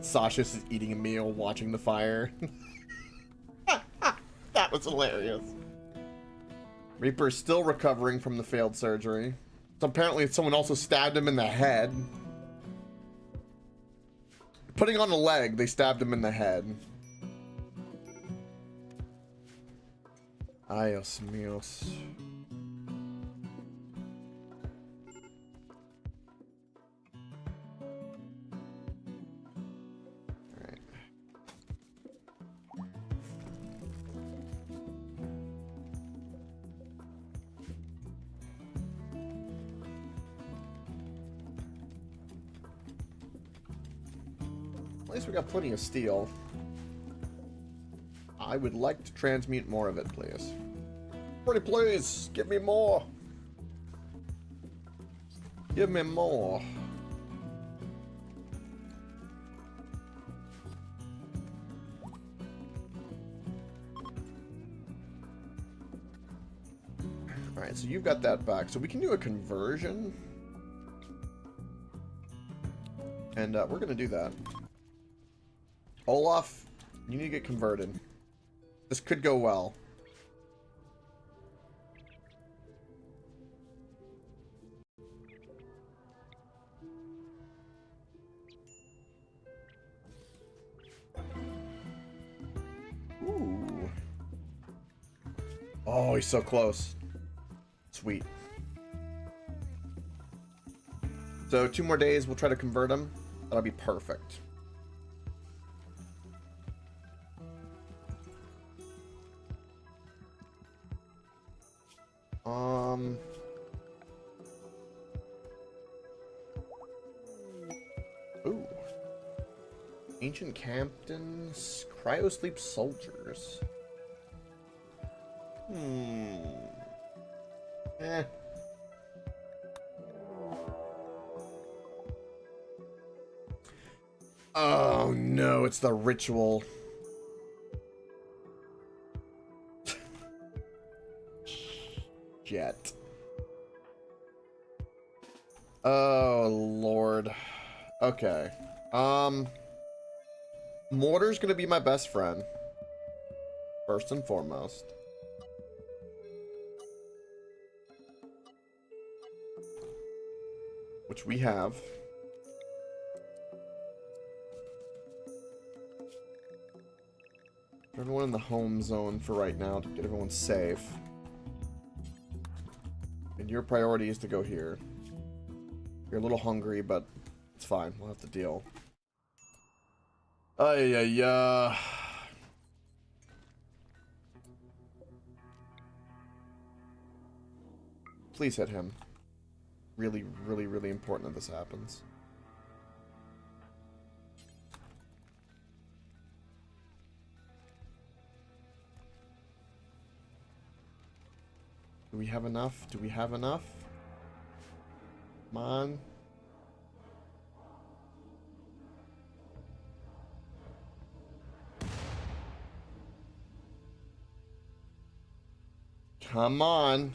Sasha's just eating a meal, watching the fire. That was hilarious. Reaper's still recovering from the failed surgery. So apparently someone also stabbed him in the head. Putting on a leg, they stabbed him in the head. Ayos míos. At least we got plenty of steel. I would like to transmute more of it, please. Pretty please, give me more. Give me more. Alright, so you've got that back. So we can do a conversion. And we're going to do that. Olaf, you need to get converted. This could go well. Ooh. Oh, he's so close. Sweet. So 2 more days, we'll try to convert him. That'll be perfect. Ooh. Ancient captains, cryosleep soldiers. Eh. Oh no, it's the ritual. Jet. Oh Lord. Okay. Mortar's gonna be my best friend. First and foremost. Which we have. Everyone in the home zone for right now to get everyone safe. And your priority is to go here. You're a little hungry, but it's fine. We'll have to deal. Ay. Please hit him. Really, really, really important that this happens. Do we have enough? Do we have enough? Come on. Come on.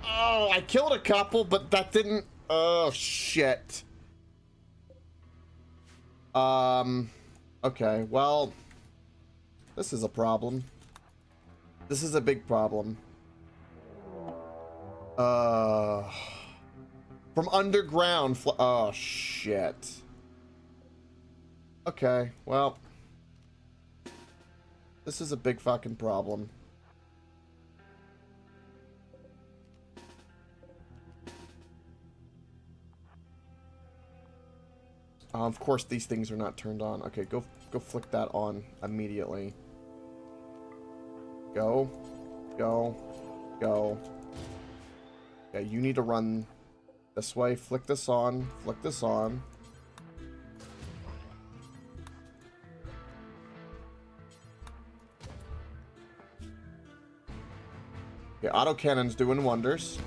Oh, I killed a couple, but that didn't... Oh, shit. Okay, well, this is a problem. This is a big problem. From underground, oh, shit. Okay, well, this is a big fucking problem. Of course, these things are not turned on. Okay, go flick that on immediately. Go. Yeah, you need to run this way. Flick this on. Flick this on. Okay, autocannon's doing wonders.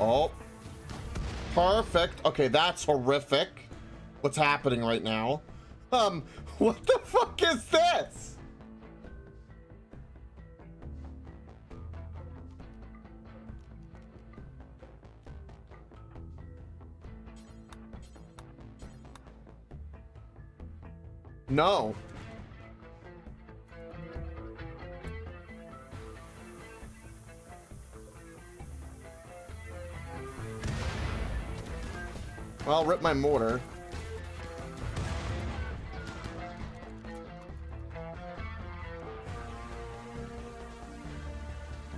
Oh. Perfect. Okay, that's horrific. What's happening right now? What the fuck is this? No. Well, rip my mortar.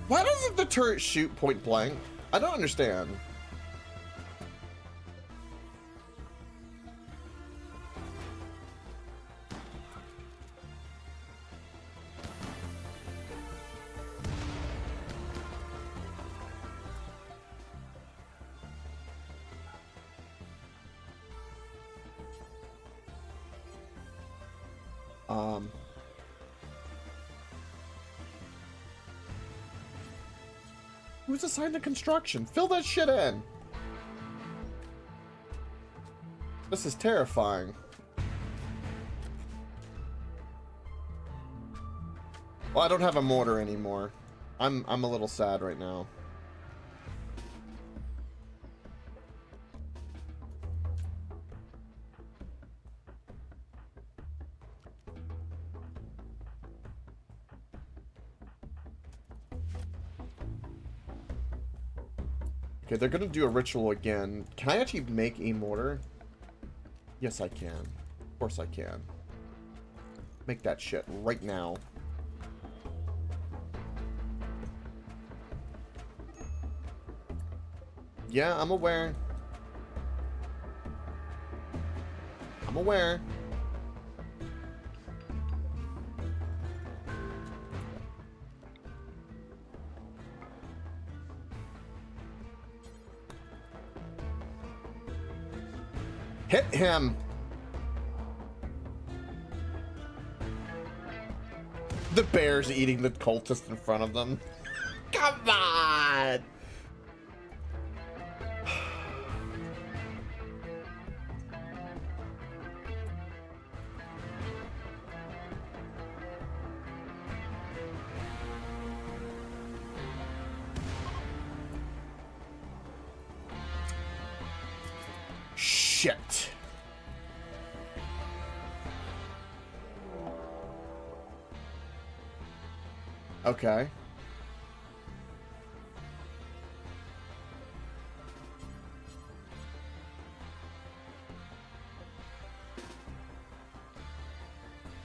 Why doesn't the turret shoot point blank? I don't understand. Who's assigned to construction? Fill that shit in. This is terrifying. Well, I don't have a mortar anymore. I'm a little sad right now. Okay, they're gonna do a ritual again. Can I actually make a mortar? Yes, I can. Of course I can. Make that shit right now. Yeah, I'm aware. I'm aware. Hit him! The bear's eating the cultist in front of them. Come on! Shit. Okay.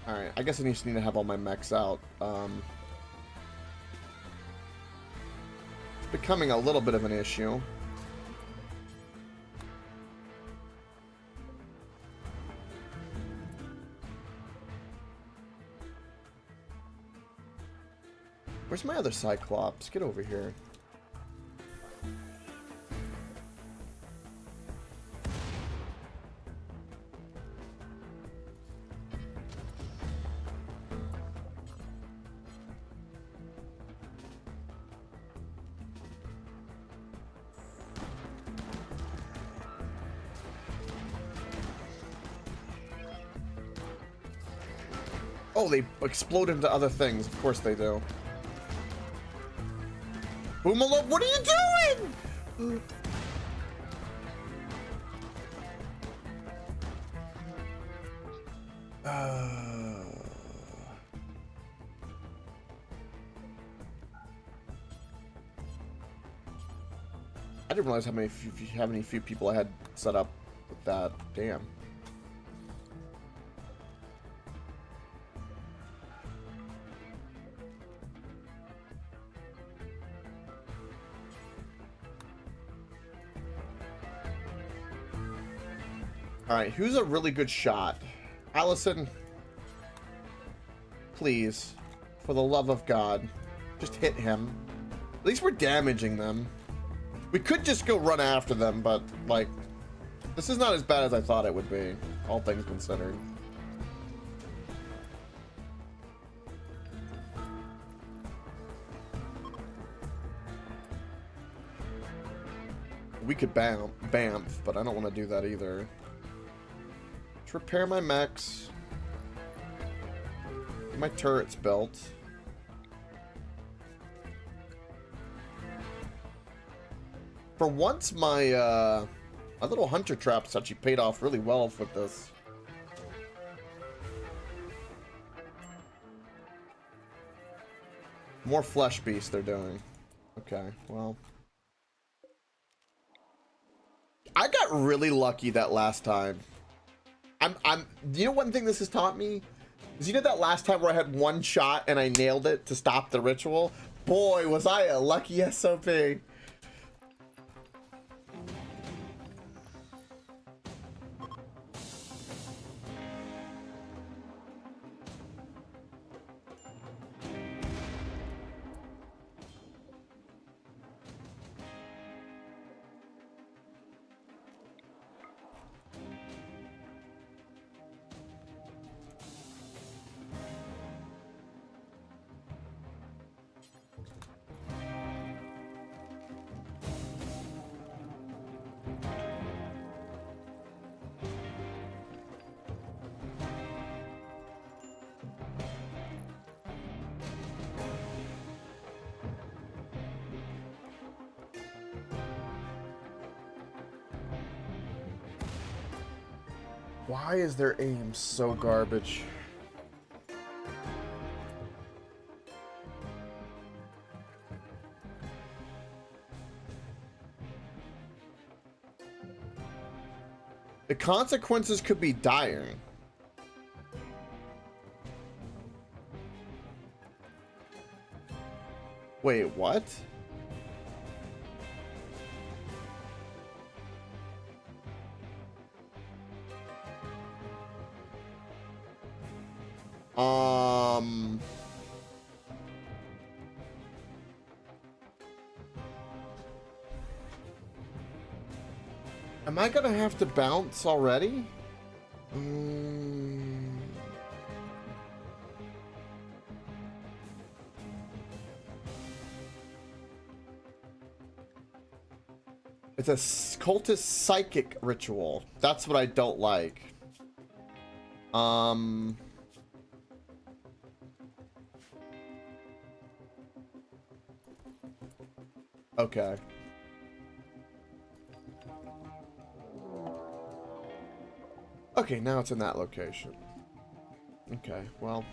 Alright, I guess I just need to have all my mechs out. It's becoming a little bit of an issue. Where's my other Cyclops? Get over here. Oh, they explode into other things. Of course they do. Boomalope, what are you doing? I didn't realize how many few people I had set up with that. Damn. All right, who's a really good shot? Allison, please, for the love of God, just hit him. At least we're damaging them. We could just go run after them, but, like, this is not as bad as I thought it would be, all things considered. We could bamf, but I don't want to do that either. Let's repair my mechs. Get my turrets built. For once, my little hunter traps actually paid off really well with this. More flesh beasts they're doing. Okay, well. I got really lucky that last time. You know one thing this has taught me? Is you know that last time where I had one shot and I nailed it to stop the ritual? Boy, was I a lucky SOP. Why is their aim so garbage? The consequences could be dire. Wait, what? Am I gonna have to bounce already? It's a cultist psychic ritual. That's what I don't like. Okay. Okay, now it's in that location. Okay, well.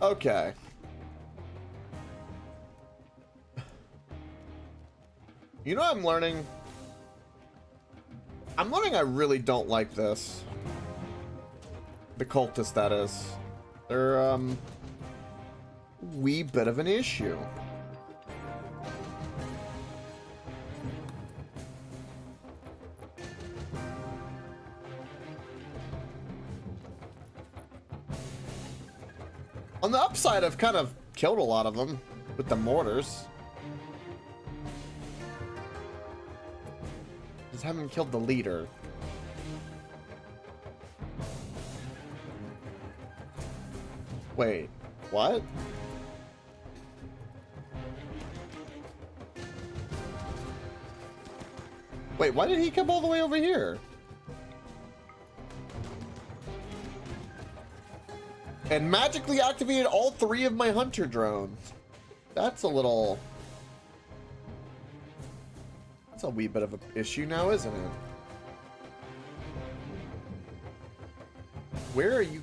Okay. You know what I'm learning? I'm learning I really don't like this. The cultists, that is. They're, wee bit of an issue. On the upside, I've kind of killed a lot of them with the mortars. Just haven't killed the leader. Wait, what? Wait, why did he come all the way over here? And magically activated all 3 of my hunter drones. That's a little... That's a wee bit of an issue now, isn't it? Where are you?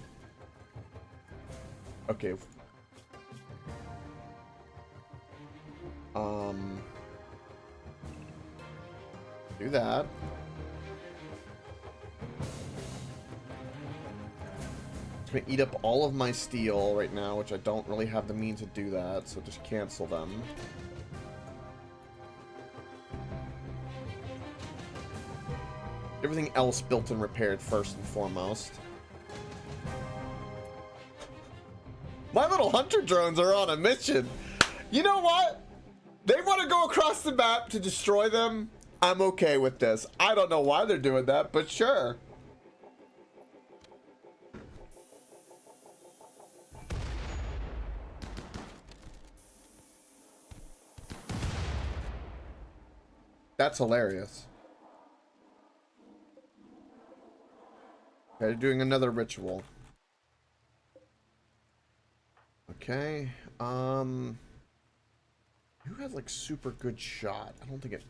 Okay. Do that. It's gonna eat up all of my steel right now, which I don't really have the means to do that, so just cancel them. Everything else built and repaired first and foremost. My little hunter drones are on a mission. You know what? They want to go across the map to destroy them. I'm okay with this. I don't know why they're doing that, but sure. That's hilarious. They're doing another ritual. Okay. Who has like super good shot? I don't think it.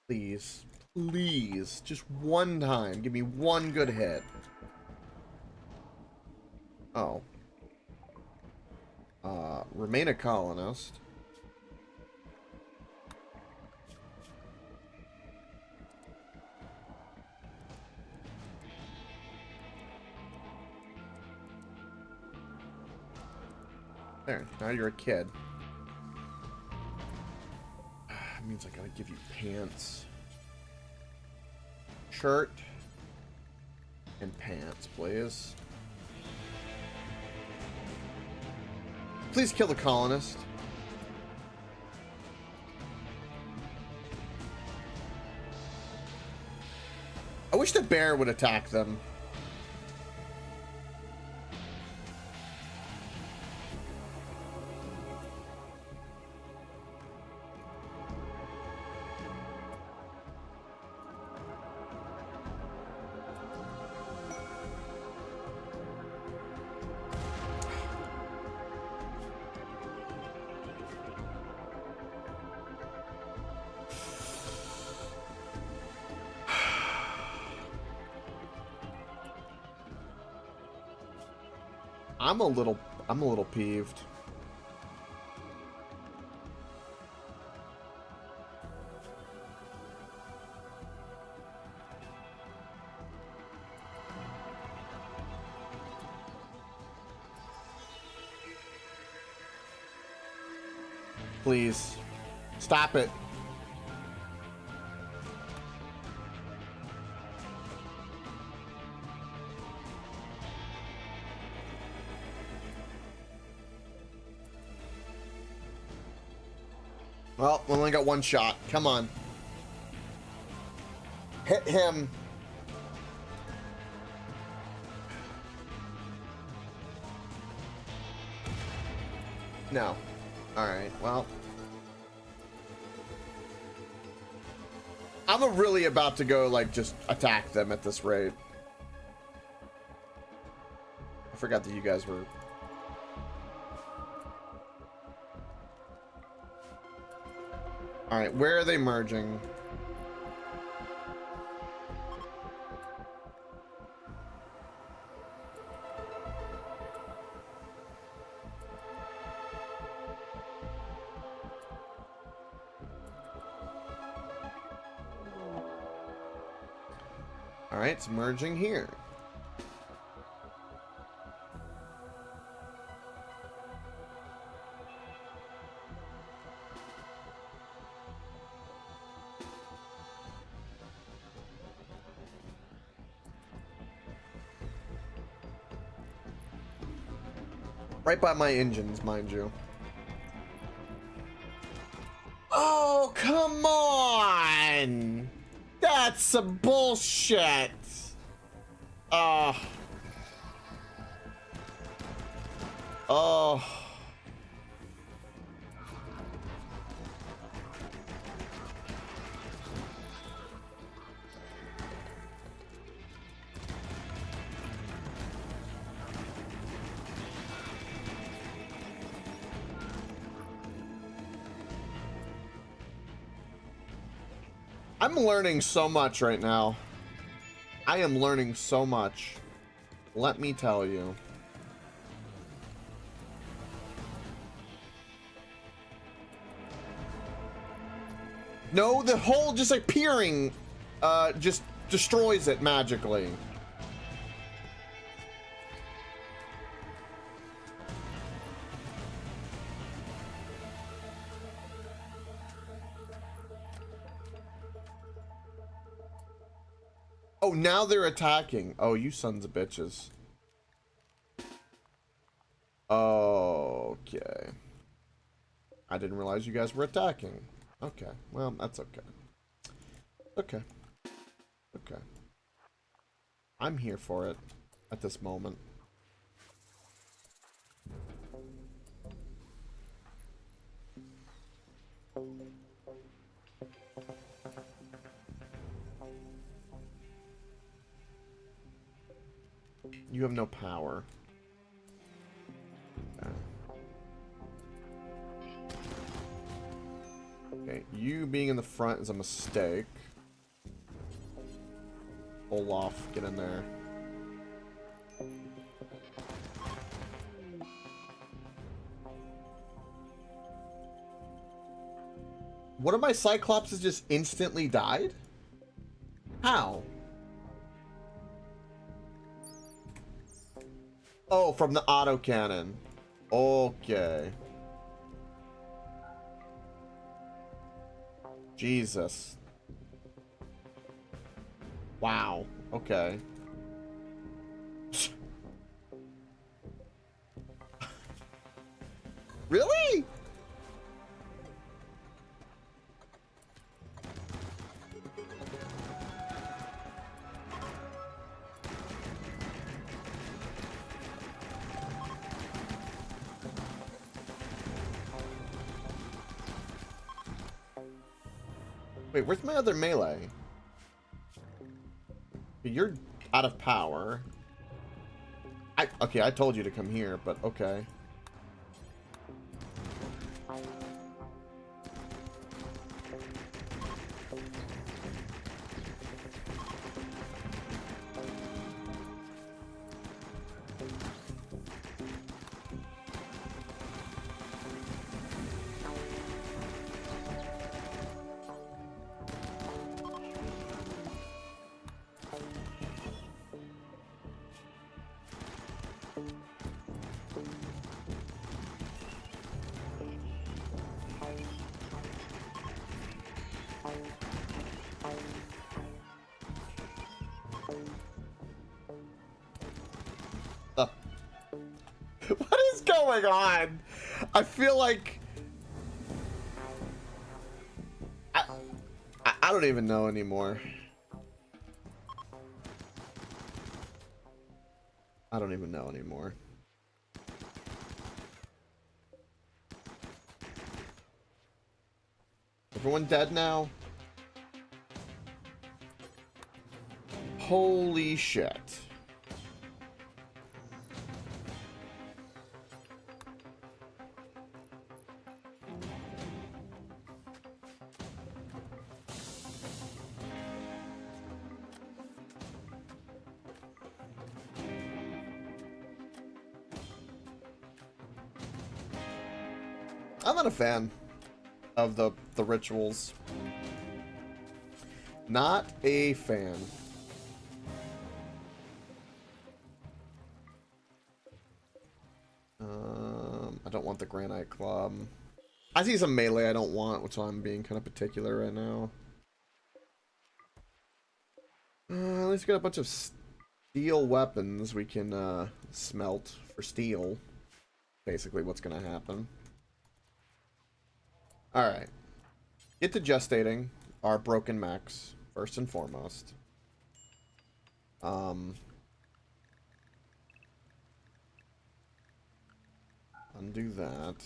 Please. Please. Just one time. Give me one good hit. Oh. Remain a colonist. There, now you're a kid. That means I gotta give you pants. Shirt. And pants, please. Please kill the colonist. I wish the bear would attack them. I'm a little peeved. Please. Stop it. Well, we only got one shot. Come on. Hit him. No. Alright, well. I'm really about to go, like, just attack them at this rate. I forgot that you guys were... Alright, where are they merging? All right, it's merging here. Right by my engines, mind you. Oh, come on! That's some bullshit! Oh. Oh. I'm learning so much right now. I am learning so much. Let me tell you. No, the hole just appearing just destroys it magically. Oh, now they're attacking. Oh, you sons of bitches. Okay. I didn't realize you guys were attacking. Okay, well, that's okay. Okay. Okay. I'm here for it at this moment. You have no power. Okay, you being in the front is a mistake. Olaf, get in there. One of my Cyclopses just instantly died? How? Oh, from the autocannon. Okay. Jesus. Wow. Okay. Really? Wait, where's my other melee? You're out of power. Okay, I told you to come here, but okay. What is going on? I feel like I don't even know anymore. I don't even know anymore. Everyone dead now? Holy shit. I'm not a fan of the rituals. Not a fan. want the granite club. I see some melee I don't want, which I'm being kind of particular right now. At least got a bunch of steel weapons we can smelt for steel. Basically what's gonna happen. Alright. Get to gestating our broken mechs, first and foremost. Undo that.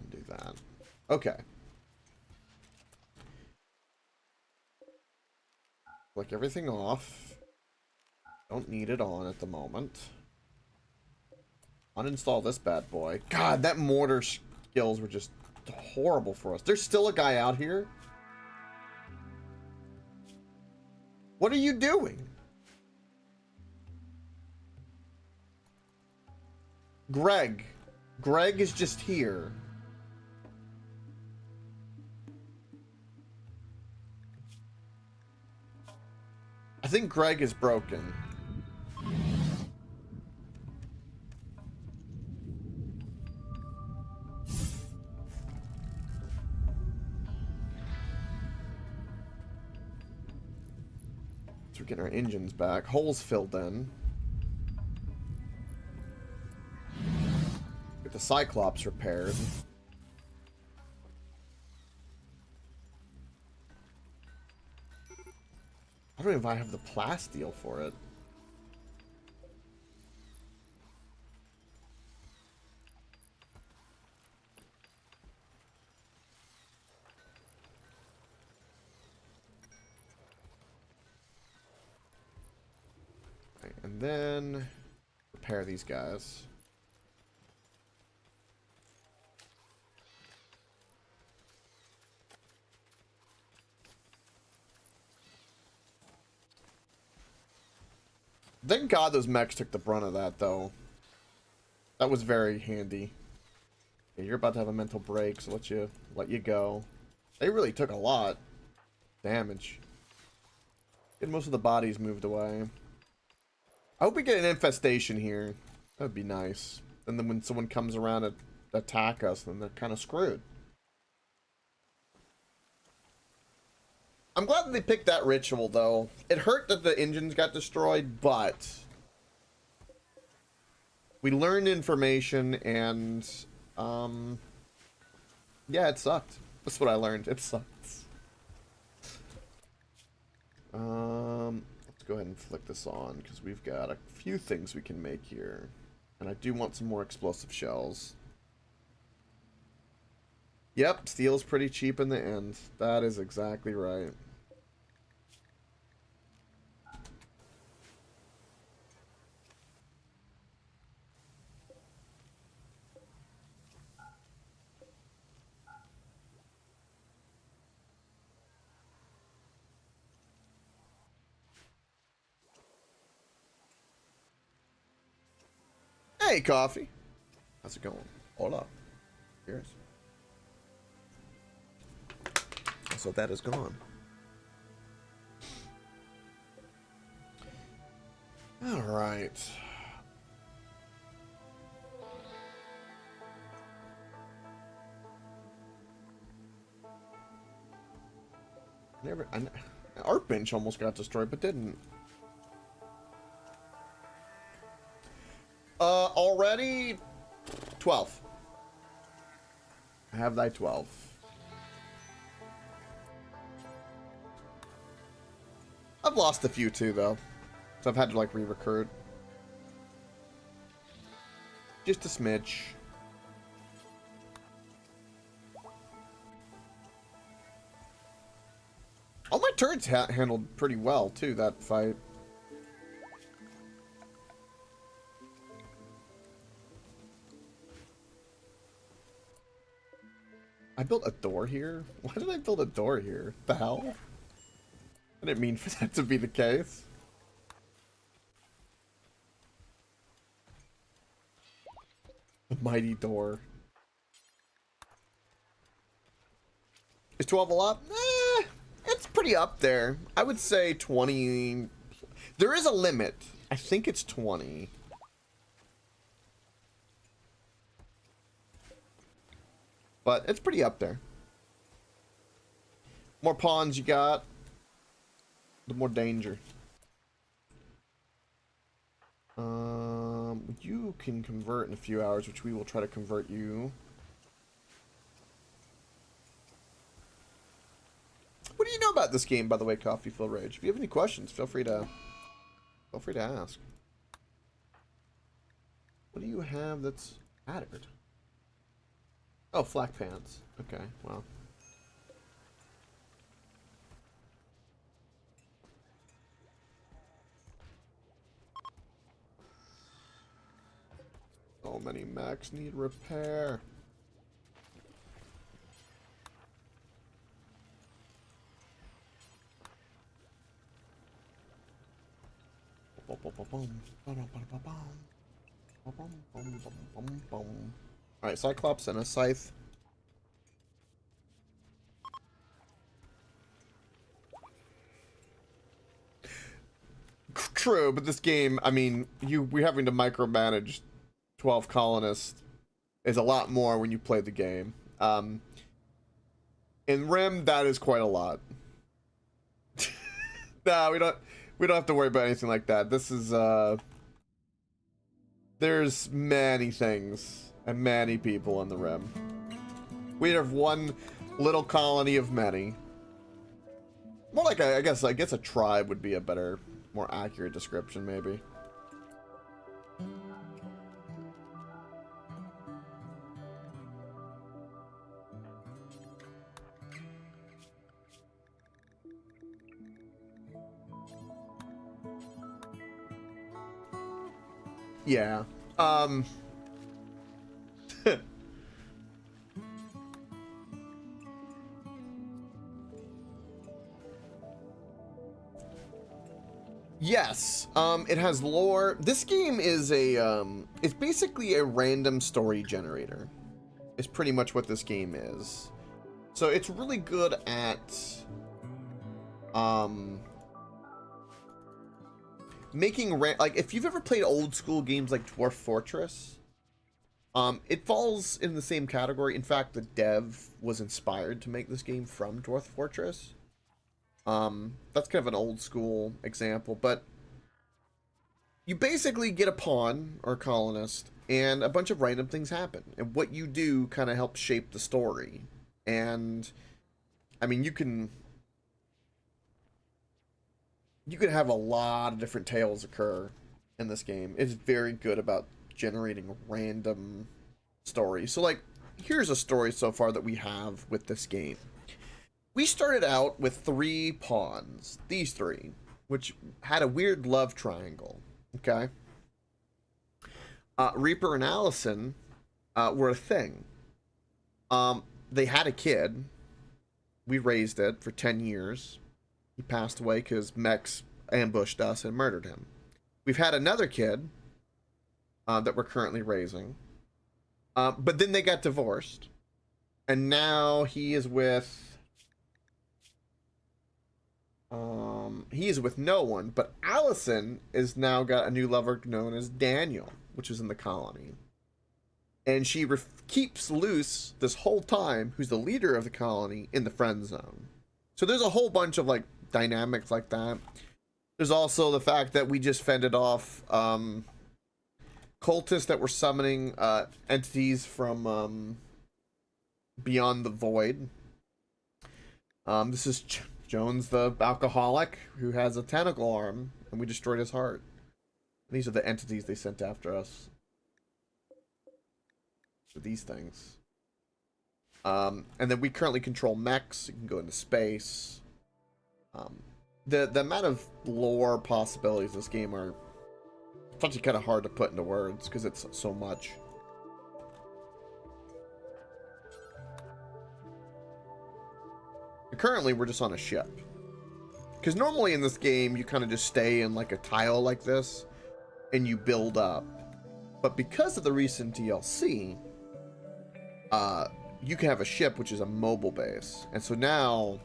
Undo that. Okay. Click everything off. Don't need it on at the moment. Uninstall this bad boy. God, that mortar skills were just horrible for us. There's still a guy out here. What are you doing? Greg. Greg is just here. I think Greg is broken. So we're getting our engines back. Holes filled in. Get the Cyclops repaired. I don't know if I have the plasteel for it. Right, and then repair these guys. Thank God those mechs took the brunt of that, though. That was very handy. Yeah, you're about to have a mental break, so let you go. They really took a lot damage. Get most of the bodies moved away. I hope we get an infestation here. That would be nice. And then when someone comes around and attack us, then they're kind of screwed. I'm glad that they picked that ritual, though. It hurt that the engines got destroyed, but we learned information, and yeah, it sucked. That's what I learned. It sucks. Let's go ahead and flick this on, because we've got a few things we can make here, and I do want some more explosive shells. Yep, steel's pretty cheap in the end. That is exactly right. Hey, coffee. How's it going? Hola. Cheers. So that is gone. All right. Our bench almost got destroyed, but didn't. Already 12. I have thy 12. I've lost a few too, though. So I've had to, like, re-recruit. Just a smidge. All my turrets handled pretty well, too, that fight. I built a door here? Why did I build a door here? The hell? I didn't mean for that to be the case. The mighty door. Is 12 a lot? It's pretty up there. I would say 20. There is a limit. I think it's 20. but it's pretty up there. More pawns you got, the more danger. You can convert in a few hours, which we will try to convert you. What do you know about this game, by the way, Coffee Full Rage? If you have any questions, feel free to ask. What do you have that's added? Oh, flak pants. Okay, well. So many mechs need repair. Alright, Cyclops and a scythe. True, but this game, I mean, we're having to micromanage 12 colonists is a lot more when you play the game. In Rim, that is quite a lot. Nah, we don't have to worry about anything like that. This is there's many things and many people in the Rim. We have one little colony of many. More like I guess a tribe would be a better, more accurate description, maybe. Yeah. Yes. It has lore. This game is it's basically a random story generator. It's pretty much what this game is. So it's really good at making like if you've ever played old school games like Dwarf Fortress, it falls in the same category. In fact, the dev was inspired to make this game from Dwarf Fortress. That's kind of an old school example, but you basically get a pawn or a colonist and a bunch of random things happen, and what you do kind of helps shape the story. And I mean, you can have a lot of different tales occur in this game. It's very good about generating random stories. So like, here's a story so far that we have with this game. We started out with 3 pawns, these 3, which had a weird love triangle, okay? Reaper and Allison were a thing. They had a kid. We raised it for 10 years. He passed away because mechs ambushed us and murdered him. We've had another kid that we're currently raising. But then they got divorced. And now he is with no one, but Allison is now got a new lover known as Daniel, which is in the colony. And she keeps Luce this whole time, who's the leader of the colony, in the friend zone. So there's a whole bunch of like dynamics like that. There's also the fact that we just fended off cultists that were summoning entities from beyond the void. This is Jones the alcoholic who has a tentacle arm, and we destroyed his heart. And these are the entities they sent after us. For these things. And then we currently control mechs. You can go into space. The amount of lore possibilities in this game are actually kind of hard to put into words because it's so much. Currently, we're just on a ship. Because normally in this game, you kind of just stay in like a tile like this, and you build up. But because of the recent DLC, you can have a ship which is a mobile base. And so now,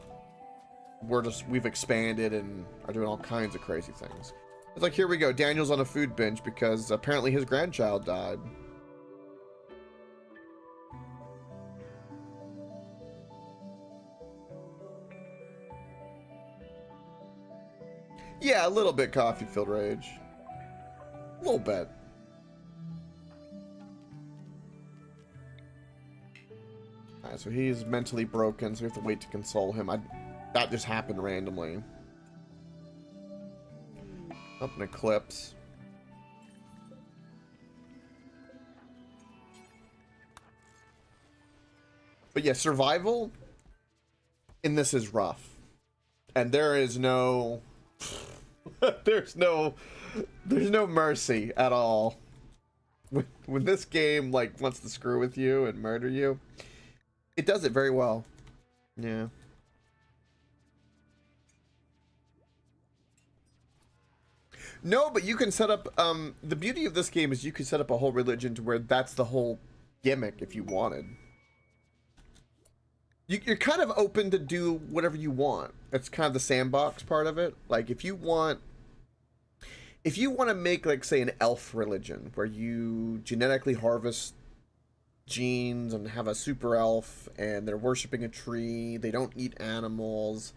we've expanded and are doing all kinds of crazy things. It's like, here we go, Daniel's on a food binge because apparently his grandchild died. Yeah, a little bit coffee filled rage. A little bit. Alright, so he's mentally broken, so we have to wait to console him. That just happened randomly. Up an eclipse. But yeah, survival in this is rough. And there is no there's no mercy at all. When this game like wants to screw with you and murder you, it does it very well. Yeah. No, but you can set up the beauty of this game is you can set up a whole religion to where that's the whole gimmick if you wanted. You're kind of open to do whatever you want. That's kind of the sandbox part of it. Like if you want to make like say an elf religion where you genetically harvest genes and have a super elf and they're worshiping a tree, they don't eat animals,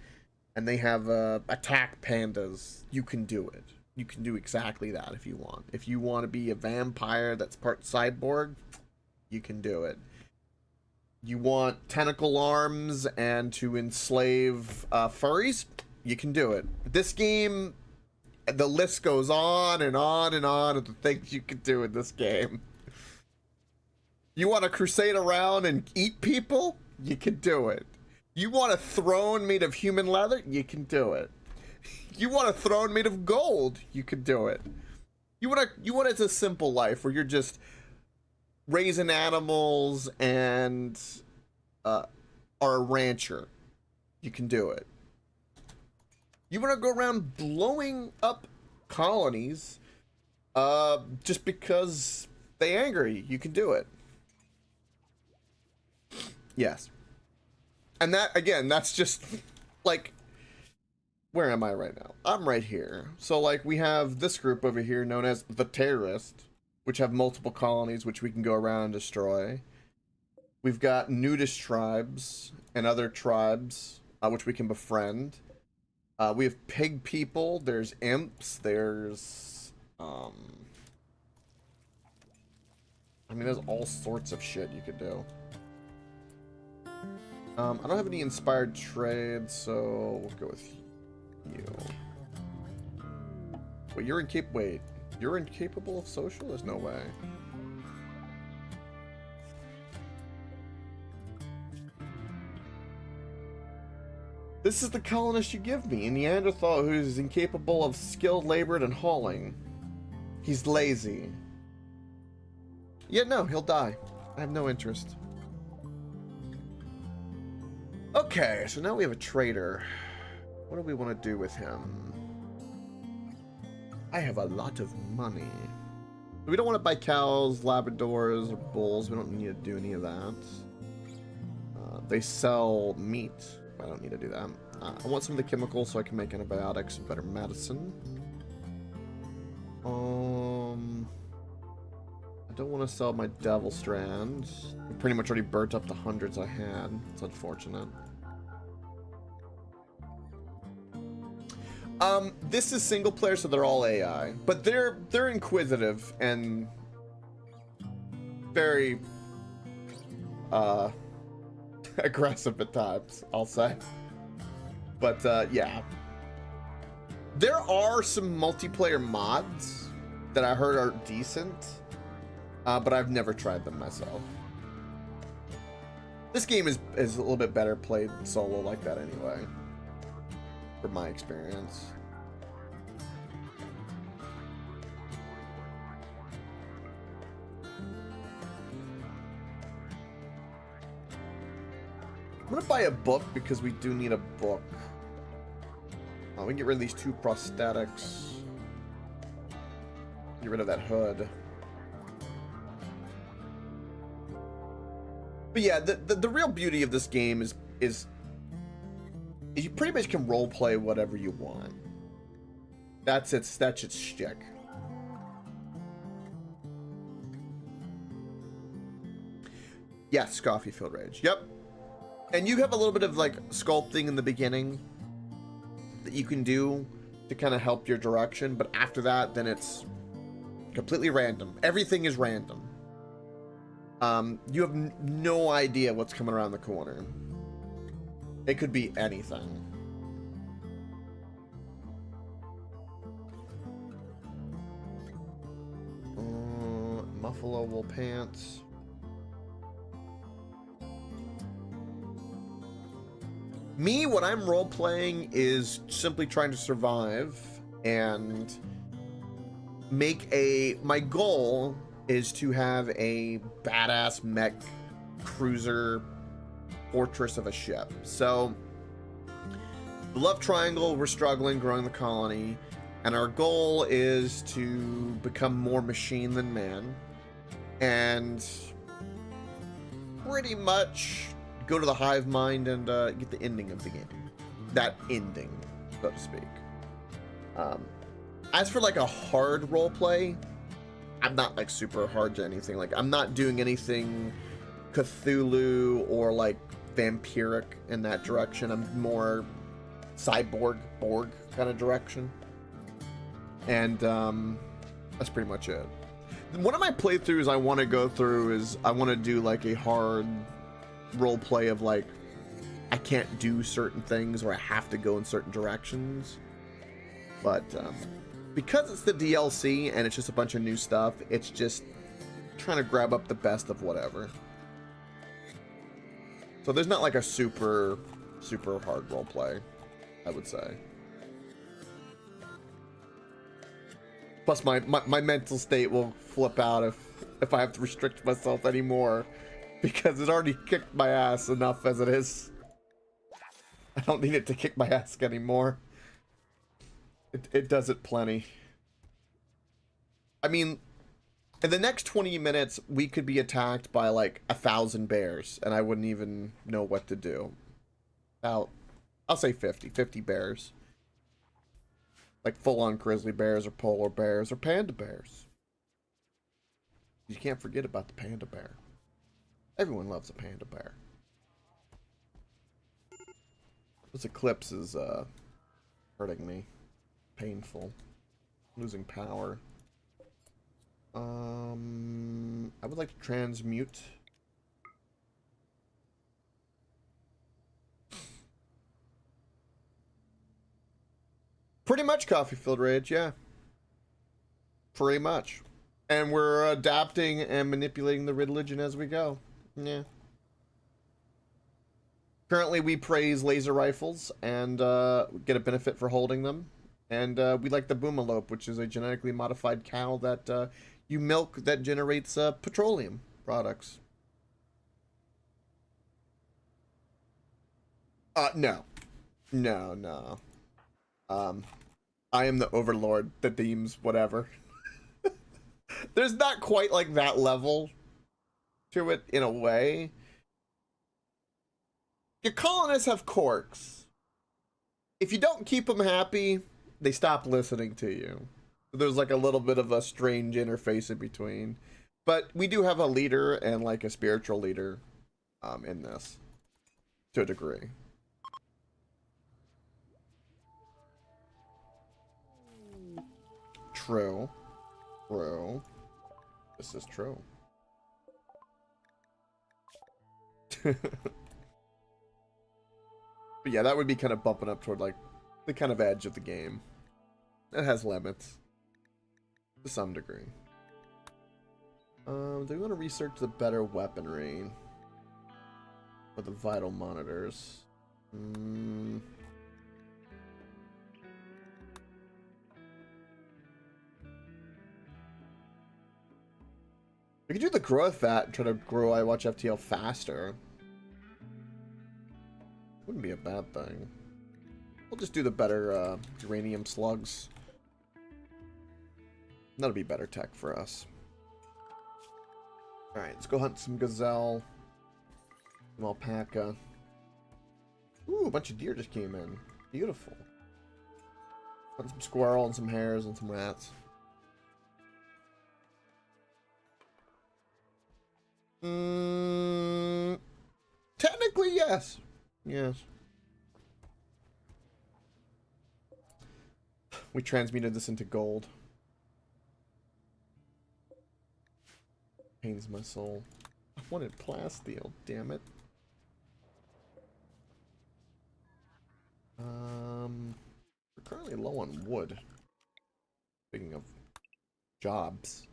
and they have attack pandas, you can do it. You can do exactly that if you want. If you want to be a vampire that's part cyborg, you can do it. You want tentacle arms and to enslave furries? You can do it. This game, the list goes on and on and on of the things you can do in this game. You want to crusade around and eat people? You can do it. You want a throne made of human leather? You can do it. You want a throne made of gold? You can do it. You want it's a simple life where you're just raising animals and are a rancher. You can do it. You want to go around blowing up colonies just because they angry? You can do it. Yes. And that, again, that's just like, where am I right now? I'm right here. So like we have this group over here known as the Terrorist, which have multiple colonies which we can go around and destroy. We've got nudist tribes and other tribes which we can befriend. We have pig people, there's imps, there's I mean there's all sorts of shit you could do. I don't have any inspired trades, so we'll go with you. Wait, you're incapable of social? There's no way. This is the colonist you give me, a Neanderthal who is incapable of skilled labor and hauling. He's lazy. Yeah, no, he'll die. I have no interest. Okay, so now we have a trader. What do we want to do with him? I have a lot of money. We don't want to buy cows, Labradors, or bulls. We don't need to do any of that. They sell meat. I don't need to do that. I want some of the chemicals so I can make antibiotics and better medicine. I don't want to sell my devil strand. I pretty much already burnt up the hundreds I had. It's unfortunate. This is single player, so they're all AI, but they're inquisitive and very aggressive at times, I'll say. But yeah, there are some multiplayer mods that I heard are decent, but I've never tried them myself. This game is a little bit better played solo like that anyway, from my experience. I'm gonna buy a book because we do need a book. We can get rid of these two prosthetics. Get rid of that hood. But yeah, the real beauty of this game is you pretty much can roleplay whatever you want. That's its shtick. Yes, coffee filled rage. Yep. And you have a little bit of like sculpting in the beginning that you can do to kind of help your direction, but after that, then it's completely random. Everything is random. You have no idea what's coming around the corner. It could be anything. Buffalo wool pants. Me, what I'm role-playing is simply trying to survive and make my goal is to have a badass mech cruiser fortress of a ship. So, the love triangle, we're struggling, growing the colony, and our goal is to become more machine than man, and pretty much go to the hive mind and get the ending of the game. That ending, so to speak. As for like a hard role play, I'm not like super hard to anything. Like I'm not doing anything Cthulhu or like vampiric in that direction. I'm more cyborg, Borg kind of direction. And that's pretty much it. One of my playthroughs I want to go through is I want to do like a hard role play of like I can't do certain things or I have to go in certain directions. But because it's the DLC and it's just a bunch of new stuff, it's just trying to grab up the best of whatever. So there's not like a super hard role play, I would say. Plus my mental state will flip out if I have to restrict myself anymore, because it already kicked my ass enough as it is. I don't need it to kick my ass anymore. It does it plenty. I mean, in the next 20 minutes, we could be attacked by like 1,000 bears, and I wouldn't even know what to do. I'll say 50 bears. Like full-on grizzly bears or polar bears or panda bears. You can't forget about the panda bear. Everyone loves a panda bear. This eclipse is hurting me. Painful. Losing power. I would like to transmute. Pretty much coffee-filled rage, yeah. Pretty much. And we're adapting and manipulating the religion as we go. Yeah. Currently, we praise laser rifles and get a benefit for holding them. And we like the boomalope, which is a genetically modified cow that you milk that generates petroleum products. No. No. I am the overlord that deems whatever. There's not quite like that level to it in a way. Your colonists have quirks. If you don't keep them happy, they stop listening to you. There's like a little bit of a strange interface in between. But we do have a leader and like a spiritual leader in this to a degree. True. This is true. But yeah, that would be kind of bumping up toward like the kind of edge of the game. It has limits to some degree. Do we want to research the better weaponry or the vital monitors? We could do the growth vat and try to grow iWatch FTL faster. Wouldn't be a bad thing. We'll just do the better uranium slugs. That'll be better tech for us. Alright, let's go hunt some gazelle. Some alpaca. Ooh, a bunch of deer just came in. Beautiful. Hunt some squirrel and some hares and some rats. Technically, yes. Yes. we transmuted this into gold. Pains my soul. I wanted plasteel, damn it. We're currently low on wood. Speaking of jobs.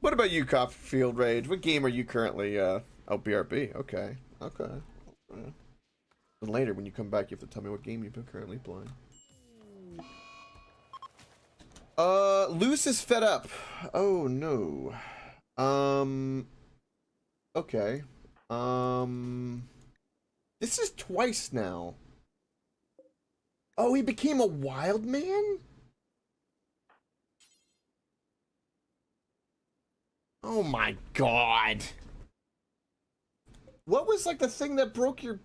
What about you, Copperfield Rage? What game are you currently, oh, BRB. Okay. Okay. And later, when you come back, you have to tell me what game you've been currently playing. Luce is fed up. Oh, no. Okay. This is twice now. Oh, he became a wild man? Oh my god. What was like the thing that broke your...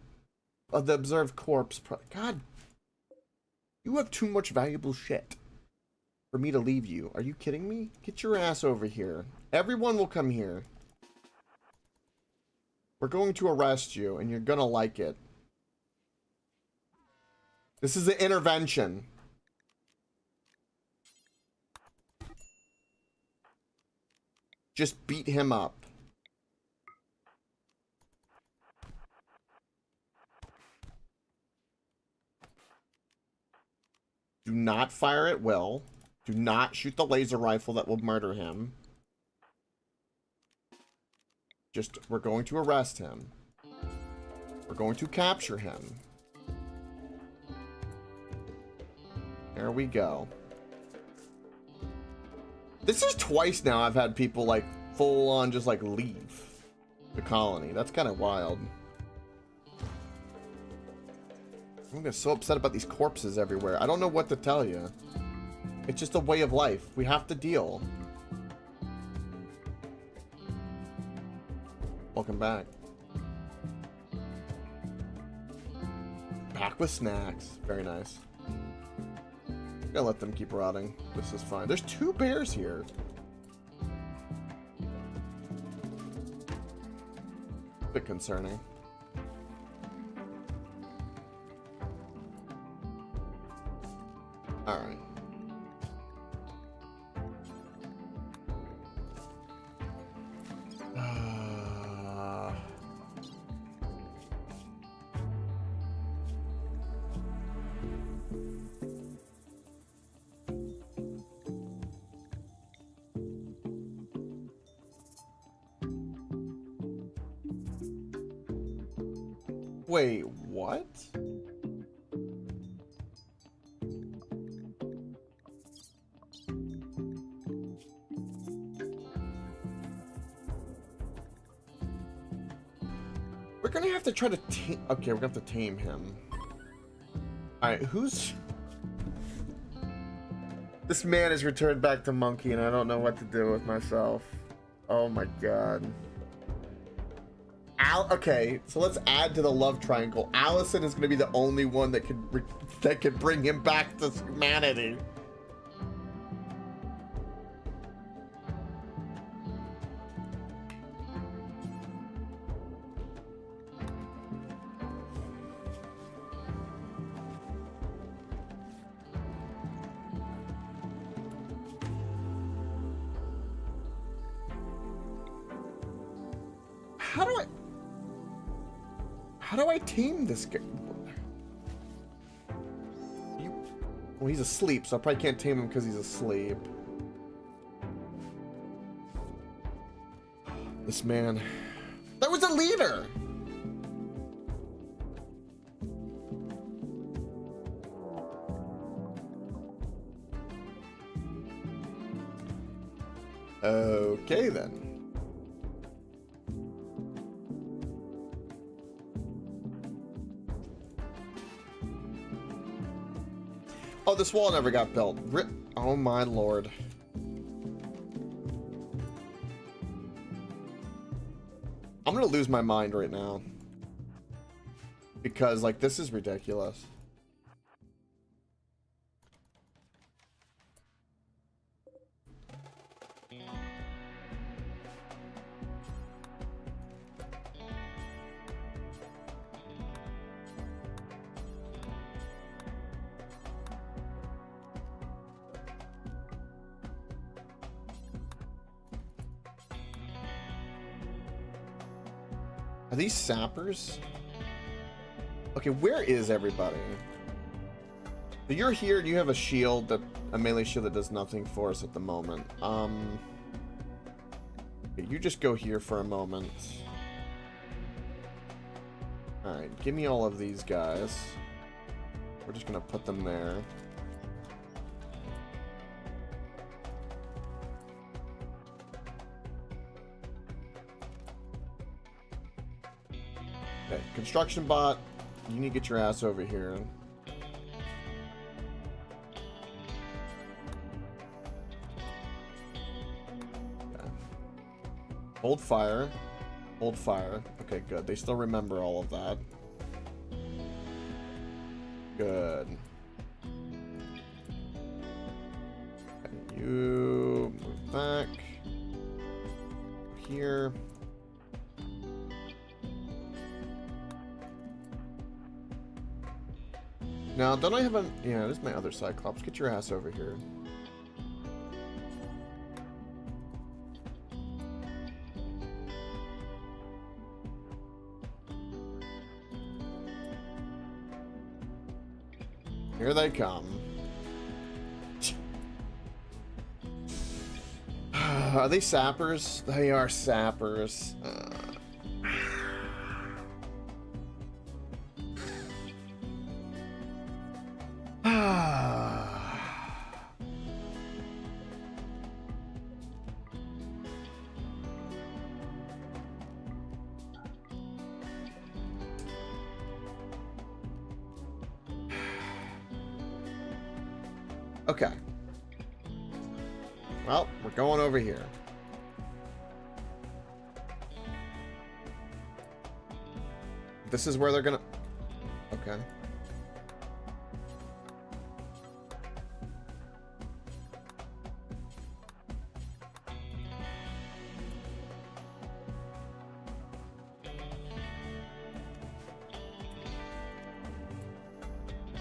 the observed corpse? God. You have too much valuable shit for me to leave you. Are you kidding me? Get your ass over here. Everyone will come here. We're going to arrest you, and you're gonna like it. This is an intervention. Just beat him up. Do not fire at will. Do not shoot the laser rifle that will murder him. Just, we're going to arrest him. We're going to capture him. There we go. This is twice now I've had people, like, full on just, like, leave the colony. That's kind of wild. I'm getting so upset about these corpses everywhere. I don't know what to tell you. It's just a way of life. We have to deal. Welcome back. Back with snacks. Very nice. Gotta let them keep rotting. This is fine. There's 2 bears here. Bit concerning. All right. Wait, what? We're gonna have to try to tame... Okay, we're gonna have to tame him. Alright, who's... This man is returned back to monkey and I don't know what to do with myself. Oh my god. Okay, so let's add to the love triangle. Allison is gonna be the only one that could bring him back to humanity. How do I tame this guy? Well, he's asleep, so I probably can't tame him because he's asleep. This man. That was a leader! Okay, then. Oh, this wall never got built. Oh my lord. I'm gonna lose my mind right now. Because, like, this is ridiculous. Are these sappers? Okay, where is everybody? So you're here and you have a shield, that a melee shield that does nothing for us at the moment. You just go here for a moment. Alright, give me all of these guys. We're just gonna put them there. Okay, construction bot, you need to get your ass over here. Okay. Hold fire. Hold fire. Okay, good. They still remember all of that. Good. Okay, you move back. Here. Now, don't I have a... Yeah, this is my other Cyclops. Get your ass over here. Here they come. Are they sappers? They are sappers. Okay. Well, we're going over here. This is where they're gonna... Okay.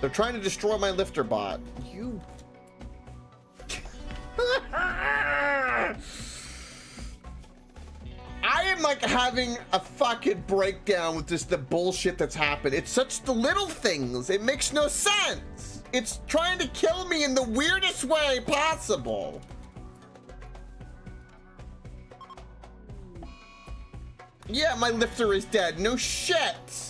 They're trying to destroy my lifter bot. You... I am like having a fucking breakdown with just the bullshit that's happened. It's such the little things. It makes no sense. It's trying to kill me in the weirdest way possible. Yeah, my lifter is dead. No shit.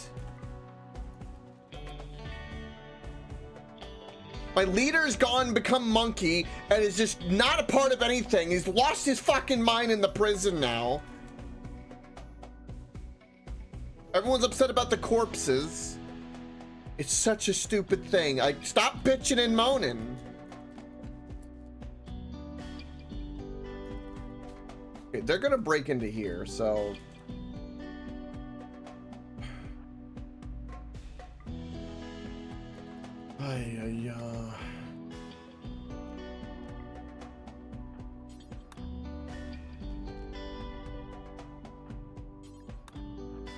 My leader's gone, become monkey, and is just not a part of anything. He's lost his fucking mind in the prison now. Everyone's upset about the corpses. It's such a stupid thing. Like, stop bitching and moaning. Okay, they're gonna break into here, so...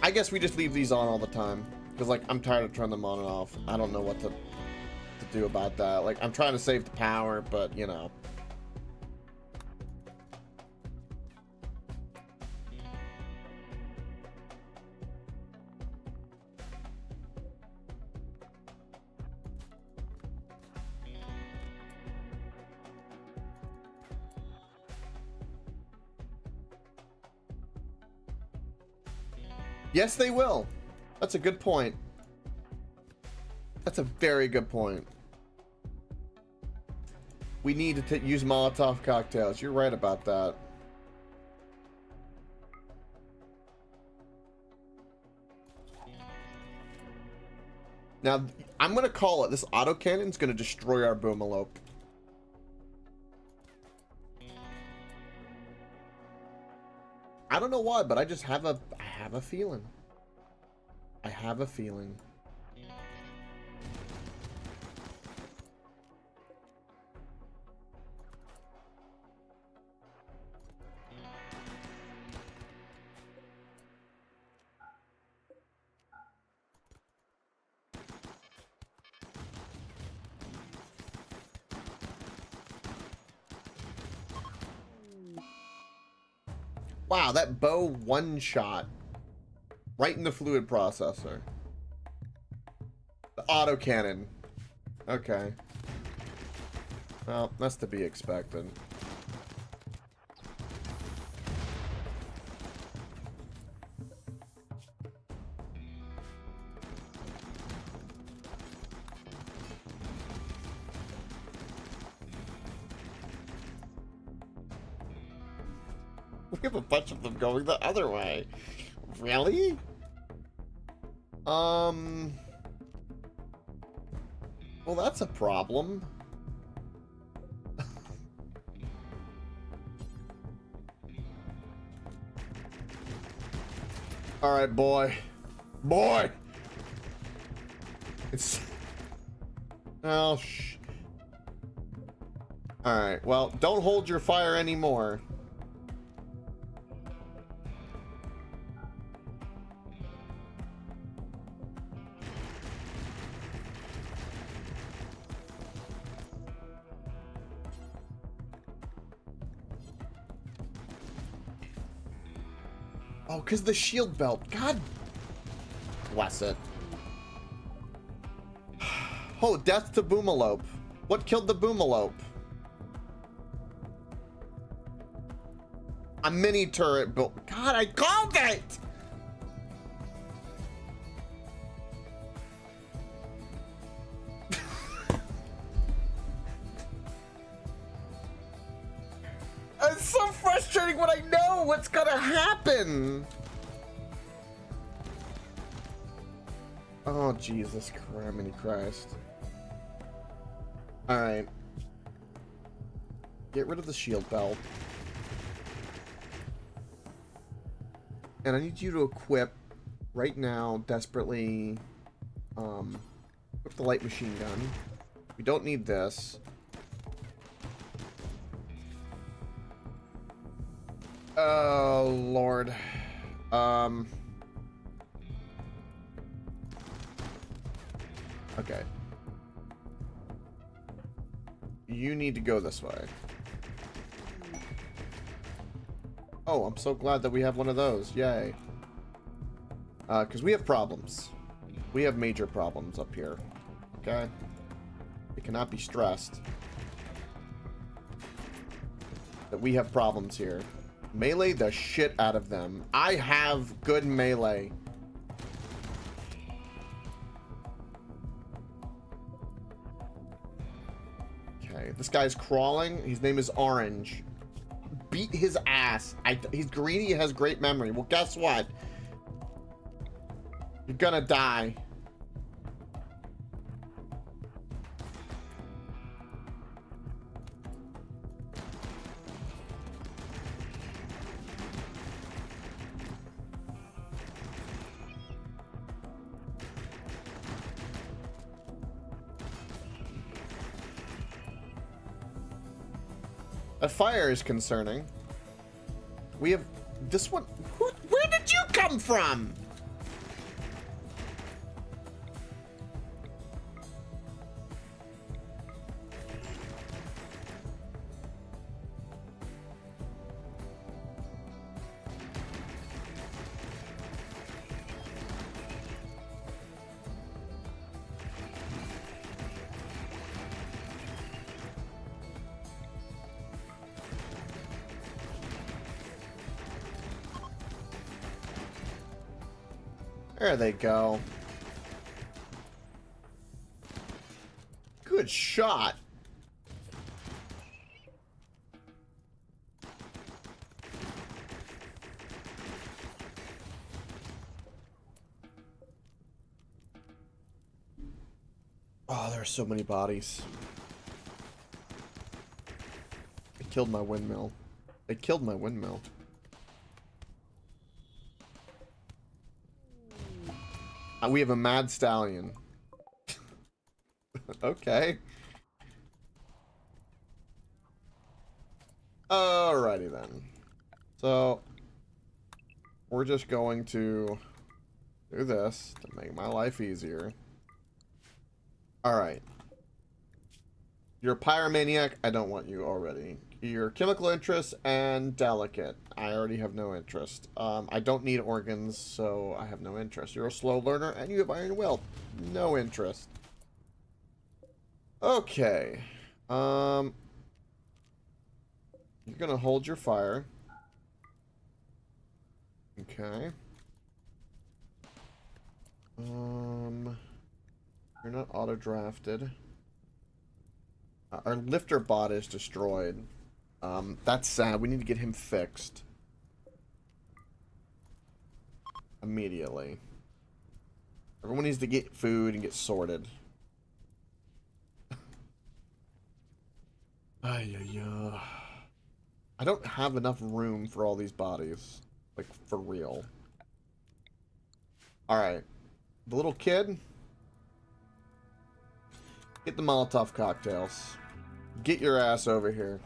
I guess we just leave these on all the time. Because, like, I'm tired of turning them on and off. I don't know what to do about that. Like, I'm trying to save the power, but, you know. Yes, they will. That's a good point. That's a very good point. We need to use Molotov cocktails. You're right about that. Now, I'm going to call it. This autocannon's going to destroy our boomalope. I don't know why, but I just have a feeling. I have a feeling. Wow, that bow one shot. Right in the fluid processor. The autocannon. Okay. Well, that's to be expected. We have a bunch of them going the other way. Really? Well, that's a problem. All right, boy. Boy! It's... Oh, Alright, well, don't hold your fire anymore. Oh, because the shield belt. God bless it. Oh, death to Boomalope. What killed the Boomalope? A mini turret built. God, I called it! It's so frustrating when I know what's gonna happen. Oh, Jesus Christ. Alright. Get rid of the shield belt. And I need you to equip, right now, desperately, equip the light machine gun. We don't need this. Oh, Lord. Okay. You need to go this way. Oh, I'm so glad that we have one of those. Yay. Because we have problems. We have major problems up here. Okay? It cannot be stressed that we have problems here. Melee the shit out of them. I have good melee. Okay, this guy's crawling. His name is Orange. Beat his ass. He's greedy, he has great memory. Well, guess what? You're gonna die. A fire is concerning. We have this one. Where did you come from? There they go. Good shot. Oh, there are so many bodies. It killed my windmill. It killed my windmill. We have a mad stallion. Okay. Alrighty then. So, we're just going to do this to make my life easier. Alright. You're a pyromaniac. I don't want you already. your chemical interest and delicate. I already have no interest. I don't need organs, so I have no interest. You're a slow learner and you have iron will. No interest. Okay. You're gonna hold your fire. Okay. You're not auto-drafted. Our lifter bot is destroyed. That's sad. We need to get him fixed. Immediately. Everyone needs to get food and get sorted. I don't have enough room for all these bodies. Like, for real. Alright. The little kid. Get the Molotov cocktails. Get your ass over here.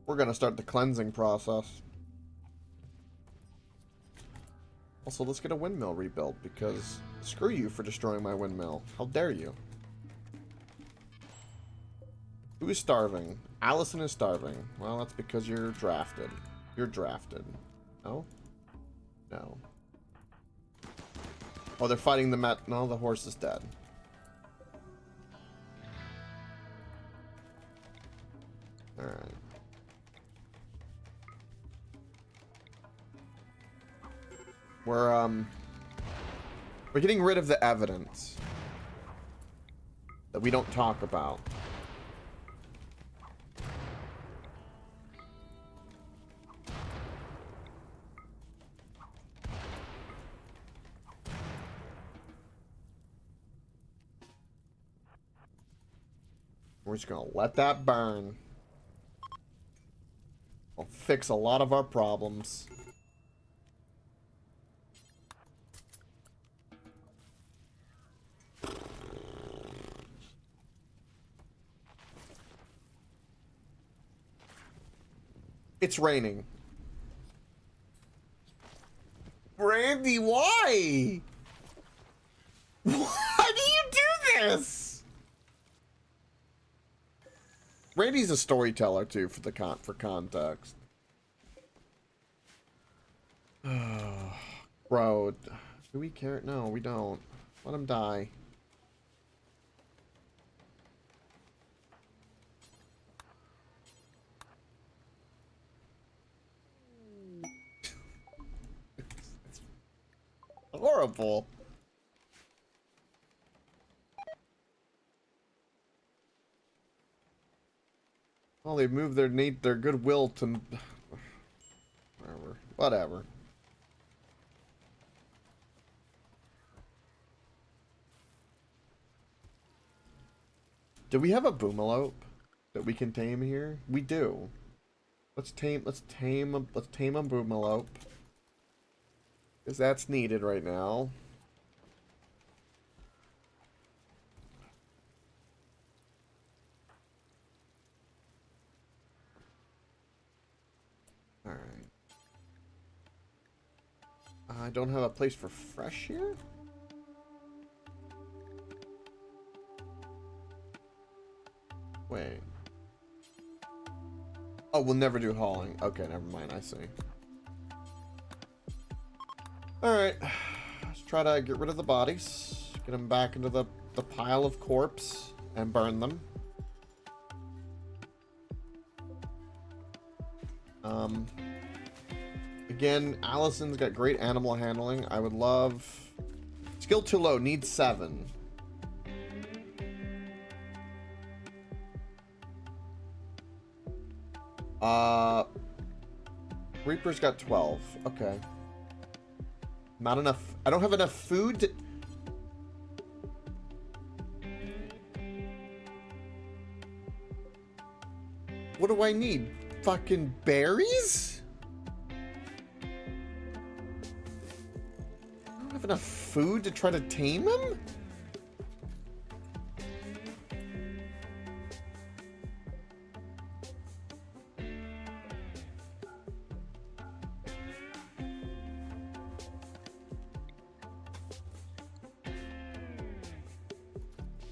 We're gonna start the cleansing process. Also, let's get a windmill rebuilt, because screw you for destroying my windmill. How dare you? Who is starving? Allison is starving. Well, that's because you're drafted. You're drafted. No? No. Oh, they're fighting the no, the horse is dead. Alright. We're getting rid of the evidence that we don't talk about. We're just gonna let that burn. We'll fix a lot of our problems. It's raining. Randy, why? Why do you do this? Randy's a storyteller too, for the context. Bro, do we care? No, we don't. Let him die. It's horrible. Well, they moved their goodwill to whatever. Do we have a boomalope that we can tame here? We do. Let's tame a boomalope. Because that's needed right now. Alright. I don't have a place for fresh here? Wait. Oh, we'll never do hauling. Okay, never mind. I see. Alright. Let's try to get rid of the bodies. Get them back into the pile of corpse and burn them. Again, Allison's got great animal handling. I would love... Skill too low. Needs 7. Reaper's got 12. Okay. Not enough. I don't have enough food to... What do I need? Fucking berries? I don't have enough food to try to tame him?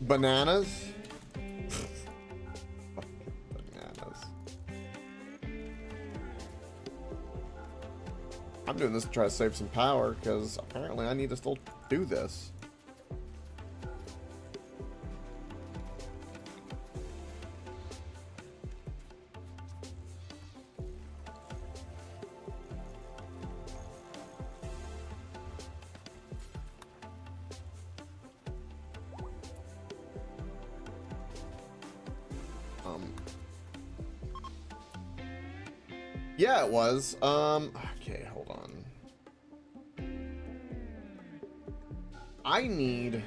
Bananas? Bananas. doing this to try to save some power, because apparently I need to still do this. Yeah, it was. Okay, hold on. I need...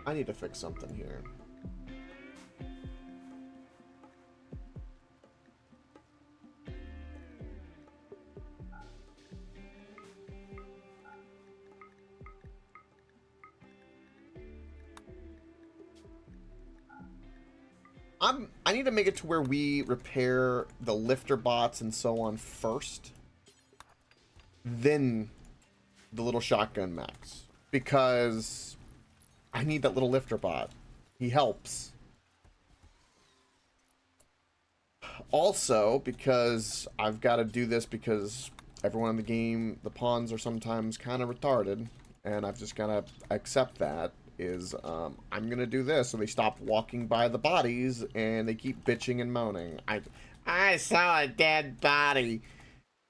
to fix something here. I need to make it to where we repair the lifter bots and so on first. Then the little shotgun max. Because I need that little lifter bot. He helps. Also, because I've got to do this because everyone in the game, the pawns are sometimes kind of retarded. And I've just got to accept that. Is I'm gonna do this, so they stop walking by the bodies and they keep bitching and moaning. I saw a dead body.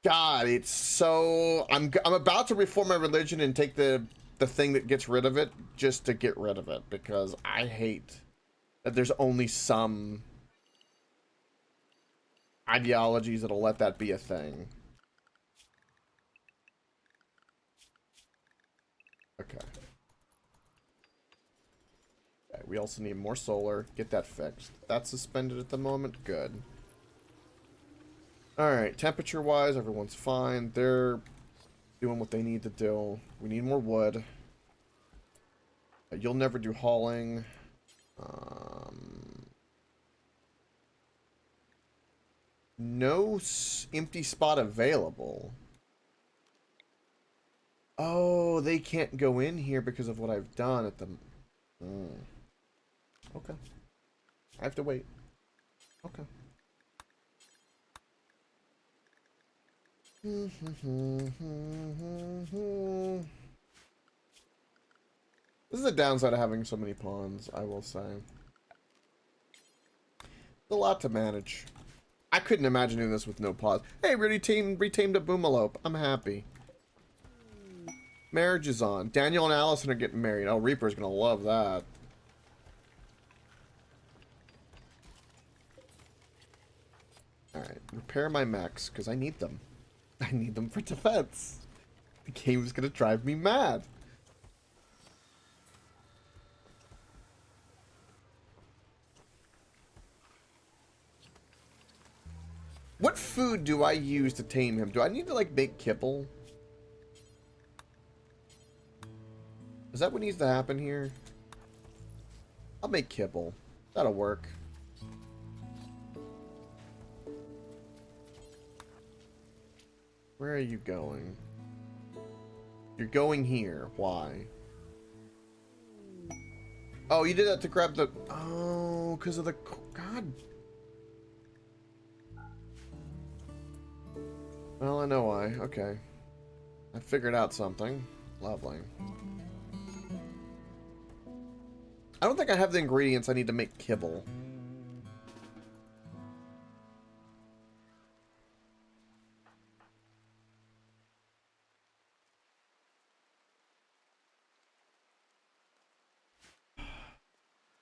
God, it's so I'm about to reform my religion and take the thing that gets rid of it just to get rid of it, because I hate that there's only some ideologies that'll let that be a thing. Okay. We also need more solar. Get that fixed. That's suspended at the moment. Good. Alright, temperature-wise, everyone's fine. They're doing what they need to do. We need more wood. You'll never do hauling. No empty spot available. Oh, they can't go in here because of what I've done at the... Okay. I have to wait. Okay. This is the downside of having so many pawns, I will say. It's a lot to manage. I couldn't imagine doing this with no pawns. Hey, retamed a boomalope. I'm happy. Marriage is on. Daniel and Allison are getting married. Oh, Reaper's gonna love that. Alright, repair my mechs, because I need them. I need them for defense. The game is going to drive me mad. What food do I use to tame him? Do I need to, like, make kibble? Is that what needs to happen here? I'll make kibble. That'll work. Where are you going? You're going here. Why? Oh, you did that to grab the... Oh, because of the... God. Well, I know why. Okay. I figured out something. Lovely. I don't think I have the ingredients I need to make kibble.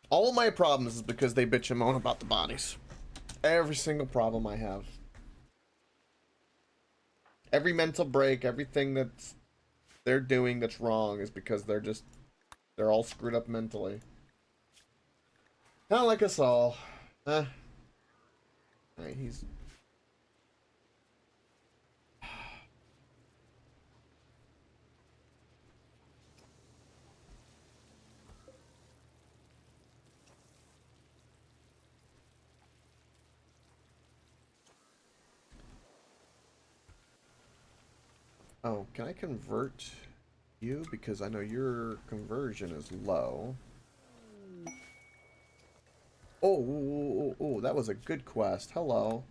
All of my problems is because they bitch and moan about the bodies. Every single problem I have. Every mental break, everything that's they're doing that's wrong is because they're all screwed up mentally. Not like us all. Alright, he's... Oh, can I convert you? Because I know your conversion is low. Oh, that was a good quest. Hello.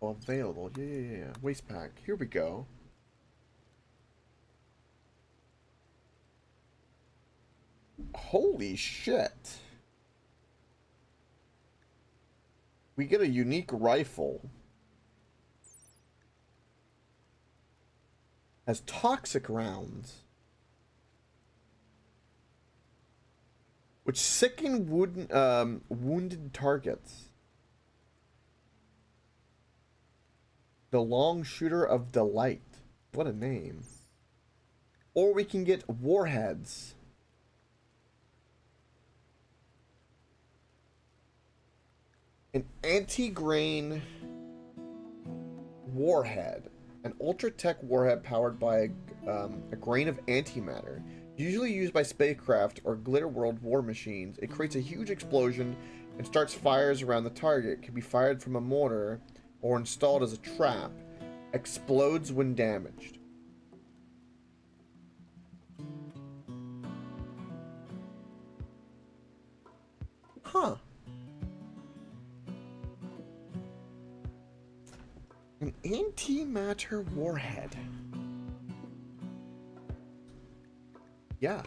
Oh, available. Yeah. Waste pack. Here we go. Holy shit. We get a unique rifle. Has toxic rounds. Which sicken wounded targets. The Long Shooter of Delight. What a name. Or we can get warheads. An anti-grain warhead. An ultra-tech warhead powered by a grain of antimatter. Usually used by spacecraft or glitter world war machines. It creates a huge explosion and starts fires around the target. It can be fired from a mortar or installed as a trap. Explodes when damaged. Huh. An antimatter warhead. Yeah.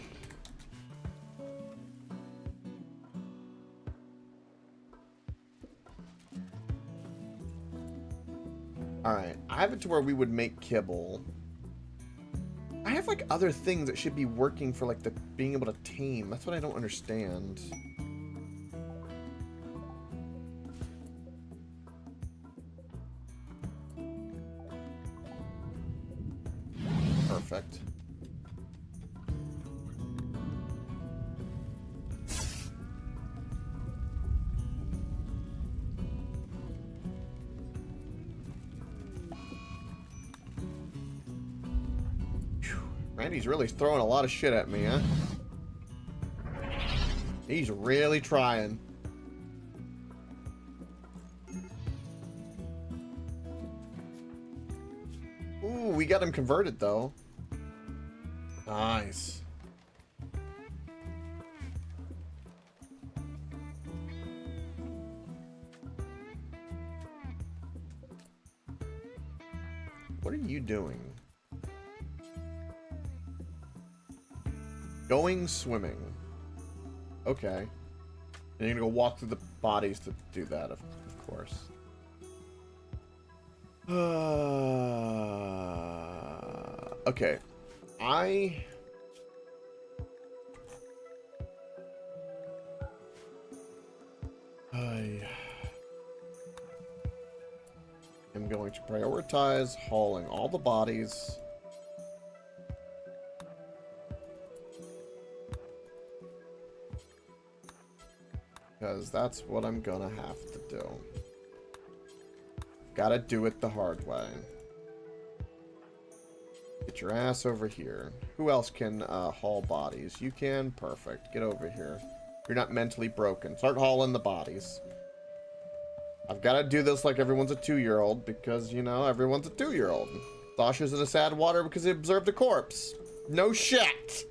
Alright, I have it to where we would make kibble. I have like other things that should be working for like the being able to tame. That's what I don't understand. Perfect. Randy's really throwing a lot of shit at me, huh? He's really trying. Ooh, we got him converted, though. Nice. What are you doing? Going swimming. Okay. And you're gonna go walk through the bodies to do that, of course. Okay. I am going to prioritize hauling all the bodies. Because that's what I'm gonna have to do. Gotta do it the hard way. Get your ass over here. Who else can haul bodies? You can? Perfect. Get over here. You're not mentally broken. Start hauling the bodies. I've got to do this like everyone's a 2-year-old because, you know, everyone's a 2-year-old. Sasha's in a sad water because he observed a corpse. No shit!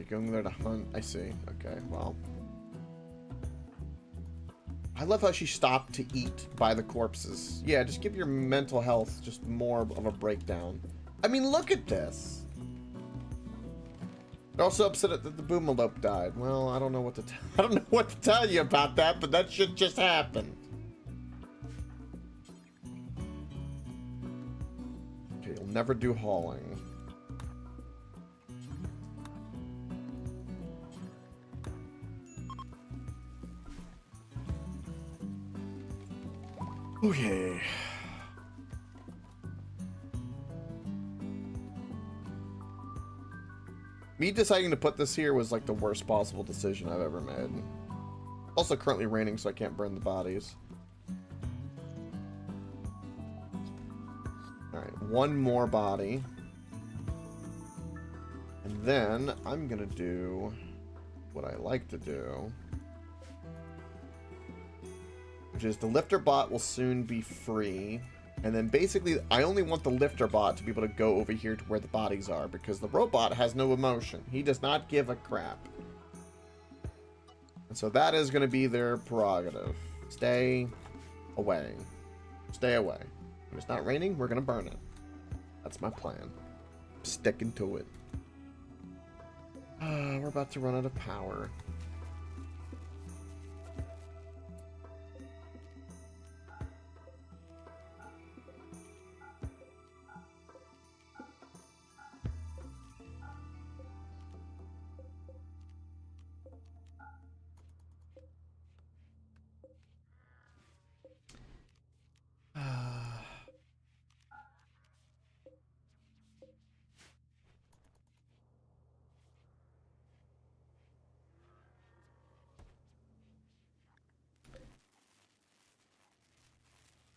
Going there to hunt. I see. Okay, well. I love how she stopped to eat by the corpses. Yeah, just give your mental health just more of a breakdown. I mean, look at this. They're also upset that the Boomalope died. Well, I don't know what to I don't know what to tell you about that, but that shit just happened. Okay, you'll never do hauling. Okay. Me deciding to put this here was like the worst possible decision I've ever made. Also currently raining, so I can't burn the bodies. Alright, one more body. And then I'm gonna do what I like to do, which is the lifter bot will soon be free. And then basically, I only want the lifter bot to be able to go over here to where the bodies are, because the robot has no emotion. He does not give a crap. And so that is going to be their prerogative. Stay away. Stay away. When it's not raining, we're going to burn it. That's my plan. I'm sticking to it. We're about to run out of power.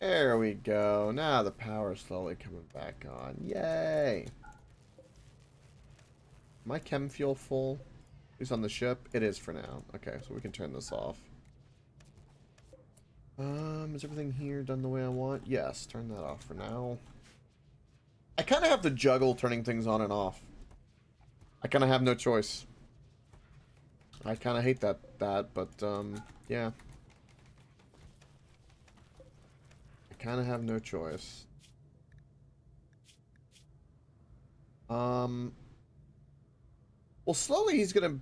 There we go. Now the power's slowly coming back on. Yay! My chem fuel full? Who's on the ship? It is for now. Okay, so we can turn this off. Is everything here done the way I want? Yes, turn that off for now. I kind of have to juggle turning things on and off. I kind of have no choice. I kind of hate that, but, yeah. I kind of have no choice. Well, slowly he's gonna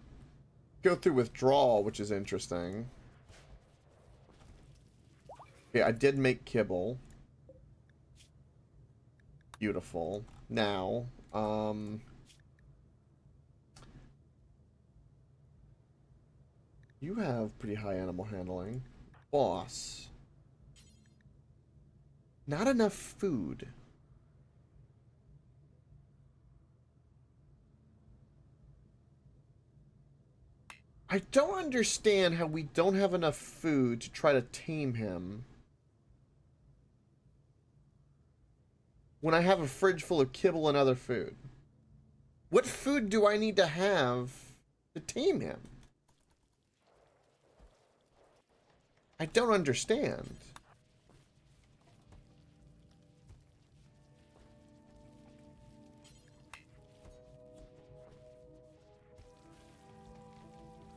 go through withdrawal, which is interesting. Okay, I did make kibble. Beautiful. Now, you have pretty high animal handling. Boss. Not enough food. I don't understand how we don't have enough food to try to tame him when I have a fridge full of kibble and other food. What food do I need to have to tame him? I don't understand.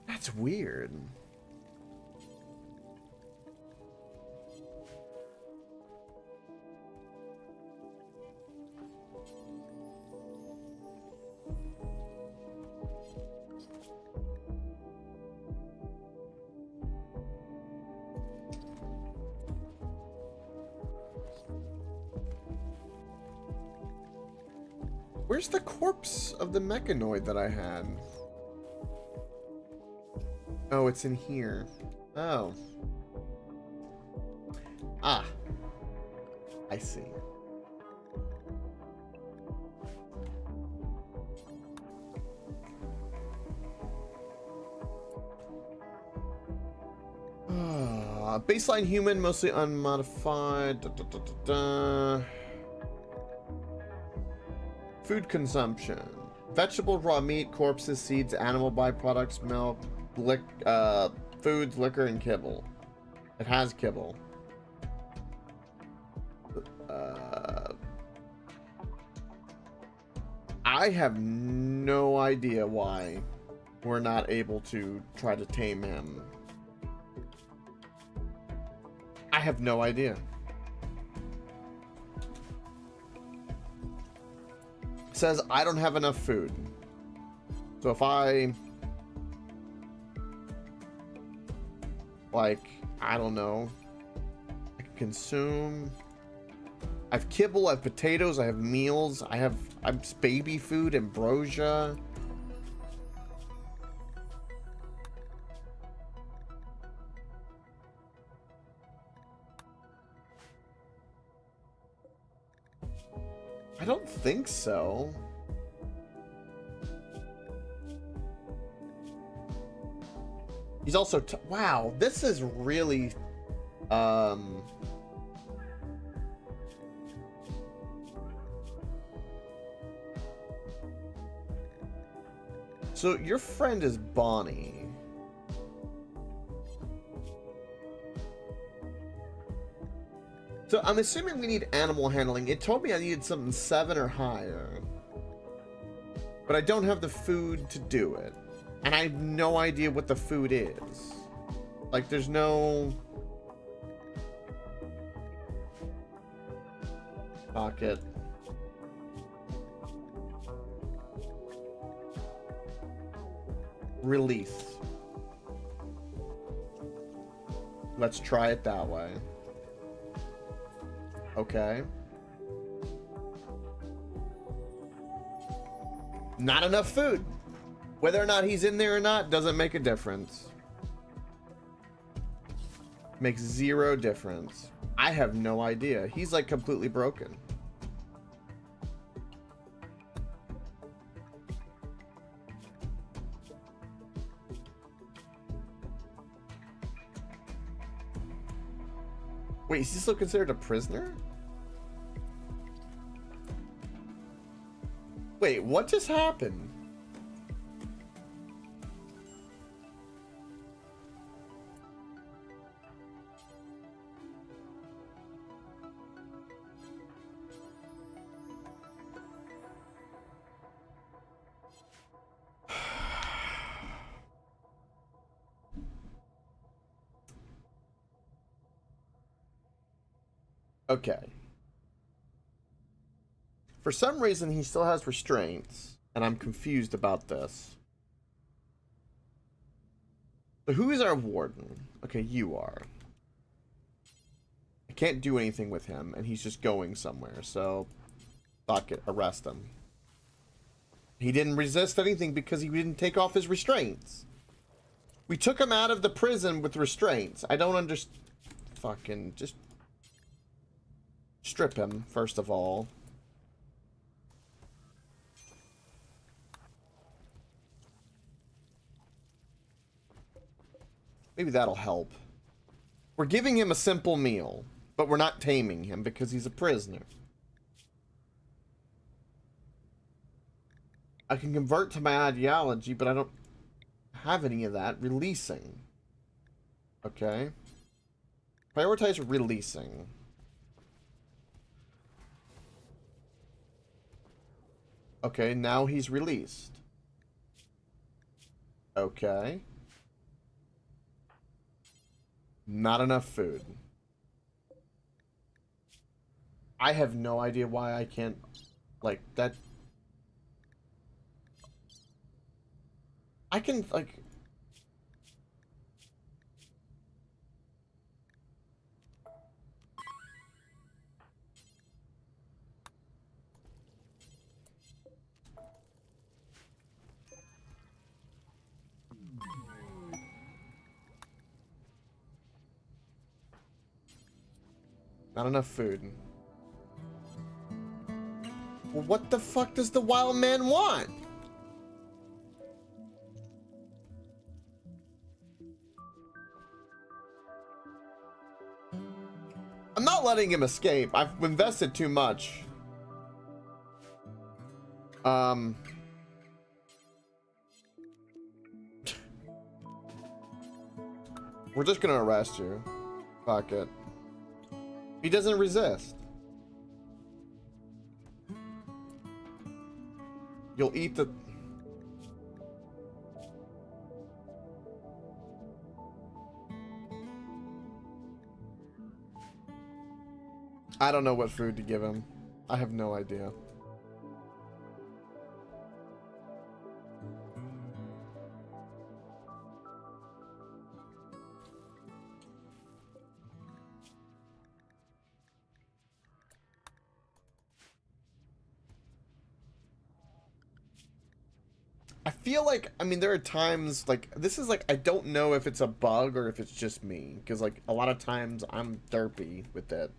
That's weird. Where's the corpse of the mechanoid that I had? Oh, it's in here. Oh. Ah. I see. Baseline human, mostly unmodified. Food consumption. Vegetable, raw meat, corpses, seeds, animal byproducts, milk, foods, liquor, and kibble. It has kibble. I have no idea why we're not able to try to tame him. I have no idea. It says I don't have enough food. So if I I don't know, I can consume. I have kibble, I have potatoes, I have meals, I have baby food, ambrosia. I don't think so. He's also wow, this is really So your friend is Bonnie. So I'm assuming we need animal handling. It told me I needed something 7 or higher. But I don't have the food to do it. And I have no idea what the food is. Like, there's no... Pocket. Release. Let's try it that way. Okay. Not enough food. Whether or not he's in there or not doesn't make a difference. Makes 0 difference. I have no idea. He's like completely broken. Wait, is he still considered a prisoner? Wait, what just happened? Okay. For some reason, he still has restraints, and I'm confused about this. So who is our warden? Okay, you are. I can't do anything with him, and he's just going somewhere, so... Fuck it, arrest him. He didn't resist anything because he didn't take off his restraints. We took him out of the prison with restraints. I don't understand... Fucking, just... Strip him, first of all. Maybe that'll help. We're giving him a simple meal, but we're not taming him because he's a prisoner. I can convert to my ideology, but I don't have any of that. Releasing. Okay. Prioritize releasing. Okay, now he's released. Okay. Not enough food. I have no idea why I can't... Like, that... I can, like... Not enough food. Well, what the fuck does the wild man want? I'm not letting him escape. I've invested too much. We're just gonna arrest you. Fuck it. He doesn't resist. You'll eat the... I don't know what food to give him. I have no idea. I feel like, I mean, there are times, like, this is like, I don't know if it's a bug or if it's just me. Because, like, a lot of times I'm derpy with it.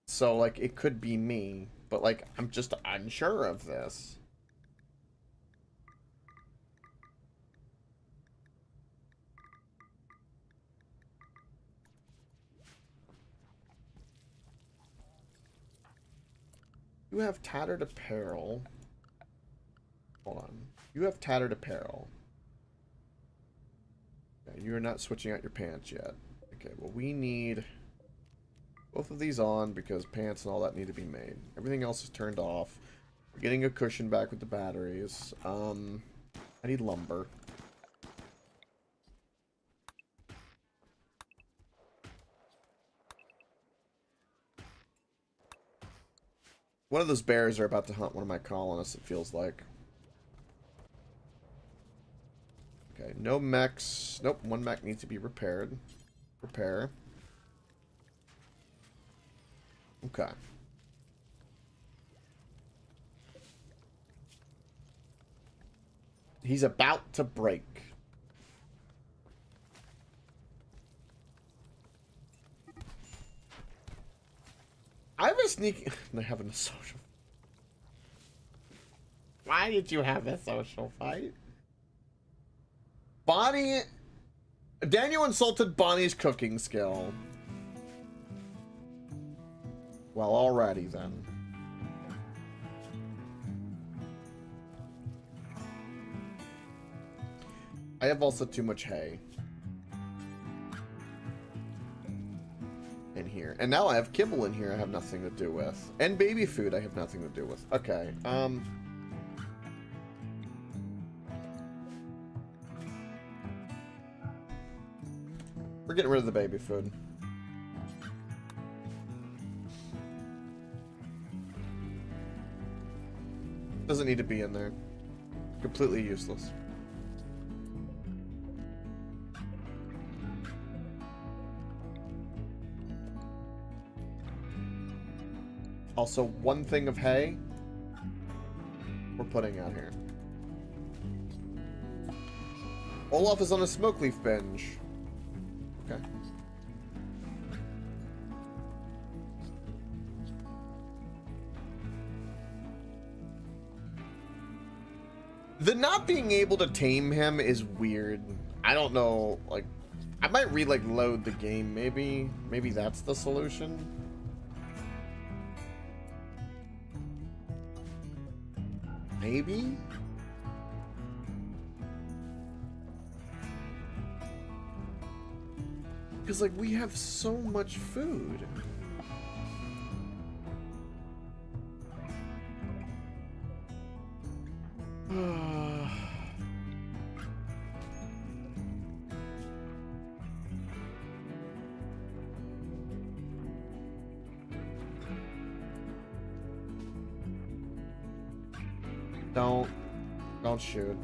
So, like, it could be me. But, like, I'm just unsure of this. You have tattered apparel. Hold on. You have tattered apparel. Okay, you are not switching out your pants yet. Okay, well, we need both of these on because pants and all that need to be made. Everything else is turned off. We're getting a cushion back with the batteries. I need lumber. One of those bears are about to hunt one of my colonists, it feels like. Okay, no mechs. Nope, one mech needs to be repaired. Repair. Okay. He's about to break. I have a sneaky... I have a social... Why did you have a social fight? Bonnie... Daniel insulted Bonnie's cooking skill. Well, alrighty then. I have also too much hay. In here. And now I have kibble in here I have nothing to do with. And baby food I have nothing to do with. Okay, we're getting rid of the baby food. Doesn't need to be in there. Completely useless. Also, one thing of hay we're putting out here. Olaf is on a smoke leaf binge. Okay. The not being able to tame him is weird. I don't know, like, I might load the game, maybe. Maybe that's the solution. Maybe? Because, like, we have so much food. Don't shoot.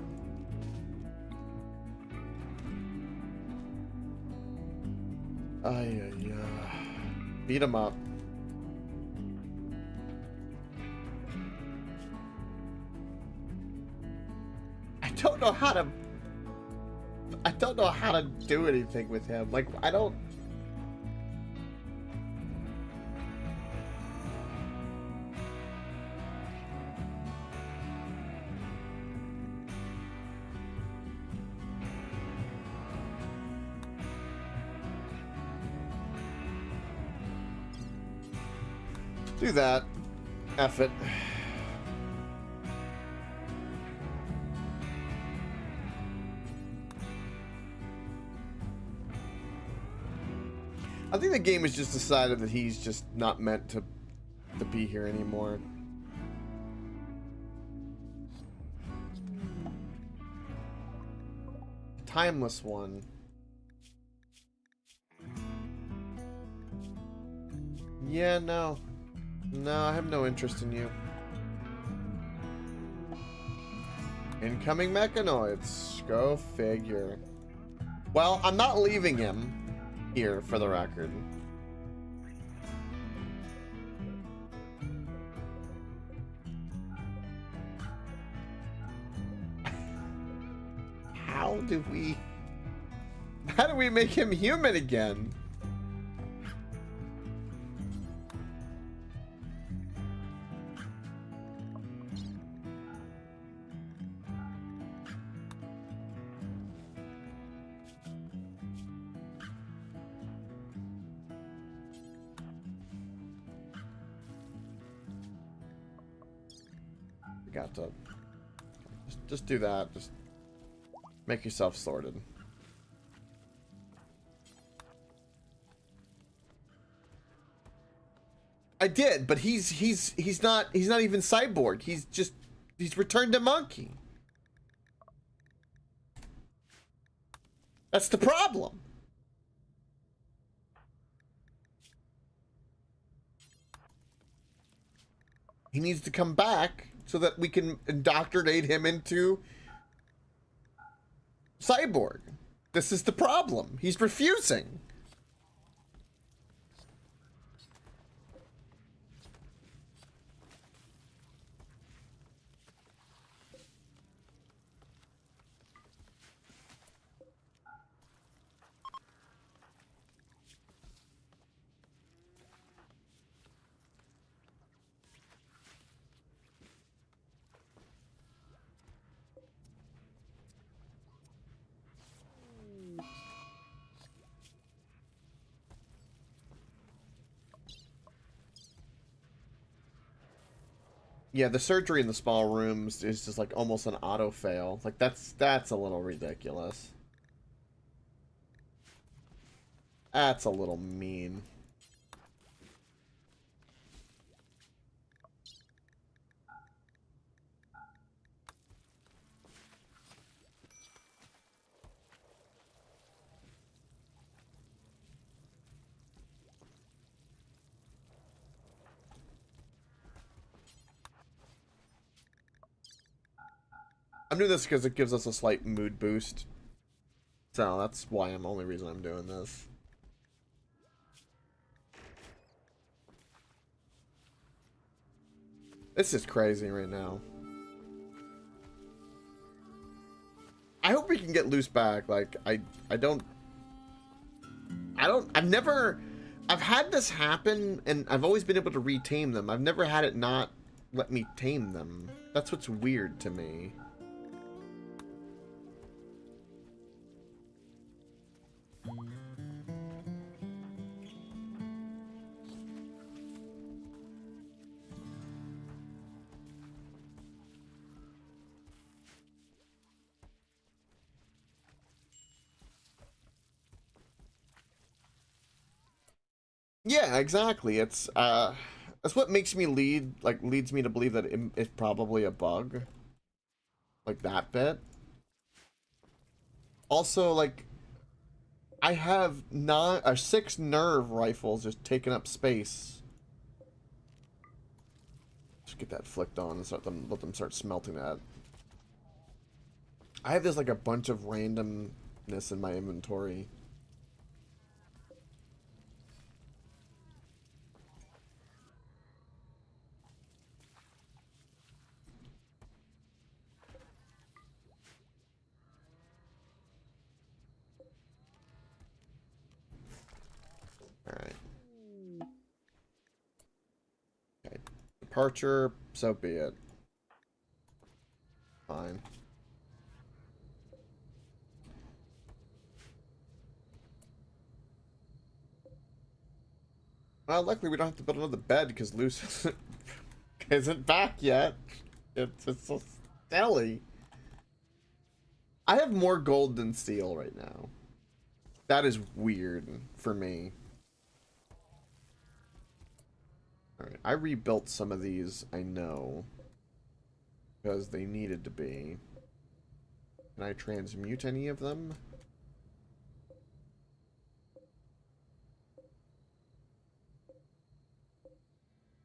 Beat him up. I don't know how to do anything with him. Like, I don't... Do that. F it. I think the game has just decided that he's just not meant to be here anymore. Timeless one. Yeah, no. No, I have no interest in you. Incoming mechanoids. Go figure. Well, I'm not leaving him here, for the record. How do we make him human again? Got to just Just do that. Just make yourself sorted. I did, but he's not even cyborg. He's returned to monkey. That's the problem. He needs to come back so that we can indoctrinate him into cyborg. This is the problem. He's refusing. Yeah, the surgery in the small rooms is just like almost an auto fail. Like that's a little ridiculous. That's a little mean. I'm doing this because it gives us a slight mood boost. So that's why only reason I'm doing this. This is crazy right now. I hope we can get loose back. Like I've had this happen and I've always been able to retame them. I've never had it not let me tame them. That's what's weird to me. Yeah, exactly. It's that's what makes me leads me to believe that it's probably a bug. Like that bit. Also, like I have 6 nerve rifles just taking up space. Just get that flicked on and let them start smelting that. I have this like a bunch of randomness in my inventory. Alright. Okay. Departure, so be it. Fine. Well, luckily we don't have to build another bed because Luce isn't back yet. It's so silly. I have more gold than steel right now. That is weird for me. Alright, I rebuilt some of these, I know. Because they needed to be. Can I transmute any of them?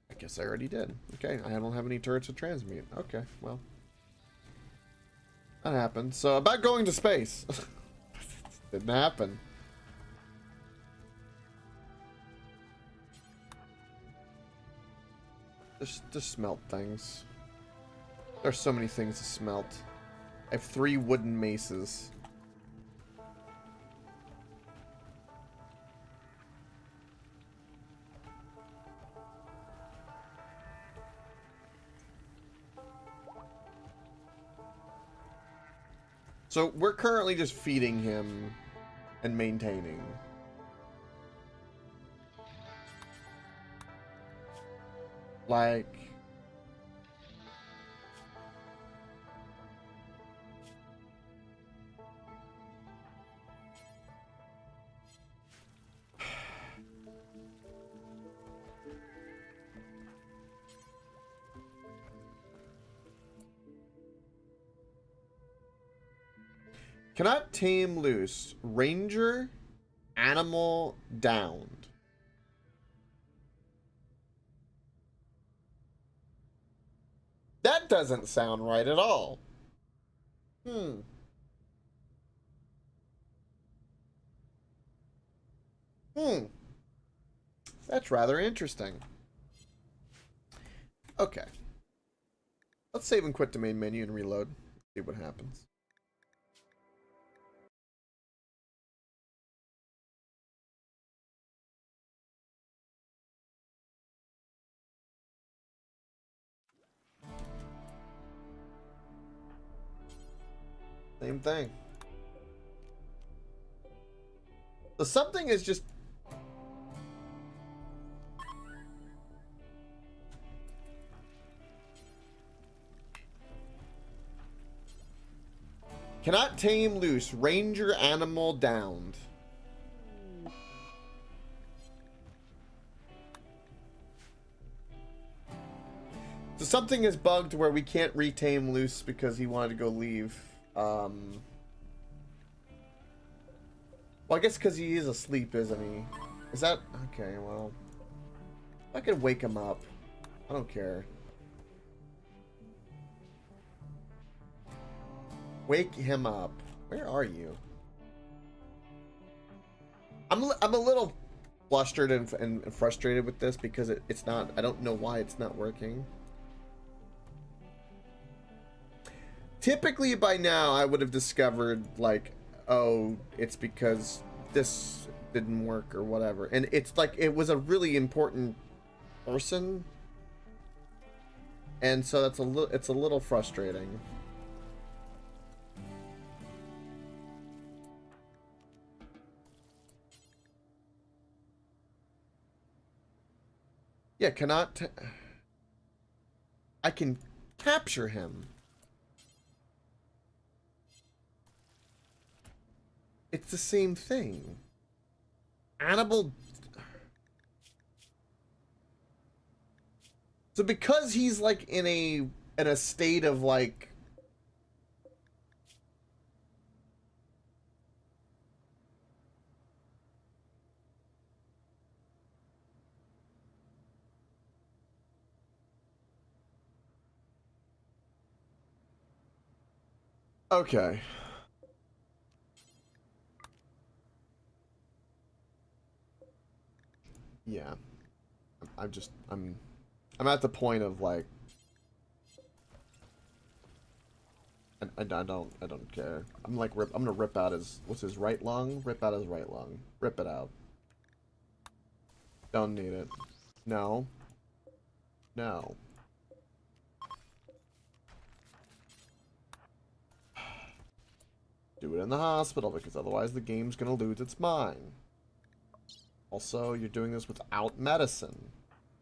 I guess I already did. Okay, I don't have any turrets to transmute. Okay, well. That happened. So, about going to space. Didn't happen. Just smelt things. There's so many things to smelt. I have 3 wooden maces. So we're currently just feeding him and maintaining. Like, Cannot tame loose. Ranger, animal downed. That doesn't sound right at all. That's rather interesting. Okay. Let's save and quit the main menu and reload. See what happens. Same thing. So something is just... Cannot tame loose. Ranger animal downed. So something is bugged where we can't retame loose because he wanted to go leave. Well, I guess because he is asleep, isn't he? Is that... Okay, well... I could wake him up. I don't care. Wake him up. Where are you? I'm a little flustered and frustrated with this because it's not... I don't know why it's not working. Typically by now I would have discovered, like, oh, it's because this didn't work or whatever. And it's like, it was a really important person. And so that's it's a little frustrating. Yeah, cannot... I can capture him. It's the same thing. Animal... So because he's like in a state of like... Okay. Yeah. I'm at the point of like I don't care. I'm gonna rip out his, what's his right lung? Rip out his right lung. Rip it out. Don't need it. No. No. Do it in the hospital because otherwise the game's gonna lose its mind. Also, you're doing this without medicine.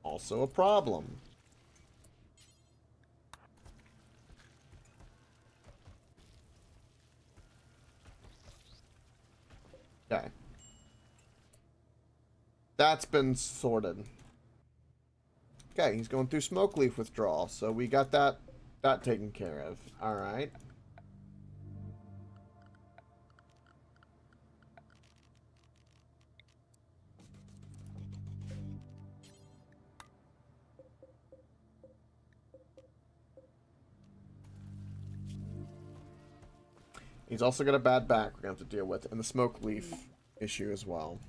Also a problem. Okay. That's been sorted. Okay, he's going through smoke leaf withdrawal, so we got that taken care of. Alright. He's also got a bad back we're going to have to deal with, and the smoke leaf issue as well.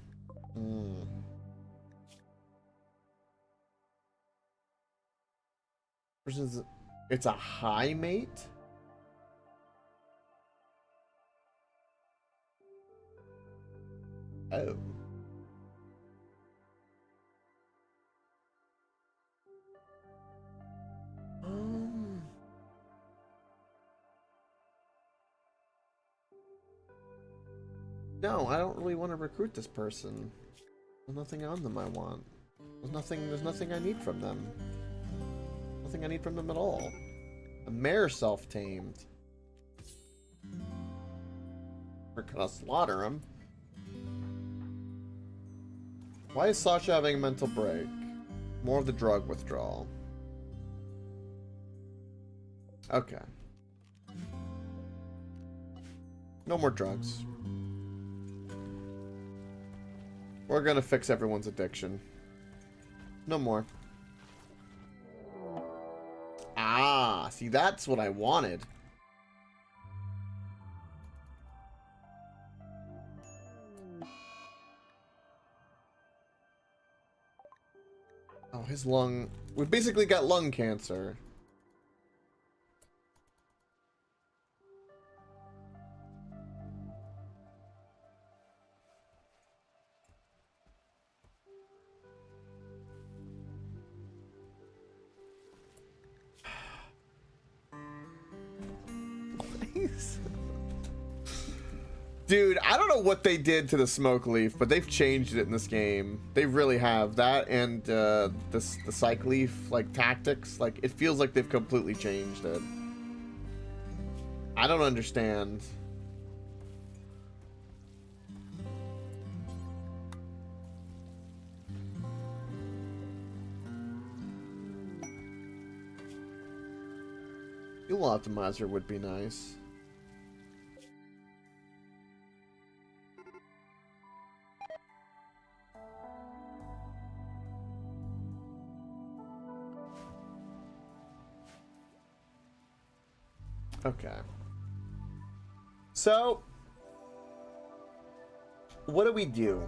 It's a high mate? Oh. No, I don't really want to recruit this person. There's nothing on them I want. There's nothing I need from them. Nothing I need from them at all. A mare self-tamed. We're gonna slaughter him. Why is Sasha having a mental break? More of the drug withdrawal. Okay. No more drugs. We're gonna fix everyone's addiction. No more. Ah, see, that's what I wanted. Oh, his lung... We basically got lung cancer. Dude, I don't know what they did to the smoke leaf, but they've changed it in this game. They really have. That and the psych leaf, like, tactics, like, it feels like they've completely changed it. I don't understand. Fuel optimizer would be nice. Okay. So, what do we do?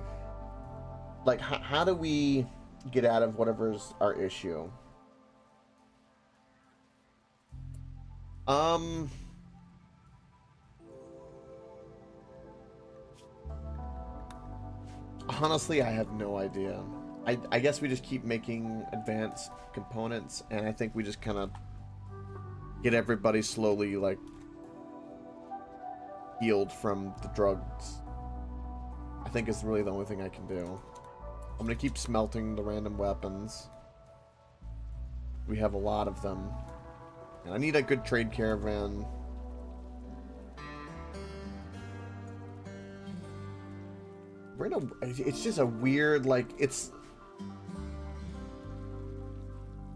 Like, how do we get out of whatever's our issue? Honestly, I have no idea. I guess we just keep making advanced components, and I think we just kind of get everybody slowly, like, healed from the drugs. I think it's really the only thing I can do. I'm gonna keep smelting the random weapons. We have a lot of them. And I need a good trade caravan. We're in a... It's just a weird, like, it's...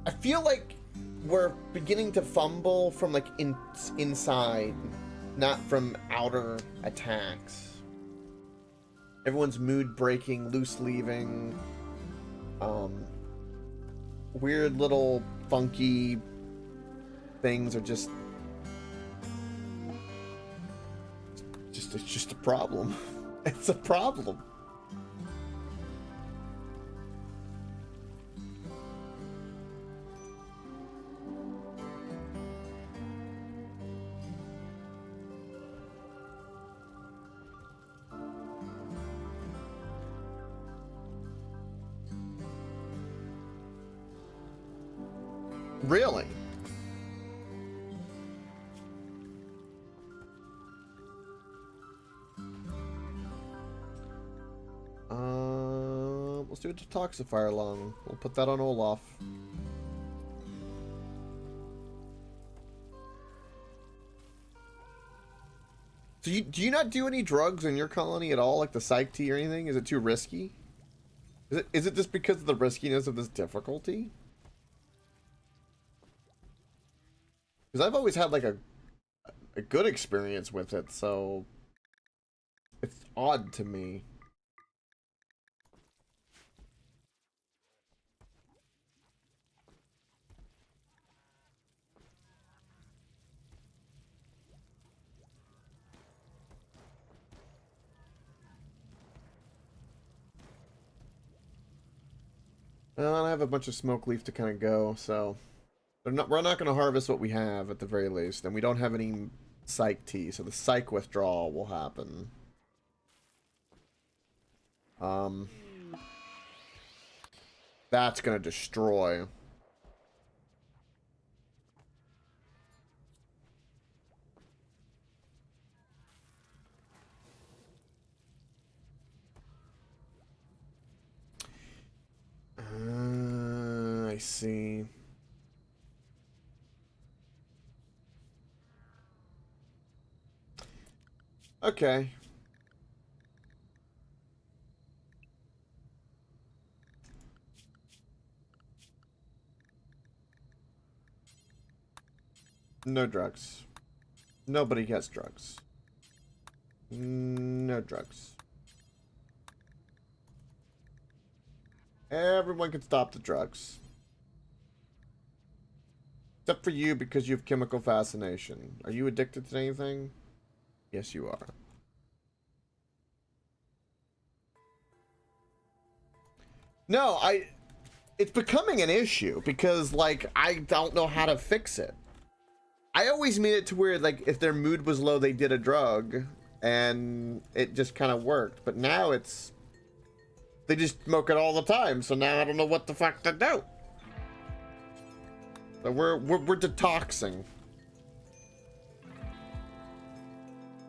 I feel like we're beginning to fumble from, like, inside, not from outer attacks. Everyone's mood breaking, loose leaving, weird little funky things are just it's just a problem. It's a problem. Really? Let's do a detoxifier lung. We'll put that on Olaf. So do you not do any drugs in your colony at all, like the psych tea or anything? Is it too risky? Is it just because of the riskiness of this difficulty? Because I've always had like a good experience with it, so it's odd to me. Well, I have a bunch of smoke leaf to kind of go, so we're not going to harvest what we have at the very least, and we don't have any psych tea, so the psych withdrawal will happen. That's going to destroy. I see. Okay. No drugs. Nobody gets drugs. No drugs. Everyone can stop the drugs. Except for you, because you have chemical fascination. Are you addicted to anything? Yes, you are. No, it's becoming an issue because, like, I don't know how to fix it. I always made it to where, like, if their mood was low, they did a drug, and it just kind of worked. But now it's... they just smoke it all the time, so now I don't know what the fuck to do. So we're detoxing.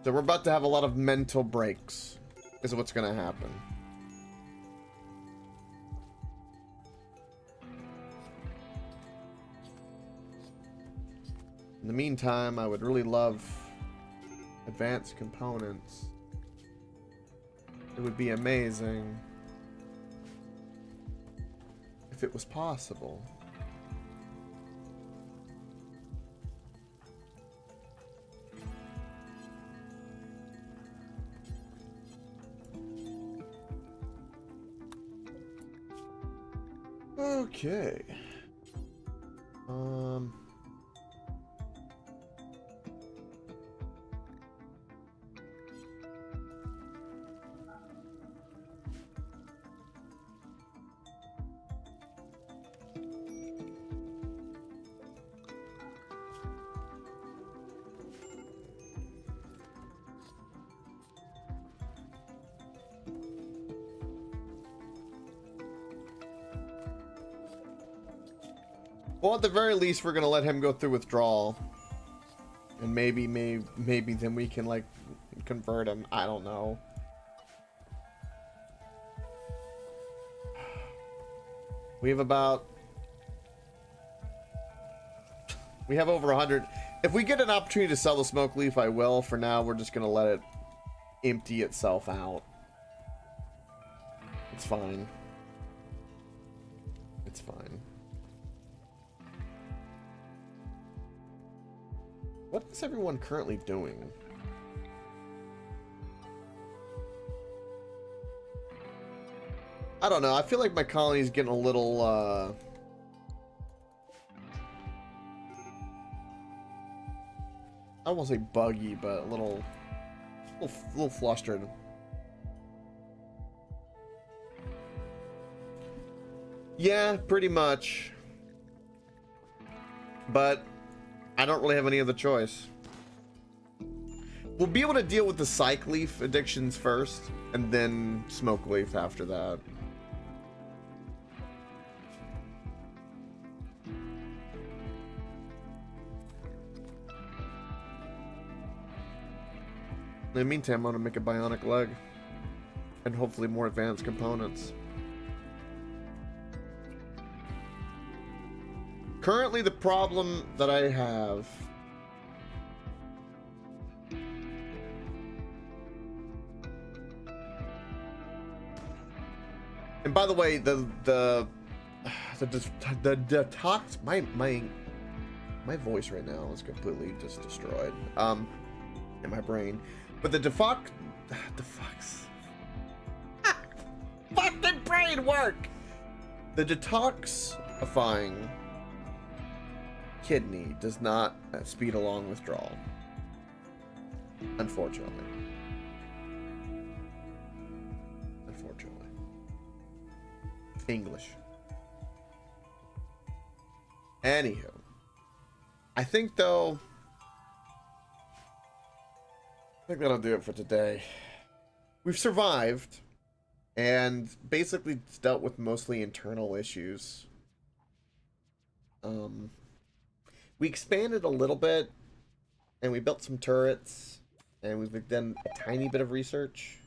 So we're about to have a lot of mental breaks, is what's gonna happen. In the meantime, I would really love advanced components. It would be amazing if it was possible. Okay. Well, at the very least, we're gonna let him go through withdrawal, and maybe then we can, like, convert him. I don't know. We have over 100. If we get an opportunity to sell the smoke leaf, I will. For now, we're just gonna let it empty itself out. It's fine. It's fine. What is everyone currently doing? I don't know. I feel like my colony is getting a little, I won't say buggy, but a little flustered. Yeah, pretty much. But I don't really have any other choice. We'll be able to deal with the psych leaf addictions first, and then smoke leaf after that. In the meantime, I'm gonna make a bionic leg, and hopefully more advanced components. Currently, the problem that I have and by the way, the detox, my voice right now is completely just destroyed in my brain. But the fucking brain work. The detoxifying kidney does not speed along withdrawal, unfortunately. English. Anywho, I think though, I think that'll do it for today. We've survived and basically dealt with mostly internal issues. We expanded a little bit, and we built some turrets, and we've done a tiny bit of research.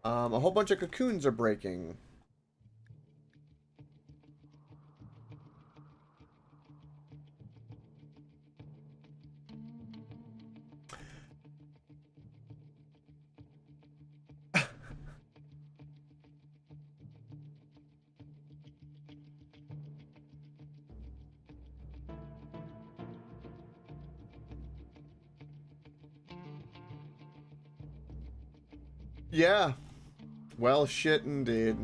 A whole bunch of cocoons are breaking. Yeah. Well, shit indeed.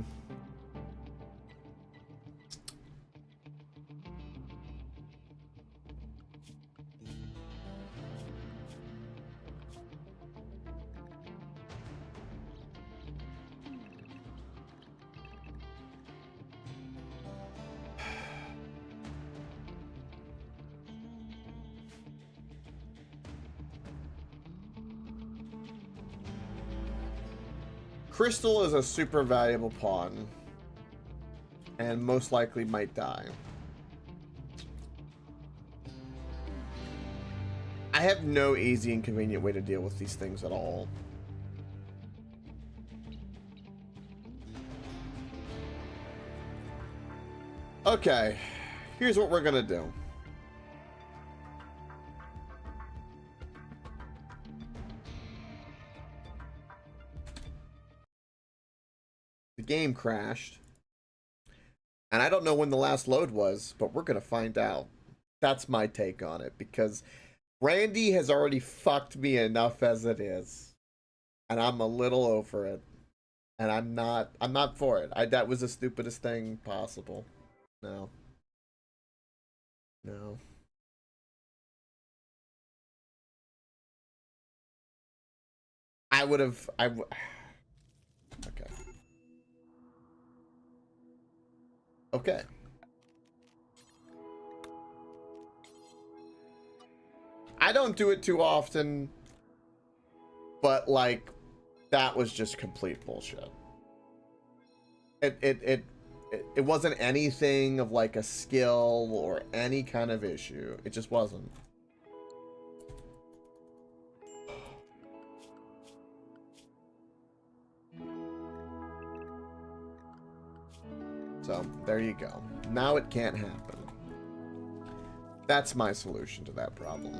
Crystal is a super valuable pawn, and most likely might die. I have no easy and convenient way to deal with these things at all. Okay, here's what we're gonna do. The game crashed. And I don't know when the last load was, but we're going to find out. That's my take on it, because Randy has already fucked me enough as it is. And I'm a little over it. And I'm not for it. That was the stupidest thing possible. No. No. Okay. Okay. I don't do it too often, but like, that was just complete bullshit. It wasn't anything of like a skill or any kind of issue. It just wasn't. So, there you go. Now it can't happen. That's my solution to that problem.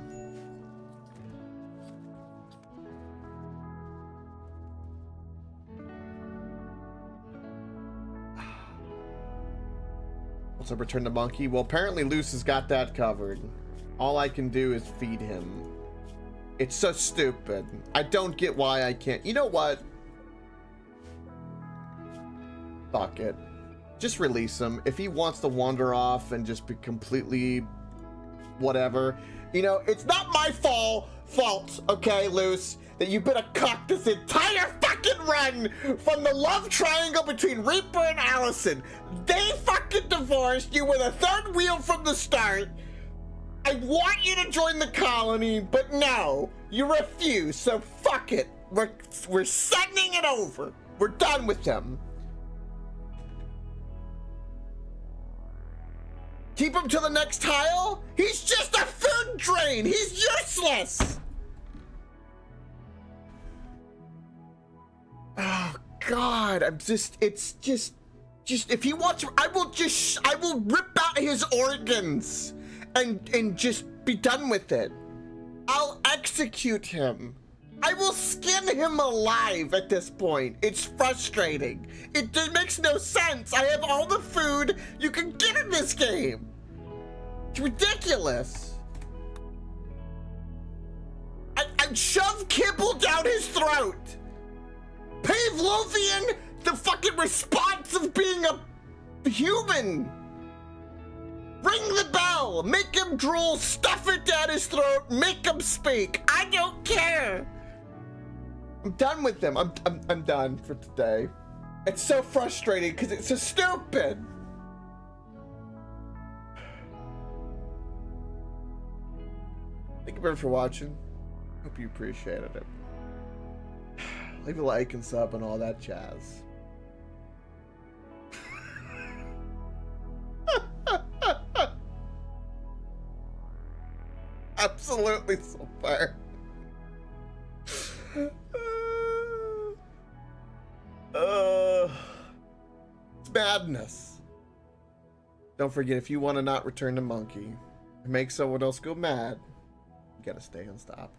What's up, Return the Monkey? Well, apparently Luce has got that covered. All I can do is feed him. It's so stupid. I don't get why I can't. You know what? Fuck it. Just release him. If he wants to wander off and just be completely whatever, you know, it's not my fault, okay, Luce, that you've been a cuck this entire fucking run from the love triangle between Reaper and Allison. They fucking divorced. You were the third wheel from the start. I want you to join the colony, but no, you refuse, so fuck it. We're sending it over. We're done with them. Keep him to the next tile? He's just a food drain! He's useless! Oh, God, it's just, if he wants, I will rip out his organs and just be done with it. I'll execute him. I will skin him alive at this point. It's frustrating. It makes no sense. I have all the food you can get in this game. It's ridiculous. I shove kibble down his throat. Pavlovian, the fucking response of being a human. Ring the bell, make him drool, stuff it down his throat, make him speak. I don't care. I'm done with them. I'm done for today. It's so frustrating because it's so stupid. Thank you very much for watching. Hope you appreciated it. Leave a like and sub and all that jazz. Absolutely so far. It's madness. Don't forget, if you want to not return to monkey and make someone else go mad, you gotta stay unstoppable.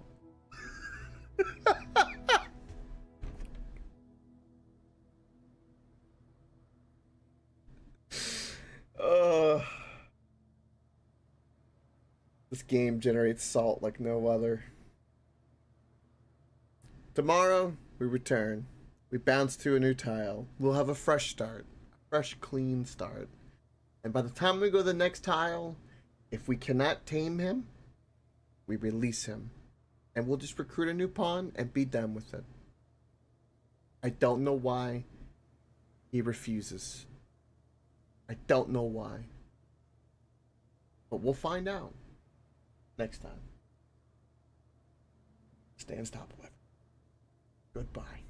This game generates salt like no other. Tomorrow, we return. We bounce to a new tile. We'll have a fresh start. A fresh, clean start. And by the time we go to the next tile, if we cannot tame him, we release him. And we'll just recruit a new pawn and be done with it. I don't know why he refuses. I don't know why. But we'll find out next time. Stay unstoppable. Goodbye.